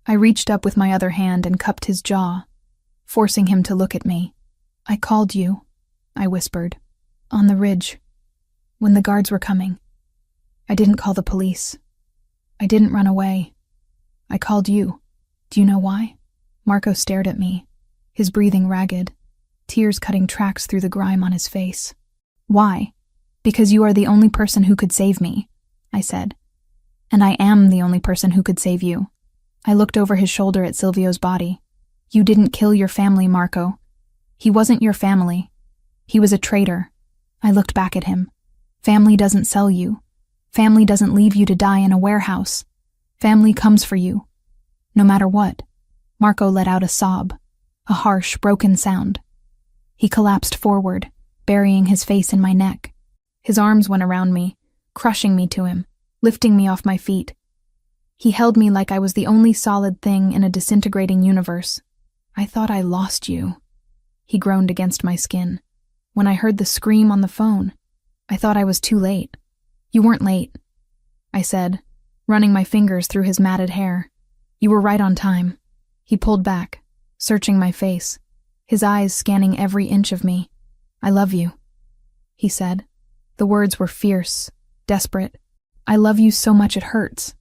I reached up with my other hand and cupped his jaw, forcing him to look at me. "I called you," I whispered, "on the ridge, when the guards were coming. I didn't call the police. I didn't run away. I called you. Do you know why?" Marco stared at me, his breathing ragged, tears cutting tracks through the grime on his face. "Why? Because you are the only person who could save me," I said. "And I am the only person who could save you." I looked over his shoulder at Silvio's body. "You didn't kill your family, Marco. He wasn't your family. He was a traitor." I looked back at him. "Family doesn't sell you. Family doesn't leave you to die in a warehouse. Family comes for you, no matter what." Marco let out a sob, a harsh, broken sound. He collapsed forward, burying his face in my neck. His arms went around me, crushing me to him, lifting me off my feet. He held me like I was the only solid thing in a disintegrating universe. "I thought I lost you," he groaned against my skin. "When I heard the scream on the phone, I thought I was too late." "You weren't late," I said, running my fingers through his matted hair. "You were right on time." He pulled back, searching my face, his eyes scanning every inch of me. "I love you," he said. The words were fierce, desperate. "I love you so much it hurts.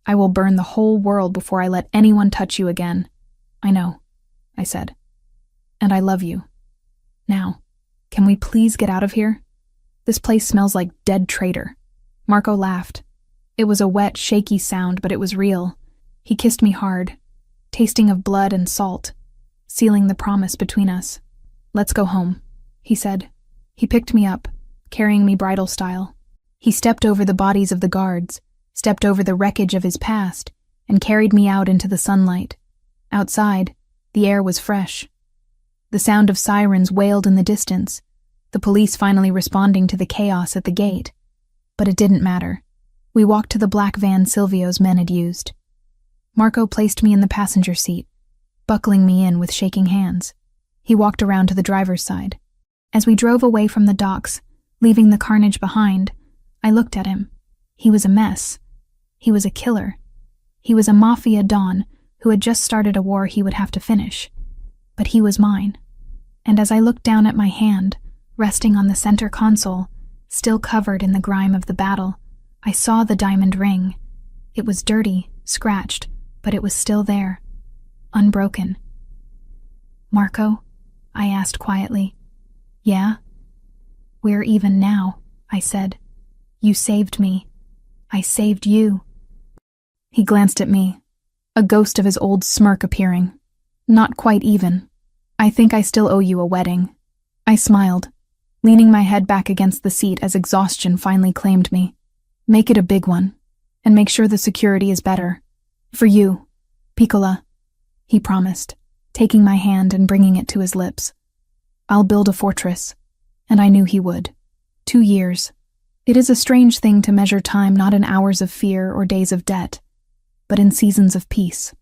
I will burn the whole world before I let anyone touch you again." "I know," I said. "And I love you. Now, can we please get out of here? This place smells like dead traitor." Marco laughed. It was a wet, shaky sound, but it was real. He kissed me hard, tasting of blood and salt, sealing the promise between us. "Let's go home," he said. He picked me up, carrying me bridal style. He stepped over the bodies of the guards, stepped over the wreckage of his past, and carried me out into the sunlight. Outside, the air was fresh. The sound of sirens wailed in the distance, the police finally responding to the chaos at the gate. But it didn't matter. We walked to the black van Silvio's men had used. Marco placed me in the passenger seat, buckling me in with shaking hands. He walked around to the driver's side. As we drove away from the docks, leaving the carnage behind, I looked at him. He was a mess. He was a killer. He was a Mafia don who had just started a war he would have to finish. But he was mine. And as I looked down at my hand, resting on the center console, still covered in the grime of the battle, I saw the diamond ring. It was dirty, scratched, but it was still there, unbroken. "Marco?" I asked quietly. "Yeah?" "We're even now," I said. "You saved me. I saved you." He glanced at me, a ghost of his old smirk appearing. "Not quite even. I think I still owe you a wedding." I smiled, leaning my head back against the seat as exhaustion finally claimed me. "Make it a big one, and make sure the security is better. For you, Piccola," he promised, taking my hand and bringing it to his lips. "I'll build a fortress," and I knew he would. 2 years. It is a strange thing to measure time not in hours of fear or days of debt, but in seasons of peace.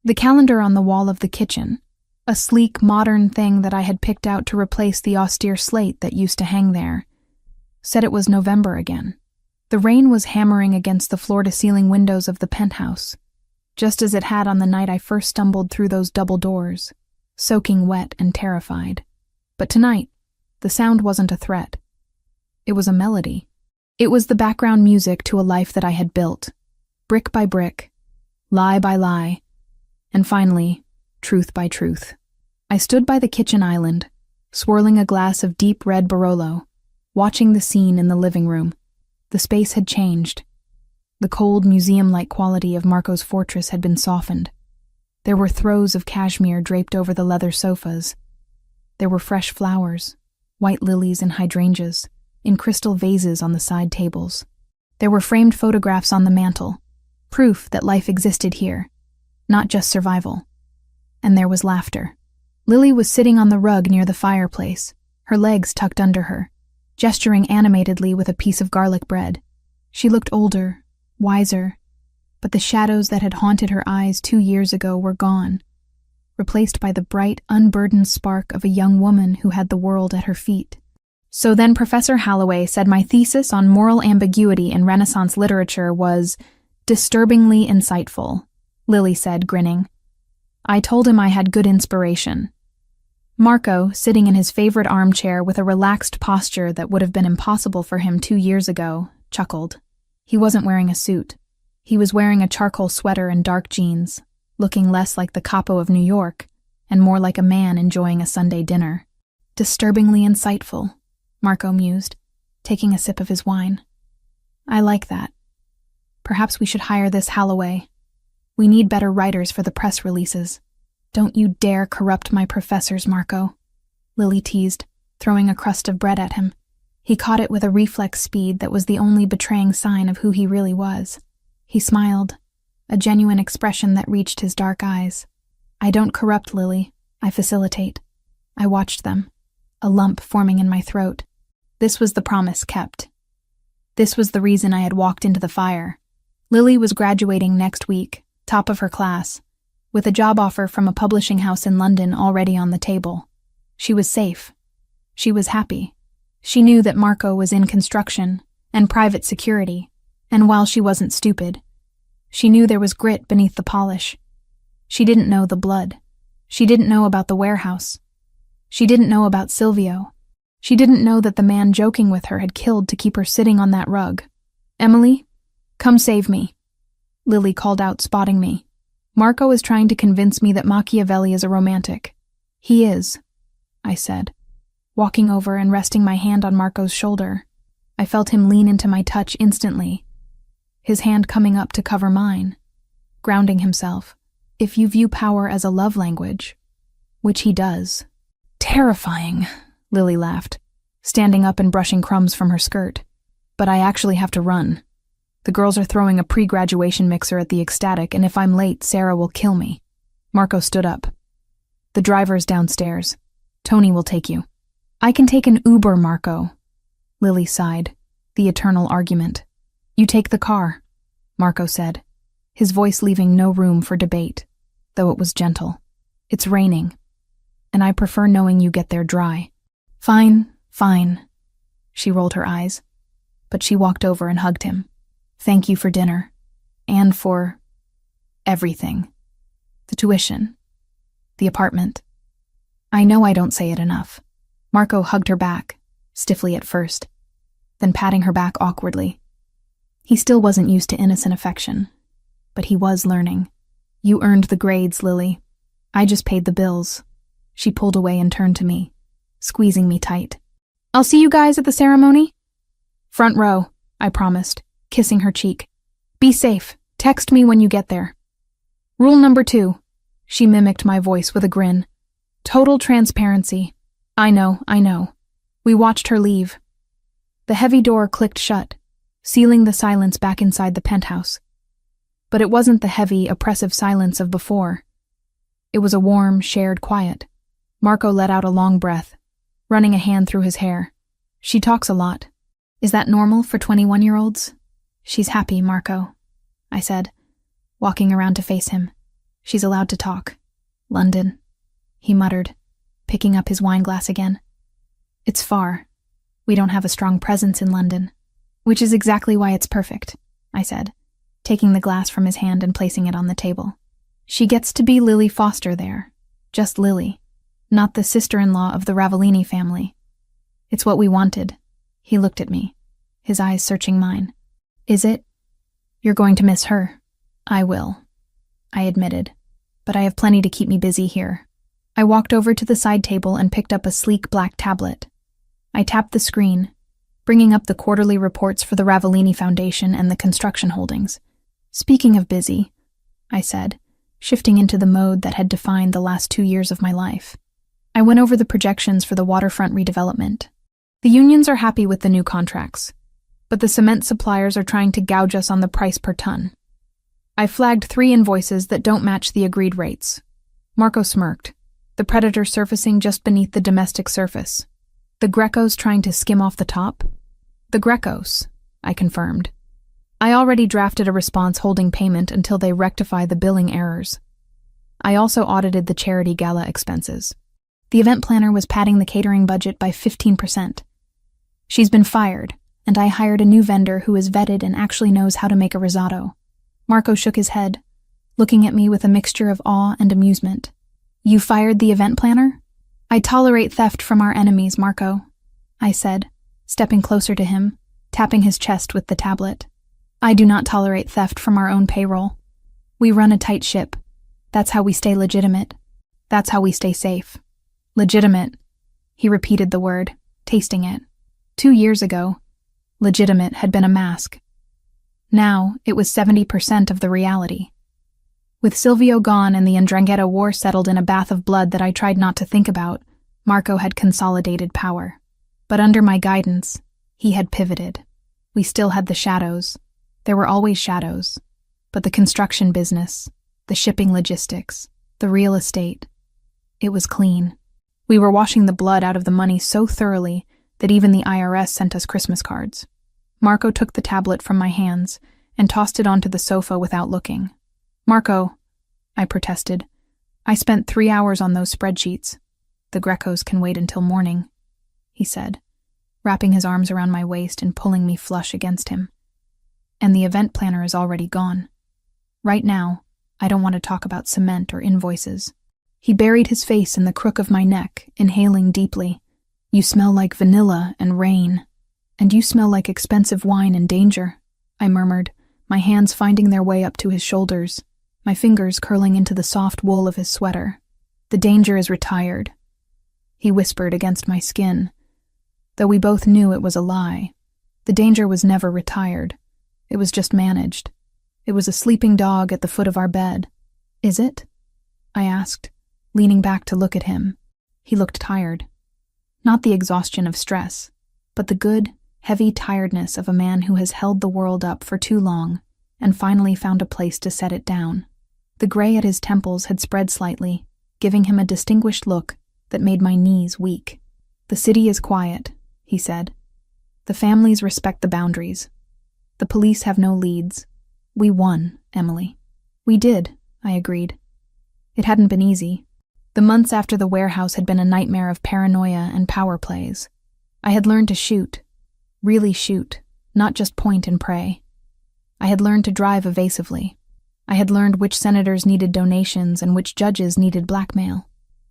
The calendar on the wall of the kitchen, a sleek, modern thing that I had picked out to replace the austere slate that used to hang there, said it was November again. The rain was hammering against the floor-to-ceiling windows of the penthouse, just as it had on the night I first stumbled through those double doors, soaking wet and terrified. But tonight, the sound wasn't a threat. It was a melody. It was the background music to a life that I had built, brick by brick, lie by lie, and finally, truth by truth. I stood by the kitchen island, swirling a glass of deep red Barolo, watching the scene in the living room. The space had changed. The cold, museum-like quality of Marco's fortress had been softened. There were throws of cashmere draped over the leather sofas. There were fresh flowers, white lilies and hydrangeas, in crystal vases on the side tables. There were framed photographs on the mantel, proof that life existed here, not just survival. And there was laughter. Lily was sitting on the rug near the fireplace, her legs tucked under her, gesturing animatedly with a piece of garlic bread. She looked older, wiser, but the shadows that had haunted her eyes 2 years ago were gone, replaced by the bright, unburdened spark of a young woman who had the world at her feet. So then Professor Holloway said my thesis on moral ambiguity in Renaissance literature was disturbingly insightful, Lily said, grinning. I told him I had good inspiration. Marco, sitting in his favorite armchair with a relaxed posture that would have been impossible for him 2 years ago, chuckled. He wasn't wearing a suit. He was wearing a charcoal sweater and dark jeans, looking less like the capo of New York and more like a man enjoying a Sunday dinner. Disturbingly insightful, Marco mused, taking a sip of his wine. I like that. Perhaps we should hire this Holloway. We need better writers for the press releases. Don't you dare corrupt my professors, Marco, Lily teased, throwing a crust of bread at him. He caught it with a reflex speed that was the only betraying sign of who he really was. He smiled, a genuine expression that reached his dark eyes. I don't corrupt, Lily. I facilitate. I watched them, a lump forming in my throat. This was the promise kept. This was the reason I had walked into the fire. Lily was graduating next week, top of her class, with a job offer from a publishing house in London already on the table. She was safe. She was happy. She knew that Marco was in construction and private security, and while she wasn't stupid, she knew there was grit beneath the polish. She didn't know the blood. She didn't know about the warehouse. She didn't know about Silvio. She didn't know that the man joking with her had killed to keep her sitting on that rug. Emily, come save me, Lily called out, spotting me. Marco is trying to convince me that Machiavelli is a romantic. He is, I said, walking over and resting my hand on Marco's shoulder. I felt him lean into my touch instantly, his hand coming up to cover mine, grounding himself. If you view power as a love language, which he does. Terrifying, Lily laughed, standing up and brushing crumbs from her skirt. But I actually have to run. The girls are throwing a pre-graduation mixer at the Ecstatic, and if I'm late, Sarah will kill me. Marco stood up. The driver's downstairs. Tony will take you. I can take an Uber, Marco. Lily sighed. The eternal argument. You take the car, Marco said, his voice leaving no room for debate, though it was gentle. It's raining, and I prefer knowing you get there dry. Fine, fine. She rolled her eyes, but she walked over and hugged him. Thank you for dinner, and for everything. The tuition, the apartment. I know I don't say it enough. Marco hugged her back, stiffly at first, then patting her back awkwardly. He still wasn't used to innocent affection, but he was learning. You earned the grades, Lily. I just paid the bills. She pulled away and turned to me, squeezing me tight. I'll see you guys at the ceremony? Front row, I promised, kissing her cheek. Be safe. Text me when you get there. Rule number 2. She mimicked my voice with a grin. Total transparency. I know. We watched her leave. The heavy door clicked shut, sealing the silence back inside the penthouse. But it wasn't the heavy, oppressive silence of before. It was a warm, shared quiet. Marco let out a long breath, running a hand through his hair. She talks a lot. Is that normal for 21-year-olds? She's happy, Marco, I said, walking around to face him. She's allowed to talk. London, he muttered, picking up his wine glass again. It's far. We don't have a strong presence in London, which is exactly why it's perfect, I said, taking the glass from his hand and placing it on the table. She gets to be Lily Foster there, just Lily, not the sister-in-law of the Ravellini family. It's what we wanted. He looked at me. his eyes searching mine. Is it? You're going to miss her. I will, I admitted, but I have plenty to keep me busy here. I walked over to the side table and picked up a sleek black tablet. I tapped the screen, bringing up the quarterly reports for the Ravellini Foundation and the construction holdings. Speaking of busy, I said, shifting into the mode that had defined the last 2 years of my life. I went over the projections for the waterfront redevelopment. The unions are happy with the new contracts, but the cement suppliers are trying to gouge us on the price per ton. I flagged 3 invoices that don't match the agreed rates. Marco smirked, the predator surfacing just beneath the domestic surface. The Grecos trying to skim off the top? The Grecos, I confirmed. I already drafted a response holding payment until they rectify the billing errors. I also audited the charity gala expenses. The event planner was padding the catering budget by 15%. She's been fired, and I hired a new vendor who is vetted and actually knows how to make a risotto. Marco shook his head, looking at me with a mixture of awe and amusement. You fired the event planner? I tolerate theft from our enemies, Marco, I said, stepping closer to him, tapping his chest with the tablet. I do not tolerate theft from our own payroll. We run a tight ship. That's how we stay legitimate. That's how we stay safe. Legitimate, he repeated the word, tasting it. 2 years ago, legitimate had been a mask. Now, it was 70% of the reality. With Silvio gone and the Ndrangheta war settled in a bath of blood that I tried not to think about, Marco had consolidated power. But under my guidance, he had pivoted. We still had the shadows. There were always shadows. But the construction business, the shipping logistics, the real estate, it was clean. We were washing the blood out of the money so thoroughly that even the IRS sent us Christmas cards. Marco took the tablet from my hands and tossed it onto the sofa without looking. Marco, I protested. I spent 3 hours on those spreadsheets. The Grecos can wait until morning, he said, wrapping his arms around my waist and pulling me flush against him. And the event planner is already gone. Right now, I don't want to talk about cement or invoices. He buried his face in the crook of my neck, inhaling deeply. You smell like vanilla and rain. And you smell like expensive wine and danger, I murmured, my hands finding their way up to his shoulders, my fingers curling into the soft wool of his sweater. The danger is retired, he whispered against my skin. Though we both knew it was a lie. The danger was never retired. It was just managed. It was a sleeping dog at the foot of our bed. Is it? I asked, leaning back to look at him. He looked tired. Not the exhaustion of stress, but the good, heavy tiredness of a man who has held the world up for too long and finally found a place to set it down. The gray at his temples had spread slightly, giving him a distinguished look that made my knees weak. The city is quiet, he said. The families respect the boundaries. The police have no leads. We won, Emily. We did, I agreed. It hadn't been easy. The months after the warehouse had been a nightmare of paranoia and power plays. I had learned to shoot. Really shoot, not just point and pray. I had learned to drive evasively. I had learned which senators needed donations and which judges needed blackmail.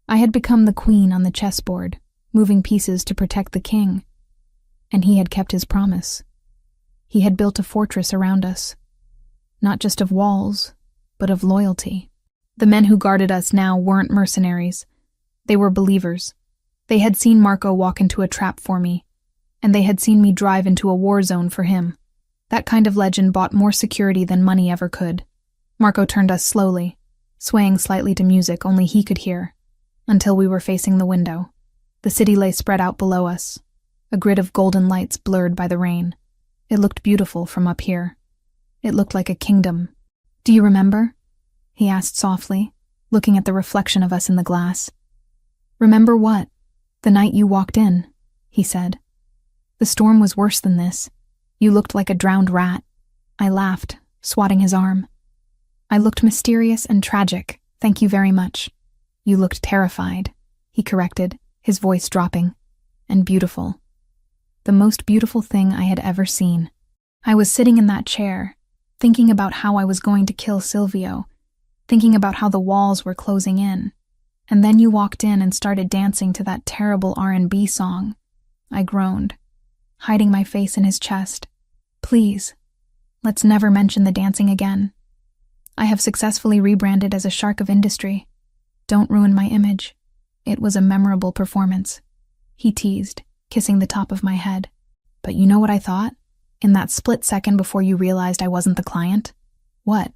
I had become the queen on the chessboard, moving pieces to protect the king. And he had kept his promise. He had built a fortress around us. Not just of walls, but of loyalty. The men who guarded us now weren't mercenaries. They were believers. They had seen Marco walk into a trap for me, and they had seen me drive into a war zone for him. That kind of legend bought more security than money ever could. Marco turned us slowly, swaying slightly to music only he could hear, until we were facing the window. The city lay spread out below us, a grid of golden lights blurred by the rain. It looked beautiful from up here. It looked like a kingdom. Do you remember? He asked softly, looking at the reflection of us in the glass. Remember what? The night you walked in, he said. The storm was worse than this. You looked like a drowned rat. I laughed, swatting his arm. I looked mysterious and tragic, thank you very much. You looked terrified, he corrected, his voice dropping. And beautiful. The most beautiful thing I had ever seen. I was sitting in that chair, thinking about how I was going to kill Silvio, thinking about how the walls were closing in. And then you walked in and started dancing to that terrible R&B song. I groaned. hiding my face in his chest. Please, let's never mention the dancing again. I have successfully rebranded as a shark of industry. Don't ruin my image. It was a memorable performance. He teased, kissing the top of my head. But you know what I thought? In that split second before you realized I wasn't the client? What?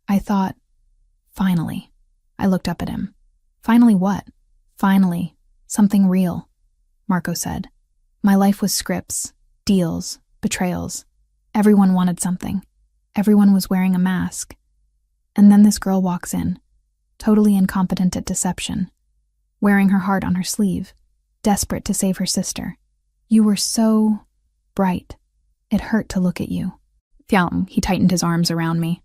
I thought, finally. I looked up at him. Finally what? Finally, something real, Marco said. My life was scripts, deals, betrayals. Everyone wanted something. Everyone was wearing a mask. And then this girl walks in, totally incompetent at deception, wearing her heart on her sleeve, desperate to save her sister. You were so bright. It hurt to look at you. Fiam, he tightened his arms around me.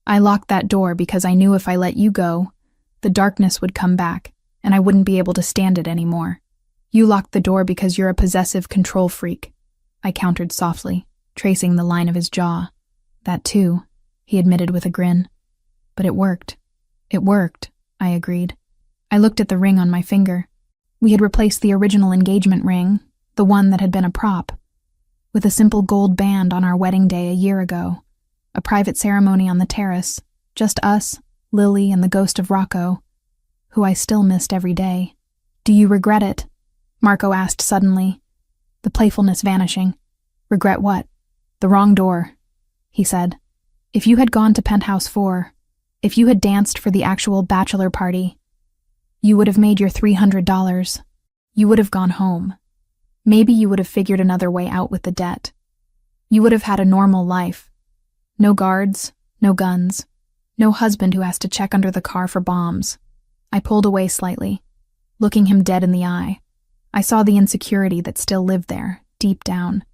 I locked that door because I knew if I let you go, the darkness would come back, and I wouldn't be able to stand it anymore. You locked the door because you're a possessive control freak, I countered softly, tracing the line of his jaw. That too, he admitted with a grin. But it worked. It worked, I agreed. I looked at the ring on my finger. We had replaced the original engagement ring, the one that had been a prop, with a simple gold band on our wedding day a year ago. A private ceremony on the terrace, just us, Lily, and the ghost of Rocco, who I still missed every day. Do you regret it? Marco asked suddenly, the playfulness vanishing. Regret what? The wrong door, he said. If you had gone to Penthouse 4, if you had danced for the actual bachelor party, you would have made your $300. You would have gone home. Maybe you would have figured another way out with the debt. You would have had a normal life. No guards, no guns, no husband who has to check under the car for bombs. I pulled away slightly, looking him dead in the eye. I saw the insecurity that still lived there, deep down.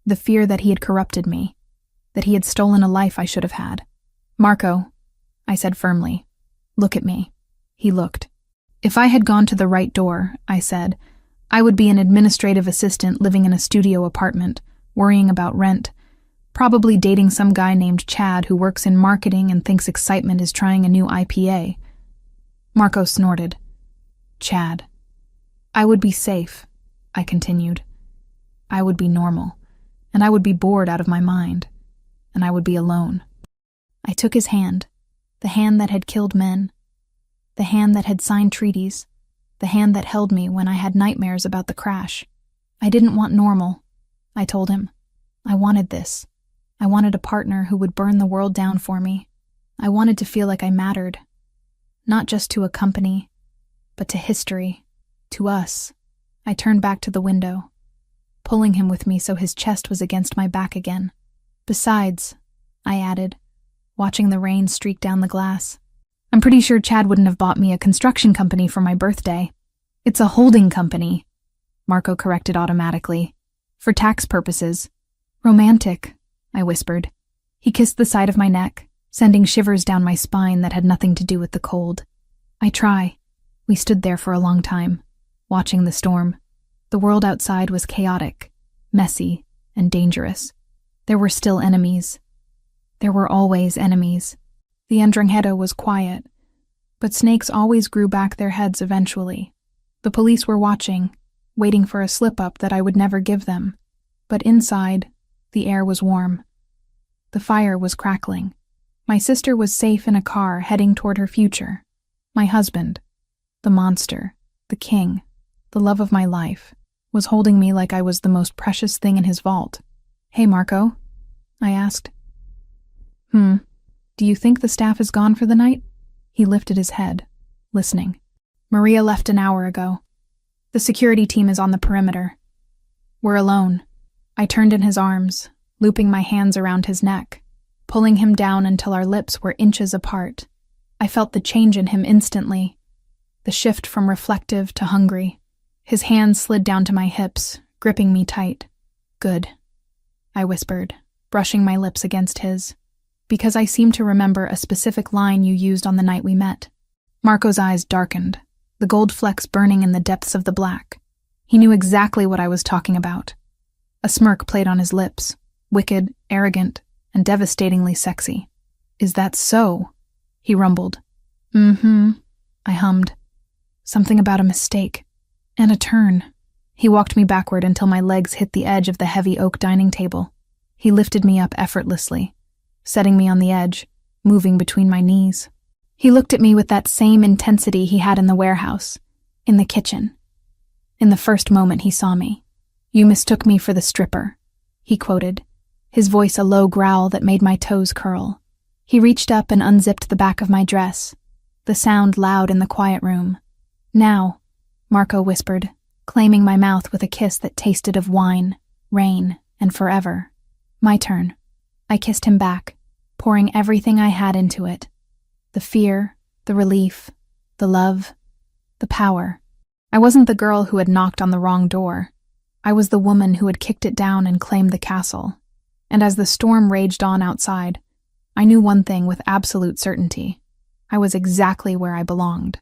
The fear that he had corrupted me, that he had stolen a life I should have had. Marco, I said firmly, look at me. He looked. If I had gone to the right door, I said, I would be an administrative assistant living in a studio apartment, worrying about rent, probably dating some guy named Chad who works in marketing and thinks excitement is trying a new IPA. Marco snorted. Chad. I would be safe, I continued. I would be normal, and I would be bored out of my mind, and I would be alone. I took his hand, the hand that had killed men, the hand that had signed treaties, the hand that held me when I had nightmares about the crash. I didn't want normal, I told him. I wanted this. I wanted a partner who would burn the world down for me. I wanted to feel like I mattered. Not just to a company, but to history, to us. I turned back to the window, pulling him with me so his chest was against my back again. Besides, I added, watching the rain streak down the glass, I'm pretty sure Chad wouldn't have bought me a construction company for my birthday. It's a holding company, Marco corrected automatically. For tax purposes. Romantic, I whispered. He kissed the side of my neck, sending shivers down my spine that had nothing to do with the cold. I try. We stood there for a long time, watching the storm. The world outside was chaotic, messy, and dangerous. There were still enemies. There were always enemies. The Ndrangheta was quiet, but snakes always grew back their heads eventually. The police were watching, waiting for a slip-up that I would never give them. But inside, the air was warm. The fire was crackling. My sister was safe in a car heading toward her future. My husband, the monster, the king, the love of my life, was holding me like I was the most precious thing in his vault. Hey, Marco? I asked. Do you think the staff is gone for the night? He lifted his head, listening. Maria left an hour ago. The security team is on the perimeter. We're alone. I turned in his arms, looping my hands around his neck, pulling him down until our lips were inches apart. I felt the change in him instantly, the shift from reflective to hungry. His hands slid down to my hips, gripping me tight. Good, I whispered, brushing my lips against his, because I seemed to remember a specific line you used on the night we met. Marco's eyes darkened, the gold flecks burning in the depths of the black. He knew exactly what I was talking about. A smirk played on his lips, wicked, arrogant, and devastatingly sexy. Is that so? He rumbled. I hummed. Something about a mistake. And a turn. He walked me backward until my legs hit the edge of the heavy oak dining table. He lifted me up effortlessly, setting me on the edge, moving between my knees. He looked at me with that same intensity he had in the warehouse, in the kitchen. In the first moment he saw me. "You mistook me for the stripper," he quoted, his voice a low growl that made my toes curl. He reached up and unzipped the back of my dress, the sound loud in the quiet room. "Now," Marco whispered, claiming my mouth with a kiss that tasted of wine, rain, and forever. My turn. I kissed him back, pouring everything I had into it. The fear, the relief, the love, the power. I wasn't the girl who had knocked on the wrong door. I was the woman who had kicked it down and claimed the castle. And as the storm raged on outside, I knew one thing with absolute certainty. I was exactly where I belonged.